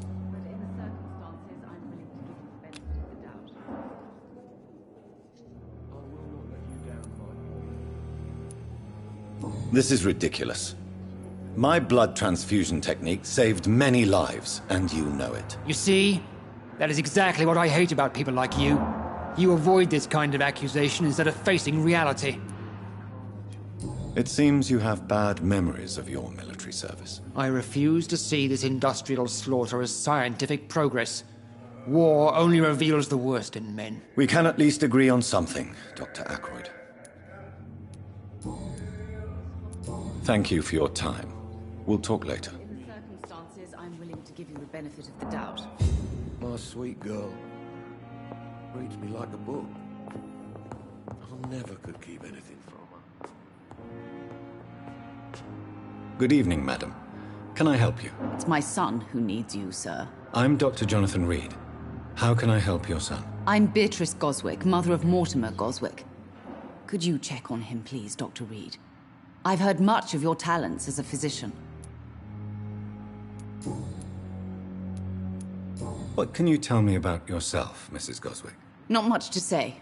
This is ridiculous. My blood transfusion technique saved many lives, and you know it. You see? That is exactly what I hate about people like you. You avoid this kind of accusation instead of facing reality. It seems you have bad memories of your military service. I refuse to see this industrial slaughter as scientific progress. War only reveals the worst in men. We can at least agree on something, Dr. Ackroyd. Thank you for your time. We'll talk later. In the circumstances, I'm willing to give you the benefit of the doubt. My sweet girl. Reads me like a book. I never could keep anything from her. Good evening, madam. Can I help you? It's my son who needs you, sir. I'm Dr. Jonathan Reed. How can I help your son? I'm Beatrice Goswick, mother of Mortimer Goswick. Could you check on him, please, Dr. Reed? I've heard much of your talents as a physician. What can you tell me about yourself, Mrs. Goswick? Not much to say.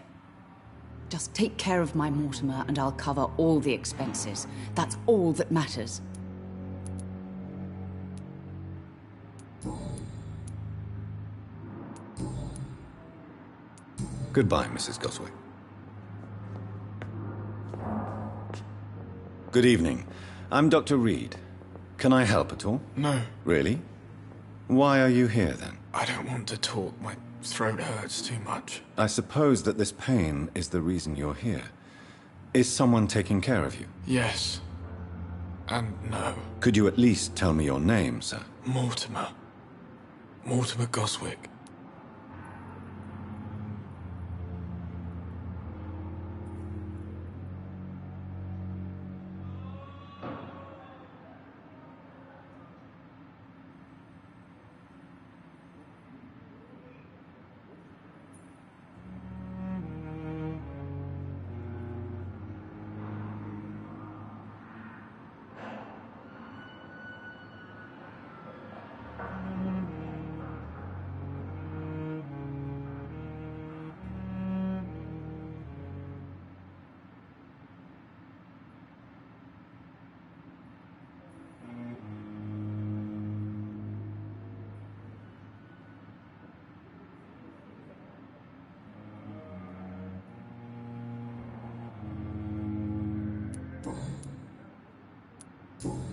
Just take care of my Mortimer and I'll cover all the expenses. That's all that matters. Goodbye, Mrs. Goswick. Good evening. I'm Dr. Reed. Can I help at all? No. Really? Why are you here, then? I don't want to talk. My throat hurts too much. I suppose that this pain is the reason you're here. Is someone taking care of you? Yes. And no. Could you at least tell me your name, sir? Mortimer. Mortimer Goswick.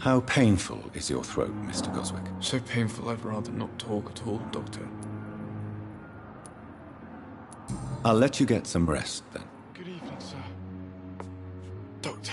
How painful is your throat, Mr. Goswick? So painful I'd rather not talk at all, Doctor. I'll let you get some rest, then. Good evening, sir. Doctor.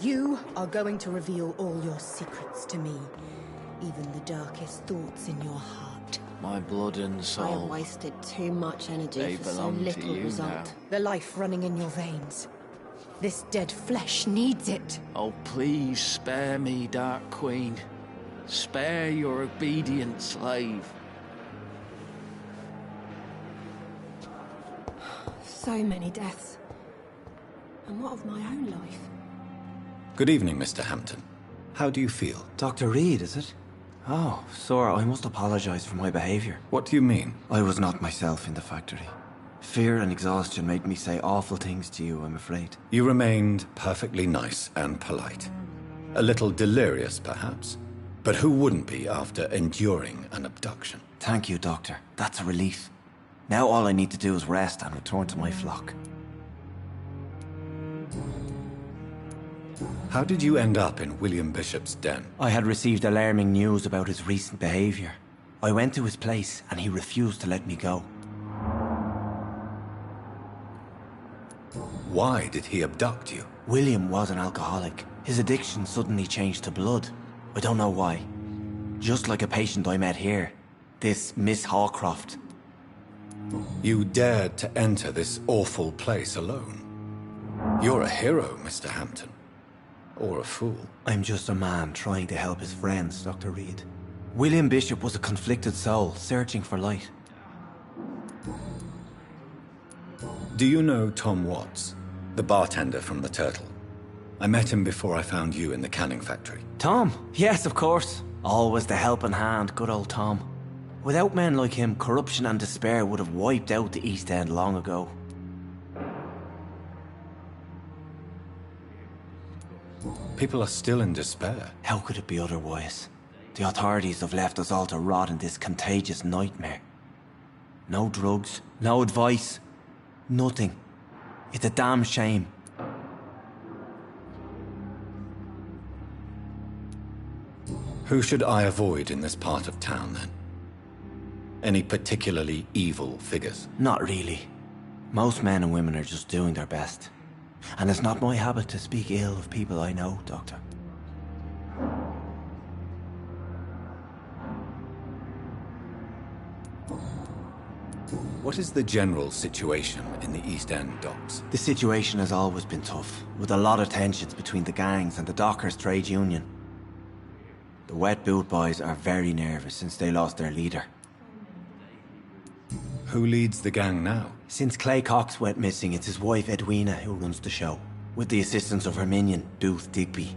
You are going to reveal all your secrets to me, even the darkest thoughts in your heart. My blood and I soul. have wasted too much energy They for so belong to little you result. now. The life running in your veins. This dead flesh needs it. Oh, please spare me, Dark Queen. Spare your obedient slave. So many deaths. And what of my own life? Good evening, Mr. Hampton. How do you feel? Dr. Reed, is it? Oh, sir, I must apologize for my behavior. What do you mean? I was not myself in the factory. Fear and exhaustion made me say awful things to you, I'm afraid. You remained perfectly nice and polite. A little delirious, perhaps. But who wouldn't be after enduring an abduction? Thank you, Doctor. That's a relief. Now all I need to do is rest and return to my flock. How did you end up in William Bishop's den? I had received alarming news about his recent behavior. I went to his place and he refused to let me go. Why did he abduct you? William was an alcoholic. His addiction suddenly changed to blood. I don't know why. Just like a patient I met here. This Miss Hawcroft. You dared to enter this awful place alone. You're a hero, Mr. Hampton. Or a fool. I'm just a man trying to help his friends, Dr. Reed. William Bishop was a conflicted soul, searching for light. Do you know Tom Watts, the bartender from the Turtle? I met him before I found you in the canning factory. Tom? Yes, of course. Always the helping hand, good old Tom. Without men like him, corruption and despair would have wiped out the East End long ago. People are still in despair. How could it be otherwise? The authorities have left us all to rot in this contagious nightmare. No drugs, no advice, nothing. It's a damn shame. Who should I avoid in this part of town, then? Any particularly evil figures? Not really. Most men and women are just doing their best. And it's not my habit to speak ill of people I know, Doctor. What is the general situation in the East End docks? The situation has always been tough, with a lot of tensions between the gangs and the dockers' trade union. The wet boot boys are very nervous since they lost their leader. Who leads the gang now? Since Clay Cox went missing, it's his wife Edwina who runs the show, with the assistance of her minion, Booth Digby.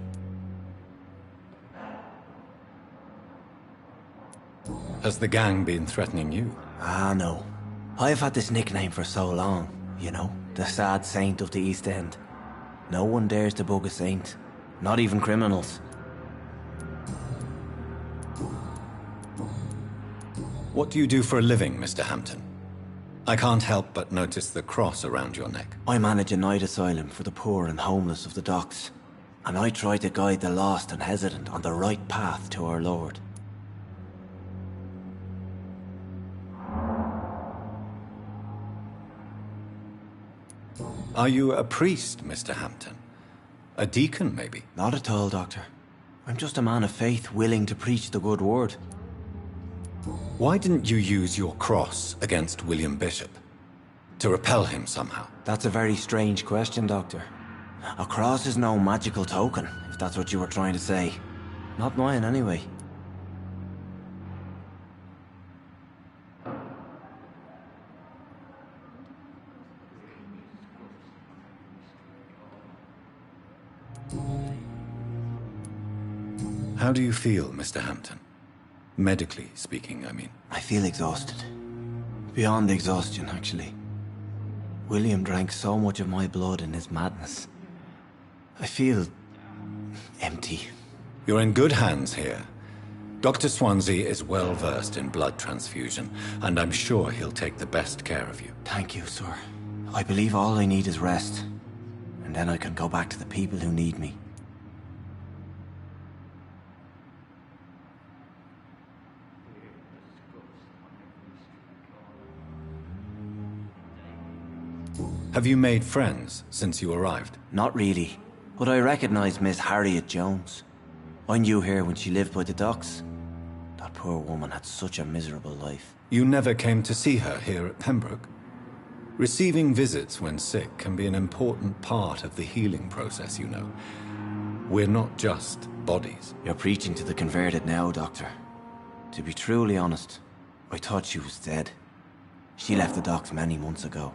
Has the gang been threatening you? Ah, no. I've had this nickname for so long, you know, the sad saint of the East End. No one dares to bug a saint, not even criminals. What do you do for a living, Mr. Hampton? I can't help but notice the cross around your neck. I manage a night asylum for the poor and homeless of the docks, and I try to guide the lost and hesitant on the right path to our Lord. Are you a priest, Mr. Hampton? A deacon, maybe? Not at all, Doctor. I'm just a man of faith willing to preach the good word. Why didn't you use your cross against William Bishop? To repel him somehow? That's a very strange question, Doctor. A cross is no magical token, if that's what you were trying to say. Not mine, anyway. How do you feel, Mr. Hampton? Medically speaking, I mean. I feel exhausted. Beyond exhaustion, actually. William drank so much of my blood in his madness. I feel empty. You're in good hands here. Dr. Swansea is well versed in blood transfusion, and I'm sure he'll take the best care of you. Thank you, sir. I believe all I need is rest. And then I can go back to the people who need me. Have you made friends since you arrived? Not really. But I recognise Miss Harriet Jones. I knew her when she lived by the docks. That poor woman had such a miserable life. You never came to see her here at Pembroke? Receiving visits when sick can be an important part of the healing process, you know. We're not just bodies. You're preaching to the converted now, Doctor. To be truly honest, I thought she was dead. She left the docks many months ago.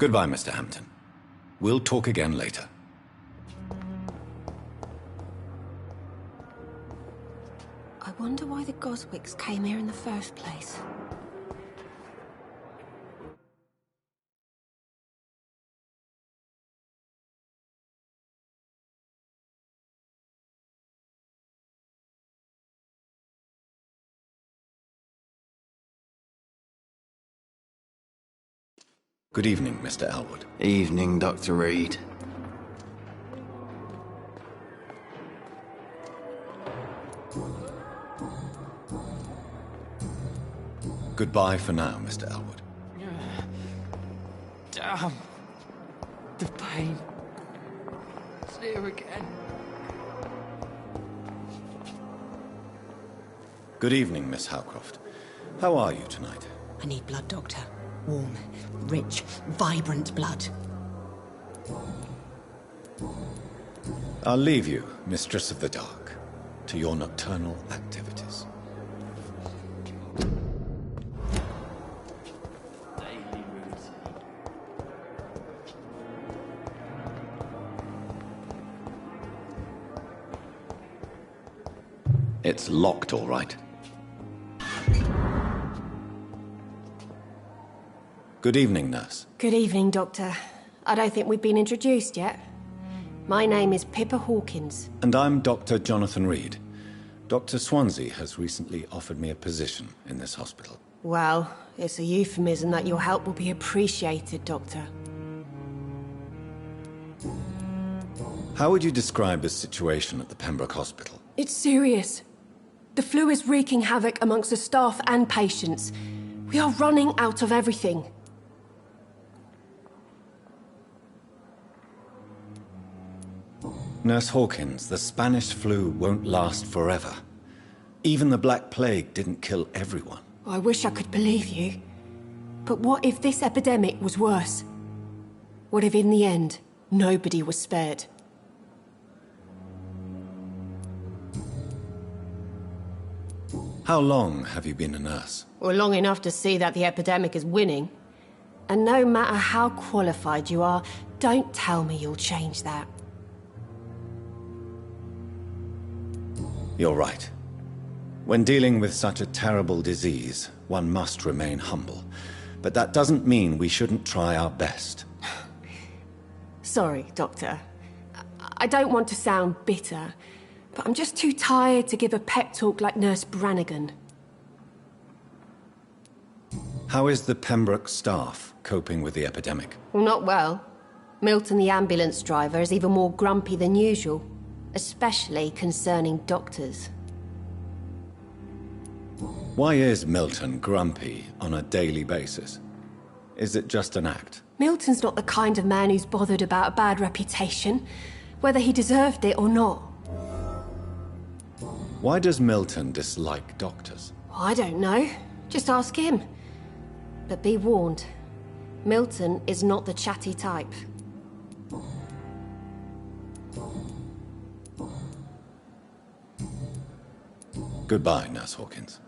Goodbye, Mr. Hampton. We'll talk again later. I wonder why the Goswicks came here in the first place. Good evening, Mr. Elwood. Evening, Dr. Reed. Goodbye for now, Mr. Elwood. Damn. The pain. It's here again. Good evening, Miss Howcroft. How are you tonight? I need blood, Doctor. Warm, rich, vibrant blood. I'll leave you, Mistress of the Dark, to your nocturnal activities. It's locked, all right. Good evening, nurse. Good evening, Doctor. I don't think we've been introduced yet. My name is Pippa Hawkins. And I'm Dr. Jonathan Reed. Dr. Swansea has recently offered me a position in this hospital. Well, it's a euphemism that your help will be appreciated, Doctor. How would you describe the situation at the Pembroke Hospital? It's serious. The flu is wreaking havoc amongst the staff and patients. We are running out of everything. Nurse Hawkins, the Spanish flu won't last forever. Even the Black Plague didn't kill everyone. I wish I could believe you. But what if this epidemic was worse? What if in the end, nobody was spared? How long have you been a nurse? Well, long enough to see that the epidemic is winning. And no matter how qualified you are, don't tell me you'll change that. You're right. When dealing with such a terrible disease, one must remain humble. But that doesn't mean we shouldn't try our best. Sorry, Doctor. I don't want to sound bitter, but I'm just too tired to give a pep talk like Nurse Brannigan. How is the Pembroke staff coping with the epidemic? Well, not well. Milton, the ambulance driver, is even more grumpy than usual. Especially concerning doctors. Why is Milton grumpy on a daily basis? Is it just an act? Milton's not the kind of man who's bothered about a bad reputation, whether he deserved it or not. Why does Milton dislike doctors? I don't know. Just ask him. But be warned, Milton is not the chatty type. Goodbye, Nurse Hawkins.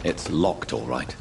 It's locked, all right.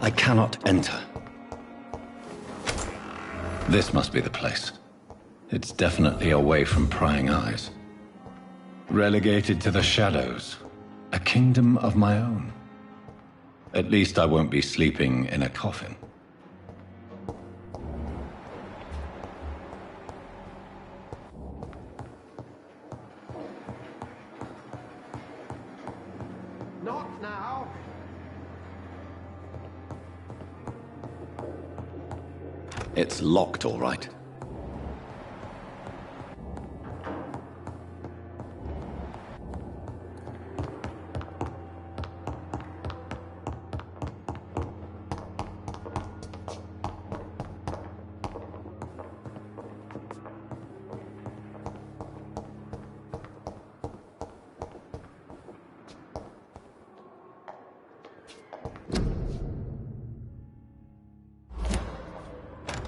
I cannot enter. This must be the place. It's definitely away from prying eyes. Relegated to the shadows. A kingdom of my own. At least I won't be sleeping in a coffin. Not now. It's locked, all right.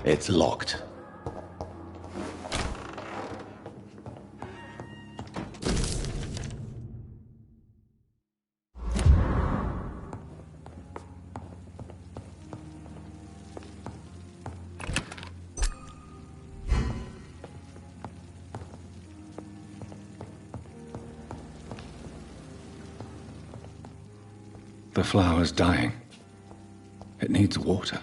It's locked. The flower's dying. It needs water.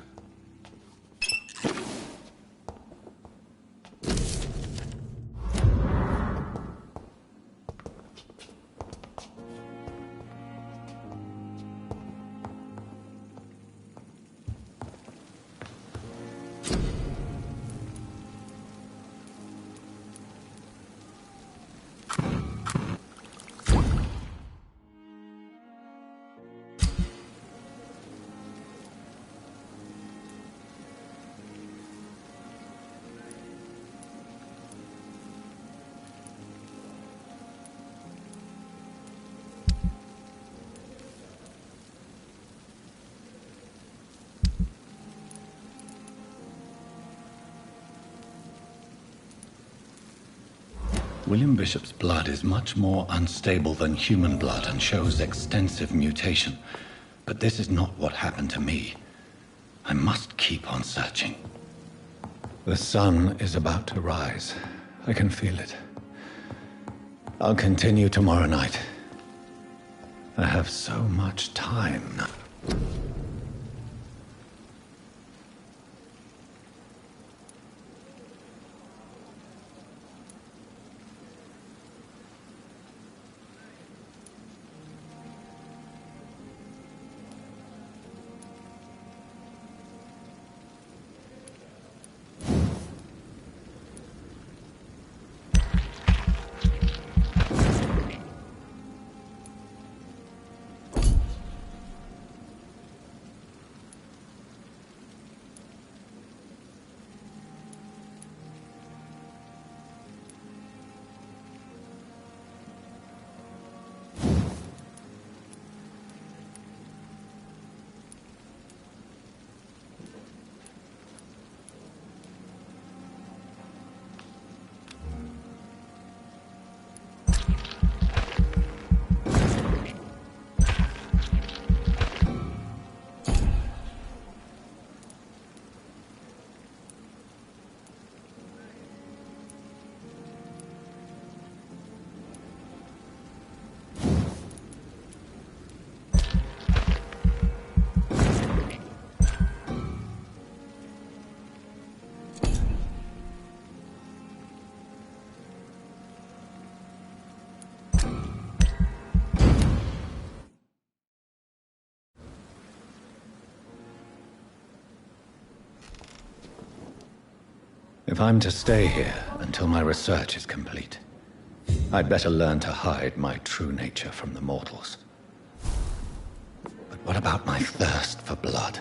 William Bishop's blood is much more unstable than human blood and shows extensive mutation. But this is not what happened to me. I must keep on searching. The sun is about to rise. I can feel it. I'll continue tomorrow night. I have so much time now. If I'm to stay here until my research is complete, I'd better learn to hide my true nature from the mortals. But what about my thirst for blood?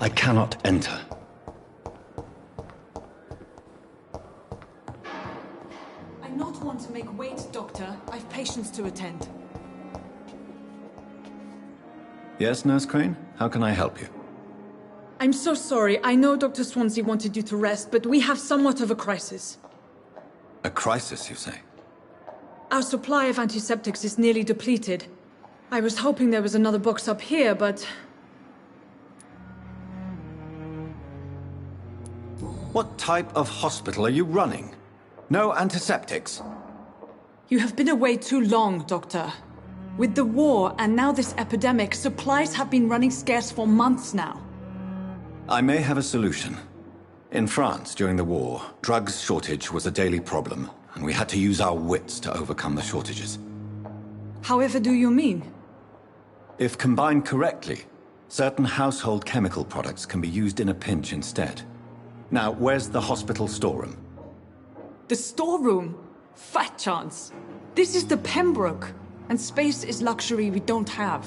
I cannot enter. I not want to make wait, Doctor. I've patients to attend. Yes, Nurse Crane? How can I help you? I'm so sorry. I know Dr. Swansea wanted you to rest, but we have somewhat of a crisis. A crisis, you say? Our supply of antiseptics is nearly depleted. I was hoping there was another box up here, but... What type of hospital are you running? No antiseptics? You have been away too long, Doctor. With the war and now this epidemic, supplies have been running scarce for months now. I may have a solution. In France, during the war, drugs shortage was a daily problem, and we had to use our wits to overcome the shortages. However do you mean? If combined correctly, certain household chemical products can be used in a pinch instead. Now, where's the hospital storeroom? The storeroom? Fat chance. This is the Pembroke, and space is luxury we don't have.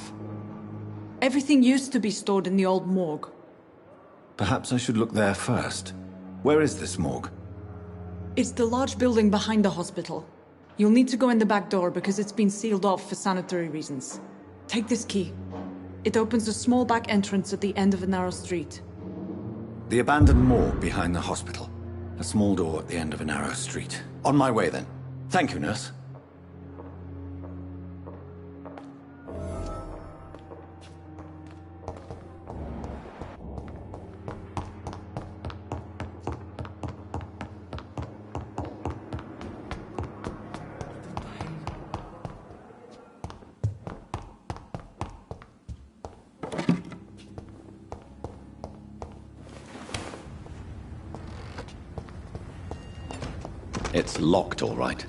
Everything used to be stored in the old morgue. Perhaps I should look there first. Where is this morgue? It's the large building behind the hospital. You'll need to go in the back door because it's been sealed off for sanitary reasons. Take this key. It opens a small back entrance at the end of a narrow street. The abandoned morgue behind the hospital. A small door at the end of a narrow street. On my way then. Thank you, nurse. It's locked, all right.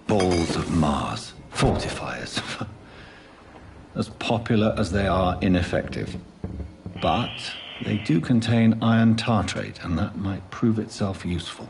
Balls of Mars. Fortifiers. As popular as they are ineffective. But They do contain iron tartrate, and that might prove itself useful.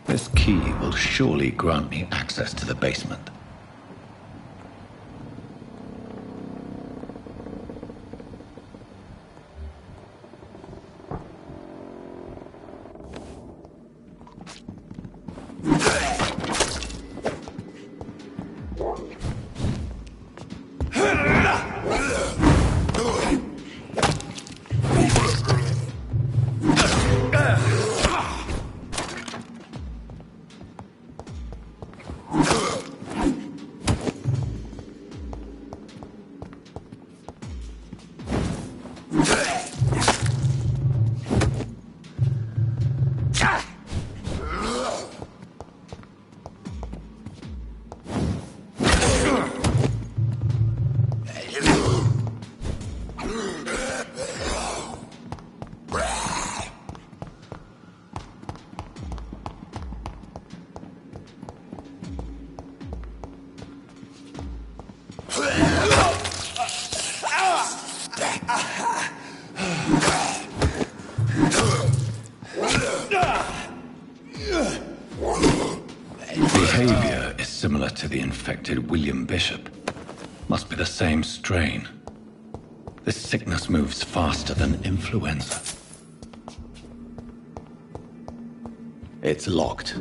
This key will surely grant me access to the basement. Behavior is similar to the infected William Bishop. Must be the same strain. This sickness moves faster than influenza. It's locked.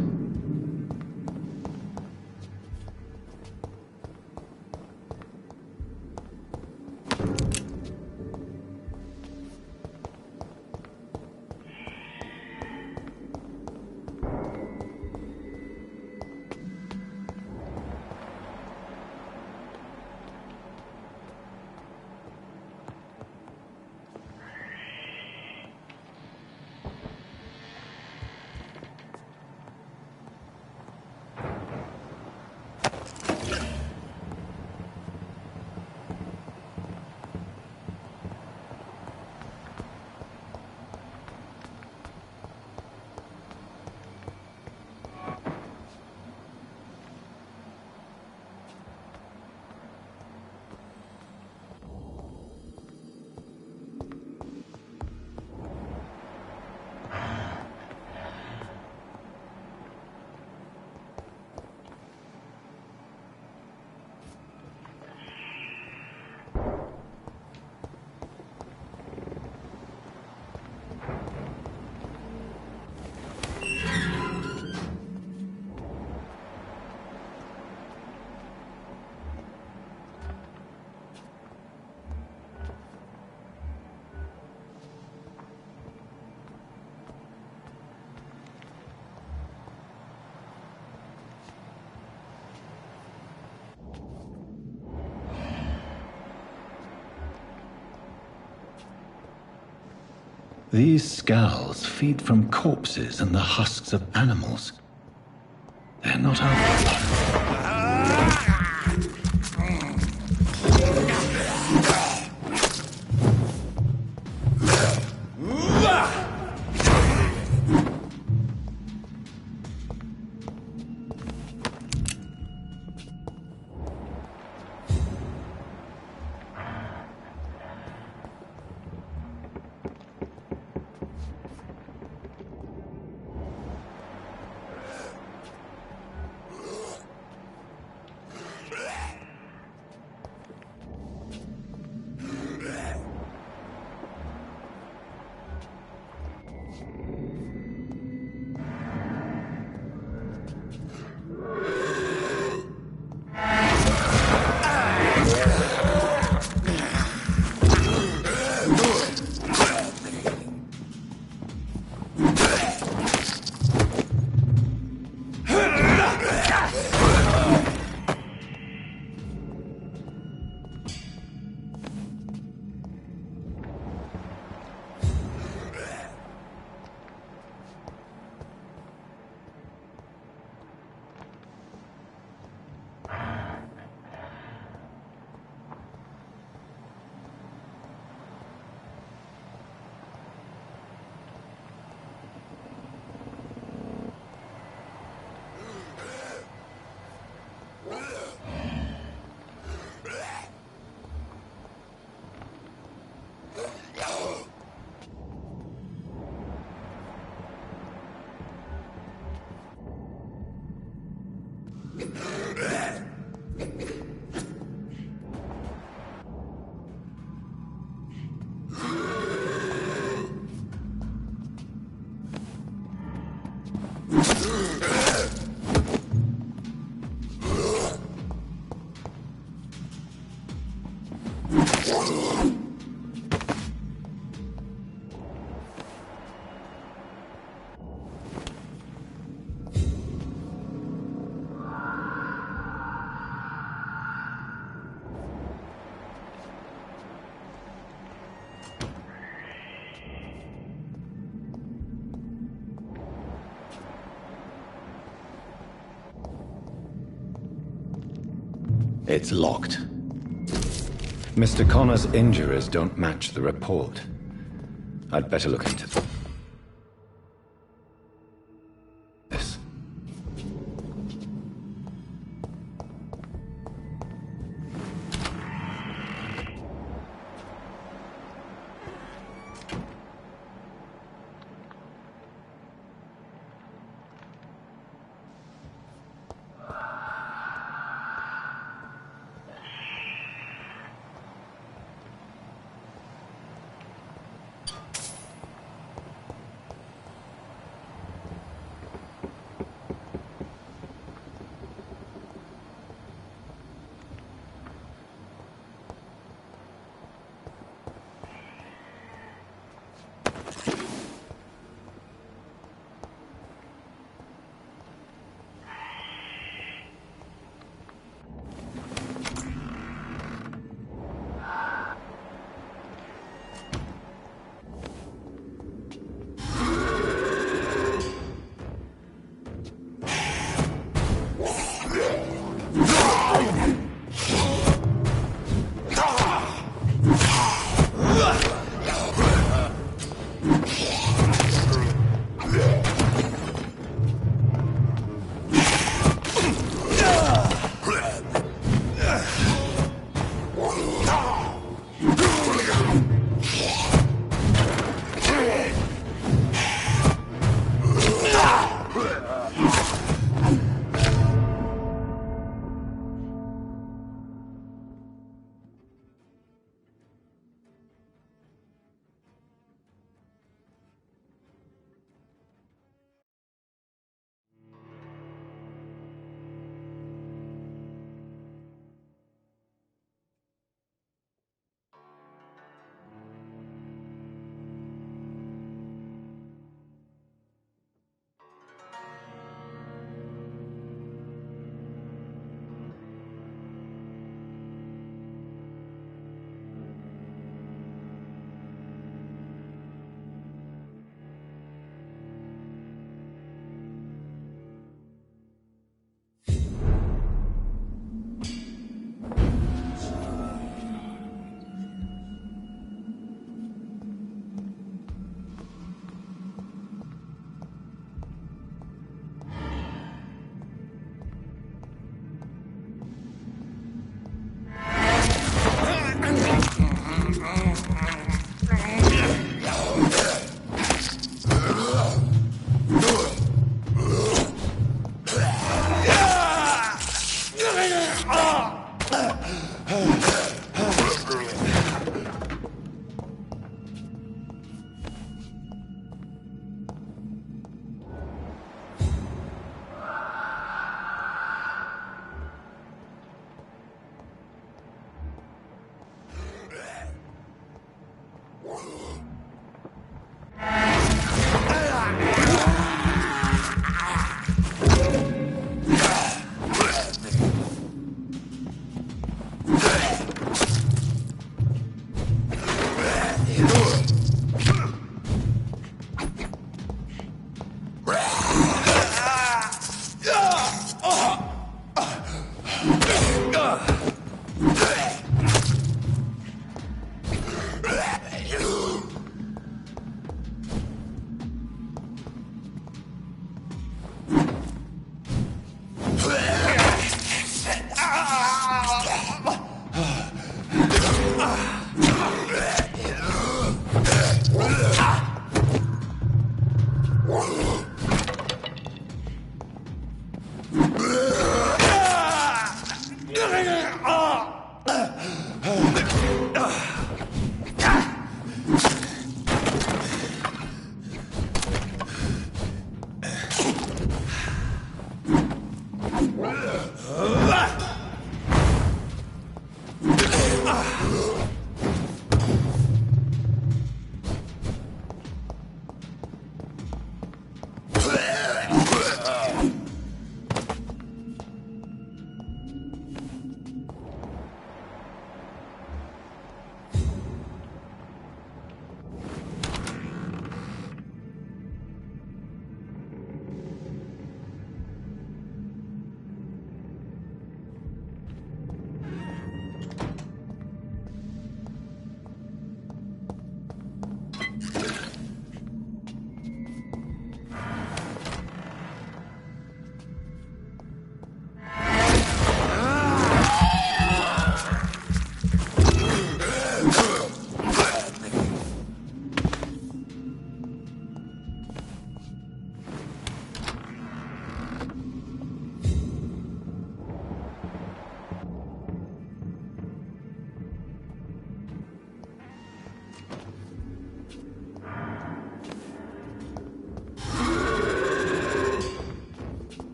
These scowls feed from corpses and the husks of animals. They're not It's locked. Mr. Connor's injuries don't match the report. I'd better look into this.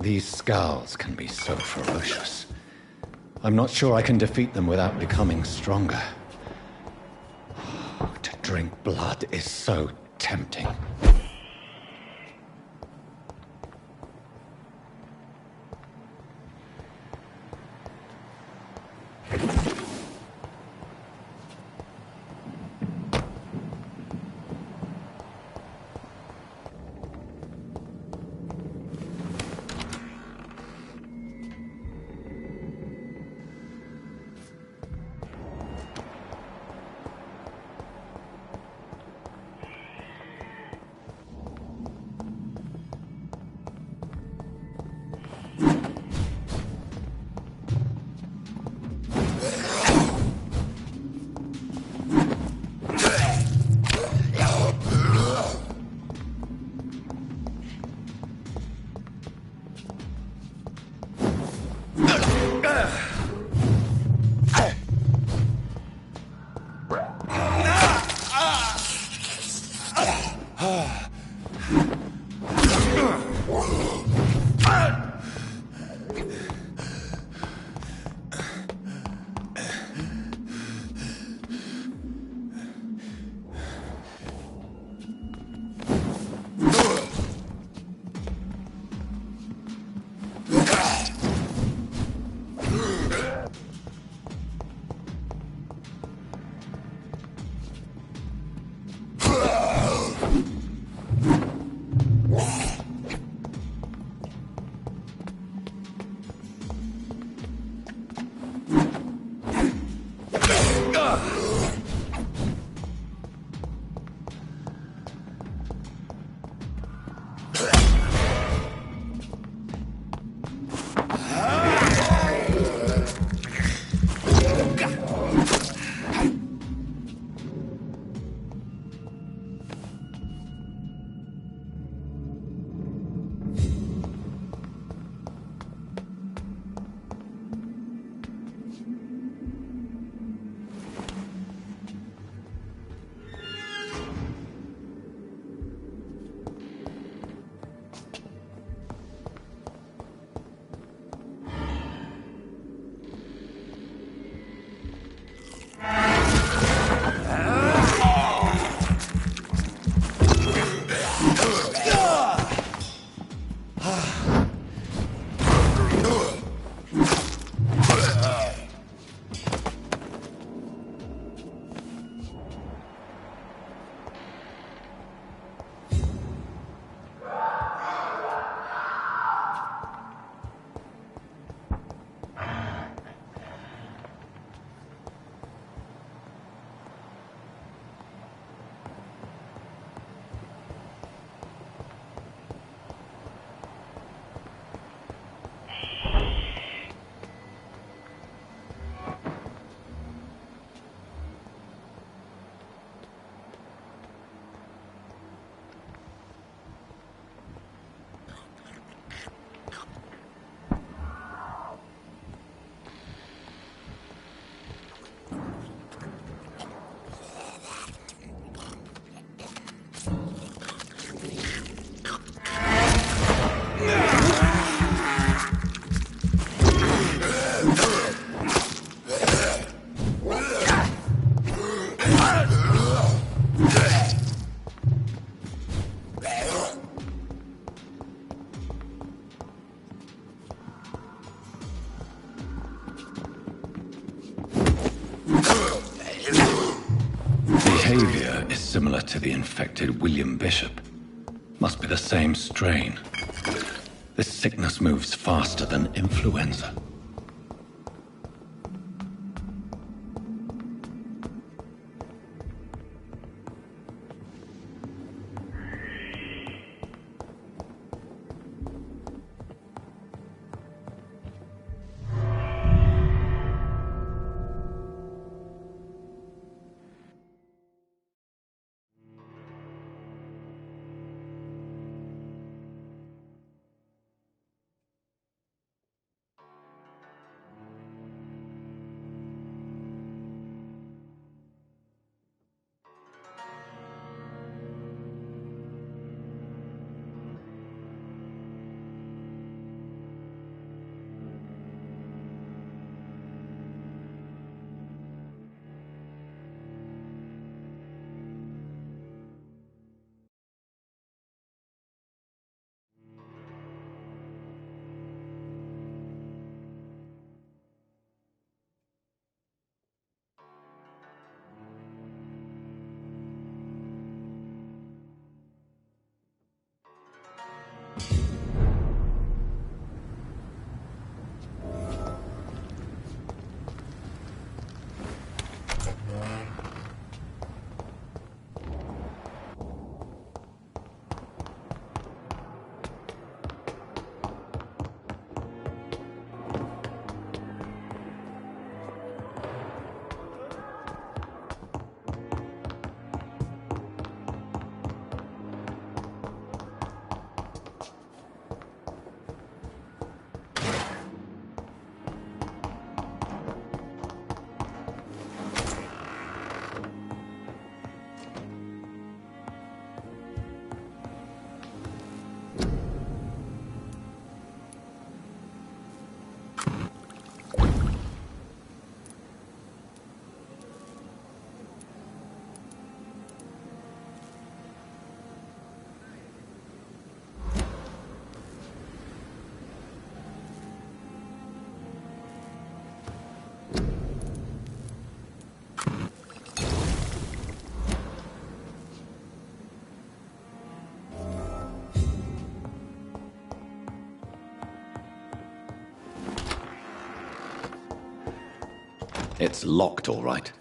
These skulls can be so ferocious. I'm not sure I can defeat them without becoming stronger. To drink blood is so tempting. Behavior is similar to the infected William Bishop. Must be the same strain. This sickness moves faster than influenza. It's locked, all right.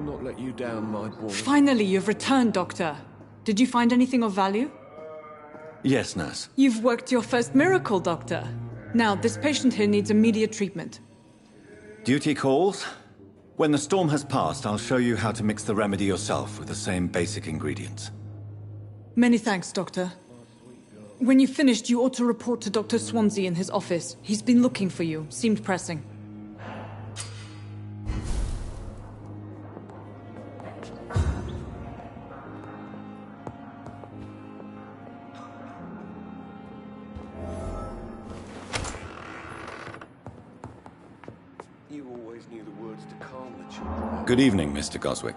will not let you down, my boy. Finally, you've returned, Doctor. Did you find anything of value? Yes, nurse. You've worked your first miracle, Doctor. Now, this patient here needs immediate treatment. Duty calls. When the storm has passed, I'll show you how to mix the remedy yourself with the same basic ingredients. Many thanks, Doctor. When you've finished, you ought to report to Dr. Swansea in his office. He's been looking for you. Seemed pressing. You always knew the words to calm the children. Good evening, Mr. Goswick.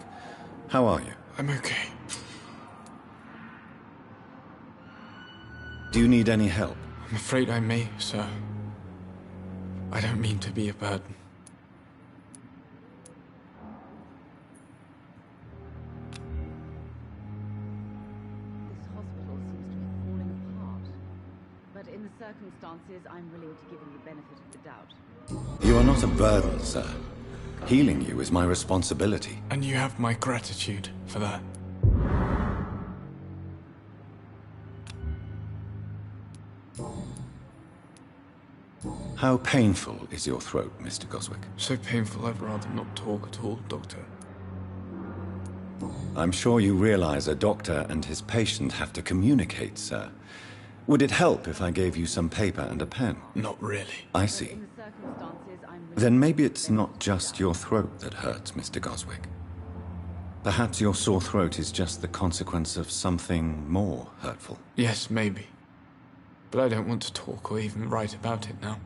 How are you? I'm okay. Do you need any help? I'm afraid I may, sir. I don't mean to be a burden. This hospital seems to be falling apart. But in the circumstances, I'm willing to give him the benefit of the doubt. You are not a burden, sir. Healing you is my responsibility. And you have my gratitude for that. How painful is your throat, Mr. Goswick? So painful I'd rather not talk at all, Doctor. I'm sure you realize a doctor and his patient have to communicate, sir. Would it help if I gave you some paper and a pen? Not really. I see. Then maybe it's not just your throat that hurts, Mr. Goswick. Perhaps your sore throat is just the consequence of something more hurtful. Yes, maybe. But I don't want to talk or even write about it now.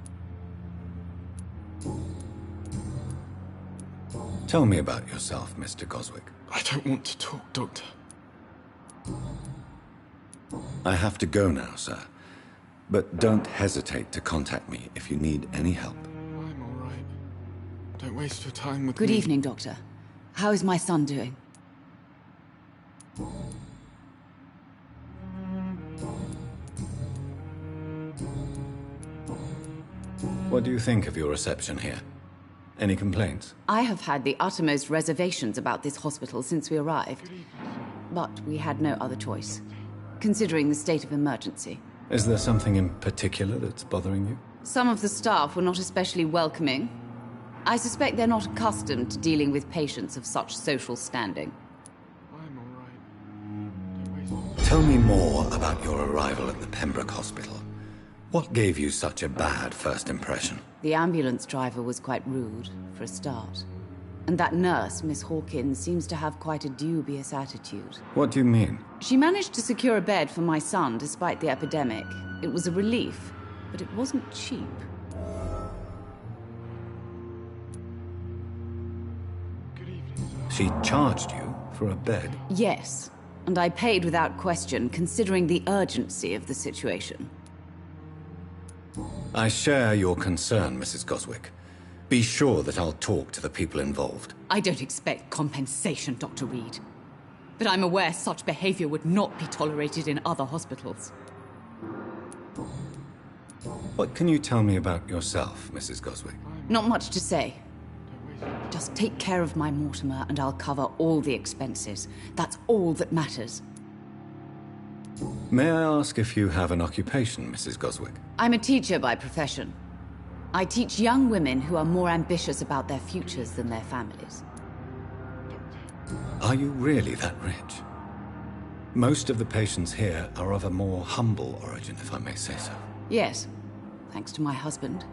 Tell me about yourself, Mr. Goswick. I don't want to talk, Doctor. I have to go now, sir. But don't hesitate to contact me if you need any help. I'm all right. Don't waste your time with Good me. evening, Doctor. How is my son doing? What do you think of your reception here? Any complaints? I have had the uttermost reservations about this hospital since we arrived. But we had no other choice, considering the state of emergency. Is there something in particular that's bothering you? Some of the staff were not especially welcoming. I suspect they're not accustomed to dealing with patients of such social standing. Tell me more about your arrival at the Pembroke Hospital. What gave you such a bad first impression? The ambulance driver was quite rude, for a start. And that nurse, Miss Hawkins, seems to have quite a dubious attitude. What do you mean? She managed to secure a bed for my son despite the epidemic. It was a relief, but it wasn't cheap. She charged you for a bed? Yes, and I paid without question, considering the urgency of the situation. I share your concern, Mrs. Goswick. Be sure that I'll talk to the people involved. I don't expect compensation, Dr. Reed. But I'm aware such behavior would not be tolerated in other hospitals. What can you tell me about yourself, Mrs. Goswick? Not much to say. Just take care of my Mortimer and I'll cover all the expenses. That's all that matters. May I ask if you have an occupation, Mrs. Goswick? I'm a teacher by profession. I teach young women who are more ambitious about their futures than their families. Are you really that rich? Most of the patients here are of a more humble origin, if I may say so. Yes, thanks to my husband.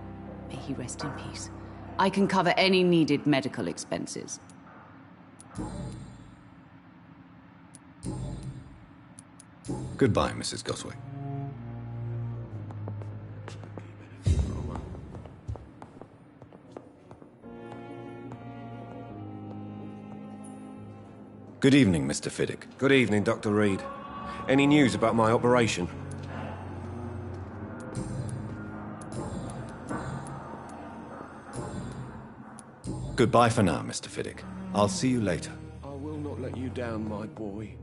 May he rest in peace. I can cover any needed medical expenses. Goodbye, Mrs. Goswick. Good evening, Mr. Fiddick. Good evening, Dr. Reed. Any news about my operation? Goodbye for now, Mr. Fiddick. I'll see you later. I will not let you down, my boy.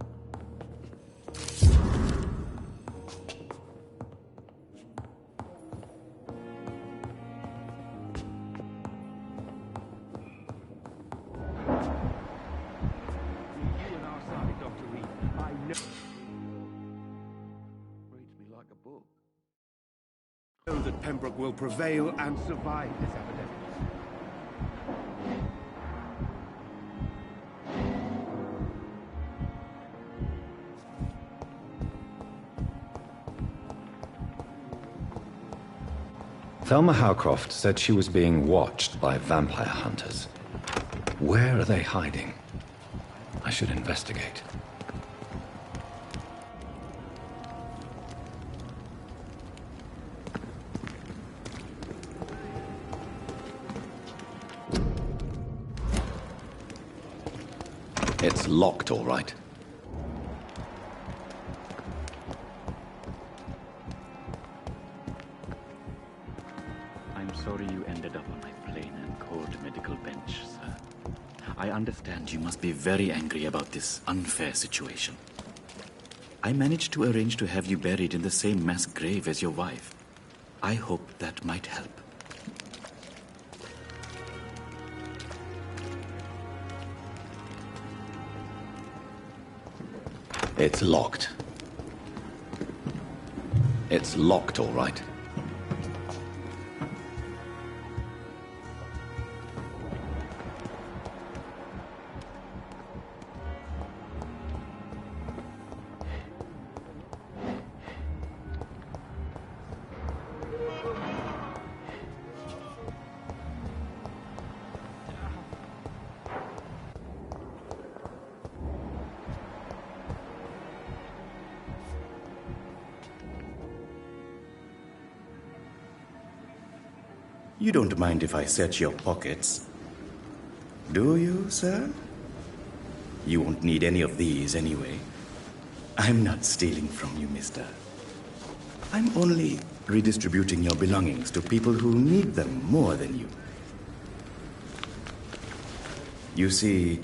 know that Pembroke will prevail and survive this epidemic. Thelma Howcroft said she was being watched by vampire hunters. Where are they hiding? I should investigate. It's locked, all right. I'm sorry you ended up on my plain and cold medical bench, sir. I understand you must be very angry about this unfair situation. I managed to arrange to have you buried in the same mass grave as your wife. I hope that might help. It's locked. It's locked, all right. You don't mind if I search your pockets, do you, sir? You won't need any of these anyway. I'm not stealing from you, mister. I'm only redistributing your belongings to people who need them more than you. You see,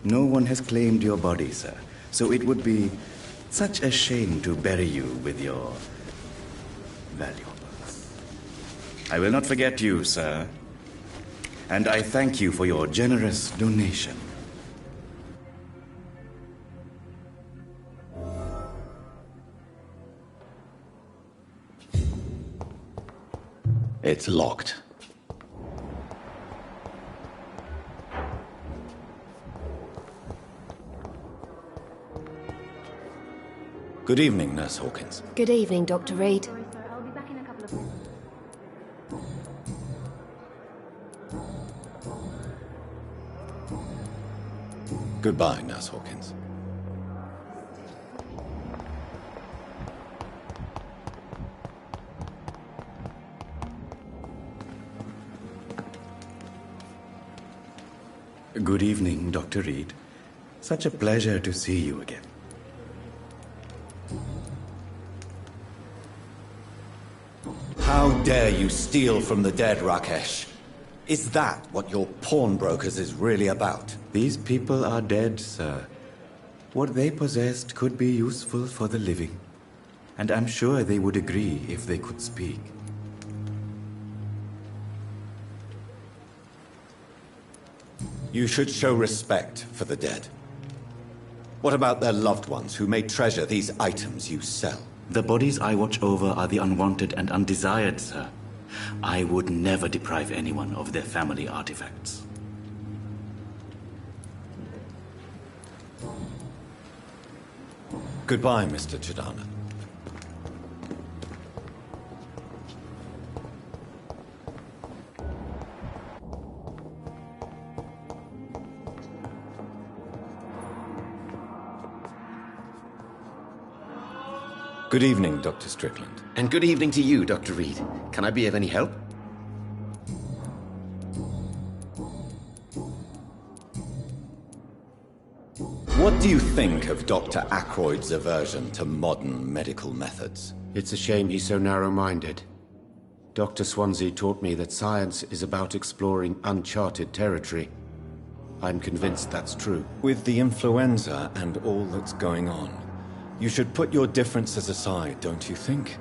no one has claimed your body, sir, so it would be such a shame to bury you with your valuables. I will not forget you, sir, and I thank you for your generous donation. It's locked. Good evening, Nurse Hawkins. Good evening, Dr. Reed. Goodbye, Nurse Hawkins. Good evening, Dr. Reed. Such a pleasure to see you again. How dare you steal from the dead, Rakesh? Is that what your pawnbrokers is really about? These people are dead, sir. What they possessed could be useful for the living. And I'm sure they would agree if they could speak. You should show respect for the dead. What about their loved ones who may treasure these items you sell? The bodies I watch over are the unwanted and undesired, sir. I would never deprive anyone of their family artifacts. Goodbye, Mr. Chidana. Good evening, Dr. Strickland. And good evening to you, Dr. Reed. Can I be of any help? What do you think of Dr. Ackroyd's aversion to modern medical methods? It's a shame he's so narrow-minded. Dr. Swansea taught me that science is about exploring uncharted territory. I'm convinced that's true. With the influenza and all that's going on, you should put your differences aside, don't you think?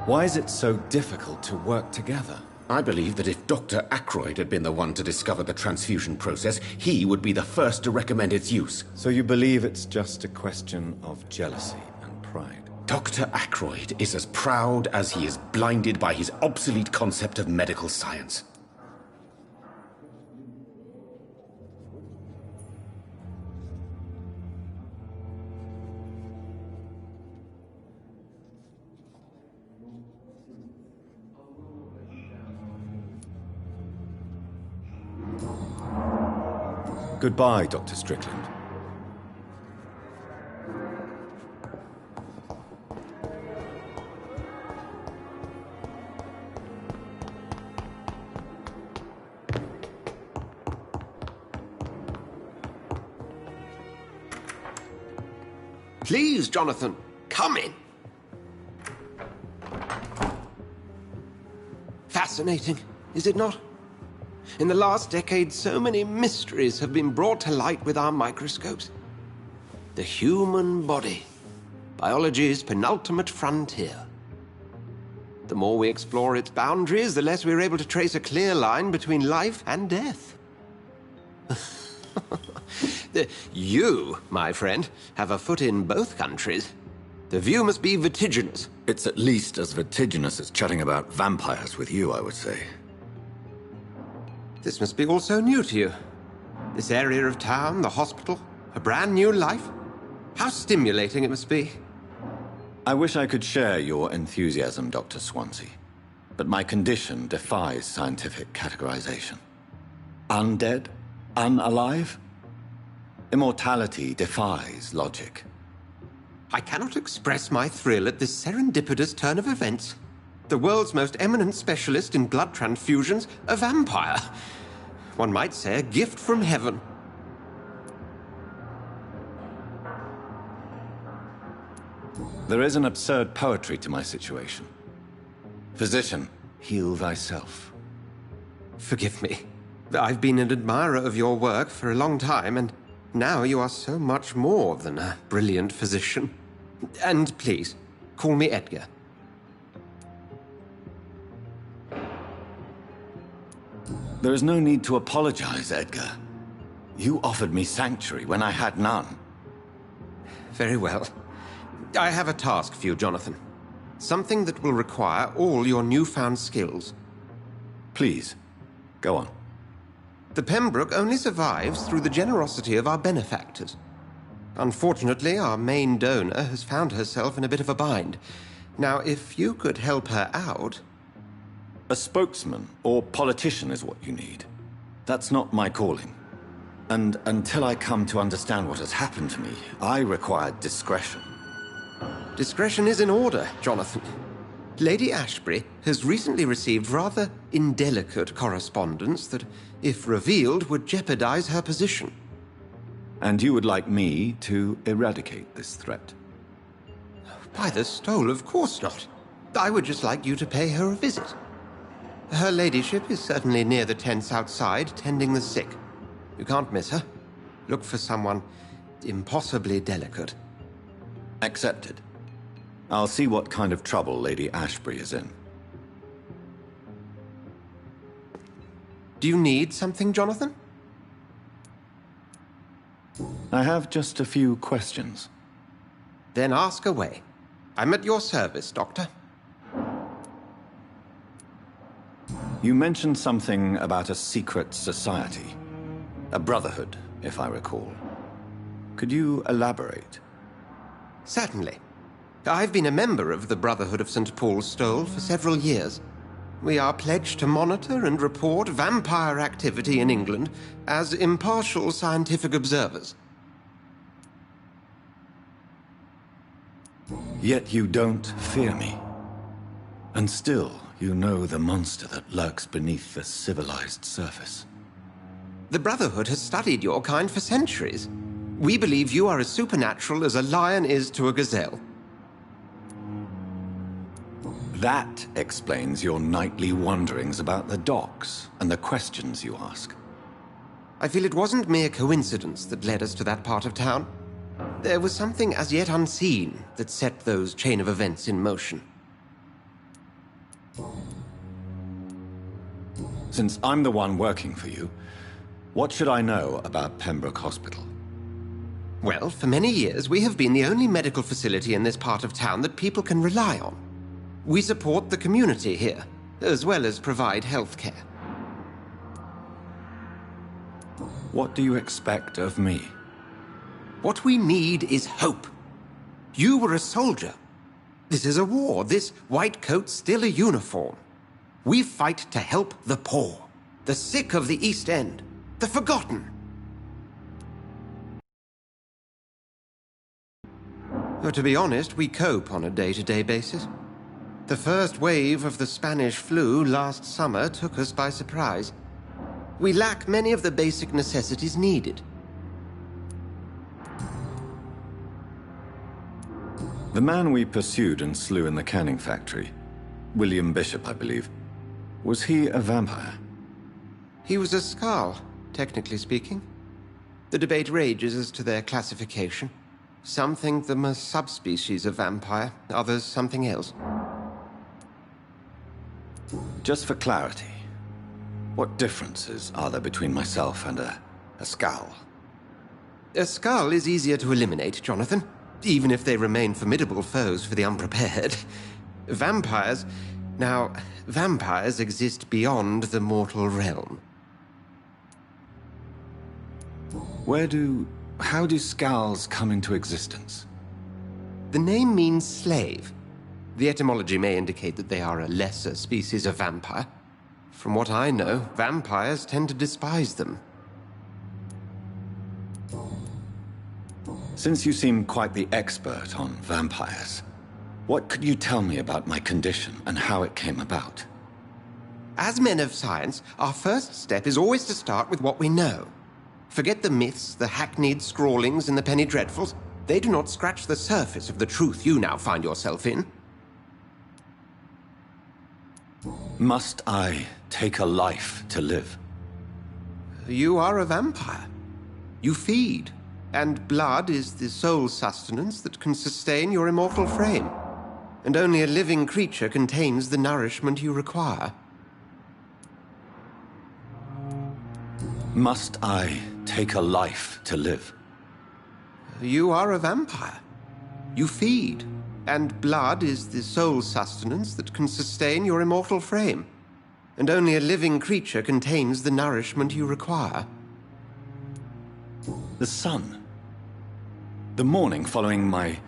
Why is it so difficult to work together? I believe that if Dr. Ackroyd had been the one to discover the transfusion process, he would be the first to recommend its use. So you believe it's just a question of jealousy and pride? Dr. Ackroyd is as proud as he is blinded by his obsolete concept of medical science. Goodbye, Dr. Strickland. Please, Jonathan, come in. Fascinating, is it not? In the last decade, so many mysteries have been brought to light with our microscopes. The human body, biology's penultimate frontier. The more we explore its boundaries, the less we're able to trace a clear line between life and death. You, my friend, have a foot in both countries. The view must be vertiginous. It's at least as vertiginous as chatting about vampires with you, I would say. This must be all so new to you. This area of town, the hospital, a brand new life. How stimulating it must be. I wish I could share your enthusiasm, Dr. Swansea, but my condition defies scientific categorization. Undead? Unalive? Immortality defies logic. I cannot express my thrill at this serendipitous turn of events. The world's most eminent specialist in blood transfusions, a vampire. One might say a gift from heaven. There is an absurd poetry to my situation. Physician, heal thyself. Forgive me. I've been an admirer of your work for a long time, and now you are so much more than a brilliant physician. And please, call me Edgar. There is no need to apologize, Edgar. You offered me sanctuary when I had none. Very well. I have a task for you, Jonathan. Something that will require all your newfound skills. Please, go on. The Pembroke only survives through the generosity of our benefactors. Unfortunately, our main donor has found herself in a bit of a bind. Now, if you could help her out... A spokesman or politician is what you need. That's not my calling. And until I come to understand what has happened to me, I require discretion. Discretion is in order, Jonathan. Lady Ashbury has recently received rather indelicate correspondence that, if revealed, would jeopardize her position. And you would like me to eradicate this threat? By the stole, of course not. I would just like you to pay her a visit. Her ladyship is certainly near the tents outside, tending the sick. You can't miss her. Look for someone impossibly delicate. Accepted. I'll see what kind of trouble Lady Ashbury is in. Do you need something, Jonathan? I have just a few questions. Then ask away. I'm at your service, Doctor. You mentioned something about a secret society. A brotherhood, if I recall. Could you elaborate? Certainly. I've been a member of the Brotherhood of St. Paul's Stole for several years. We are pledged to monitor and report vampire activity in England as impartial scientific observers. Yet you don't fear me. And still, you know the monster that lurks beneath the civilized surface. The Brotherhood has studied your kind for centuries. We believe you are as supernatural as a lion is to a gazelle. That explains your nightly wanderings about the docks and the questions you ask. I feel it wasn't mere coincidence that led us to that part of town. There was something as yet unseen that set those chain of events in motion. Since I'm the one working for you, what should I know about Pembroke Hospital? Well, for many years, we have been the only medical facility in this part of town that people can rely on. We support the community here, as well as provide health care. What do you expect of me? What we need is hope. You were a soldier. This is a war. This white coat's still a uniform. We fight to help the poor, the sick of the East End, the forgotten. But to be honest, we cope on a day-to-day basis. The first wave of the Spanish flu last summer took us by surprise. We lack many of the basic necessities needed. The man we pursued and slew in the canning factory, William Bishop, I believe, was he a vampire? He was a Skald, technically speaking. The debate rages as to their classification. Some think them a subspecies of vampire, others something else. Just for clarity, what differences are there between myself and a Skald? A Skald is easier to eliminate, Jonathan, even if they remain formidable foes for the unprepared. Vampires... Now, vampires exist beyond the mortal realm. How do Skalds come into existence? The name means slave. The etymology may indicate that they are a lesser species of vampire. From what I know, vampires tend to despise them. Since you seem quite the expert on vampires, what could you tell me about my condition and how it came about? As men of science, our first step is always to start with what we know. Forget the myths, the hackneyed scrawlings, and the penny dreadfuls. They do not scratch the surface of the truth you now find yourself in. Must I take a life to live? You are a vampire. You feed, and blood is the sole sustenance that can sustain your immortal frame. And only a living creature contains the nourishment you require. Must I take a life to live? You are a vampire. You feed, and blood is the sole sustenance that can sustain your immortal frame. And only a living creature contains the nourishment you require. The sun. The morning following my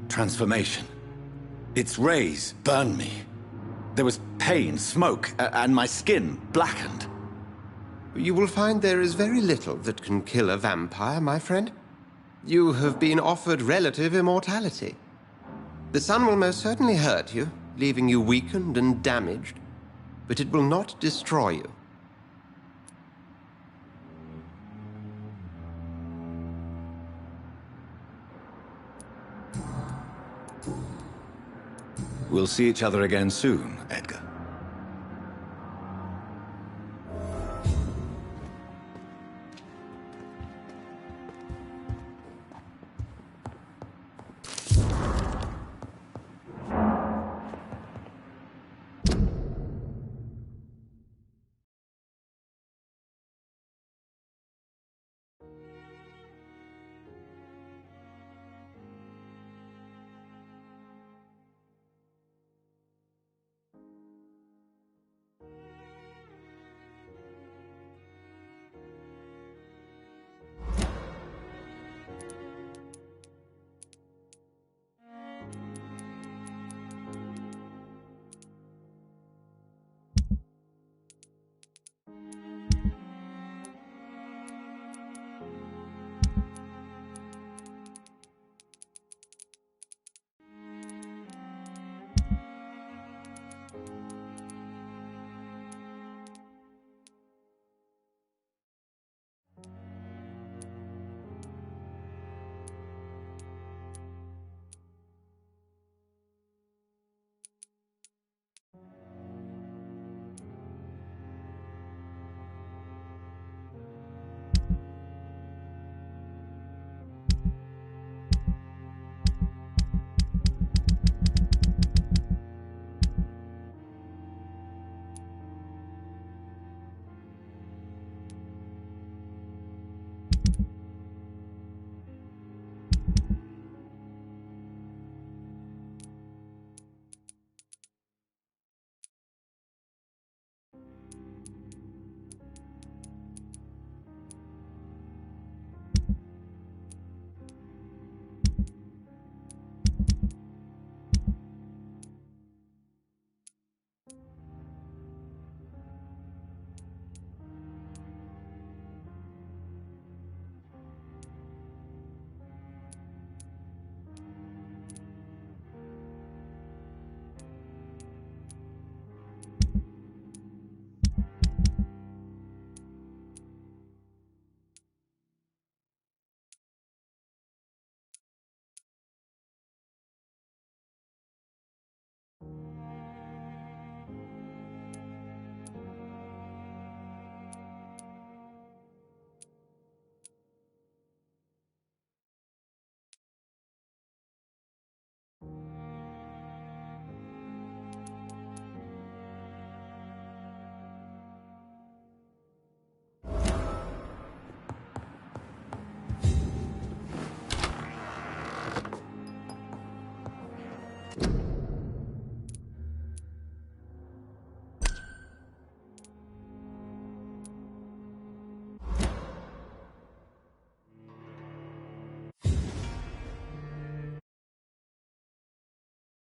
transformation. Its rays burned me. There was pain, smoke, and my skin blackened. You will find there is very little that can kill a vampire, my friend. You have been offered relative immortality. The sun will most certainly hurt you, leaving you weakened and damaged, but it will not destroy you. We'll see each other again soon,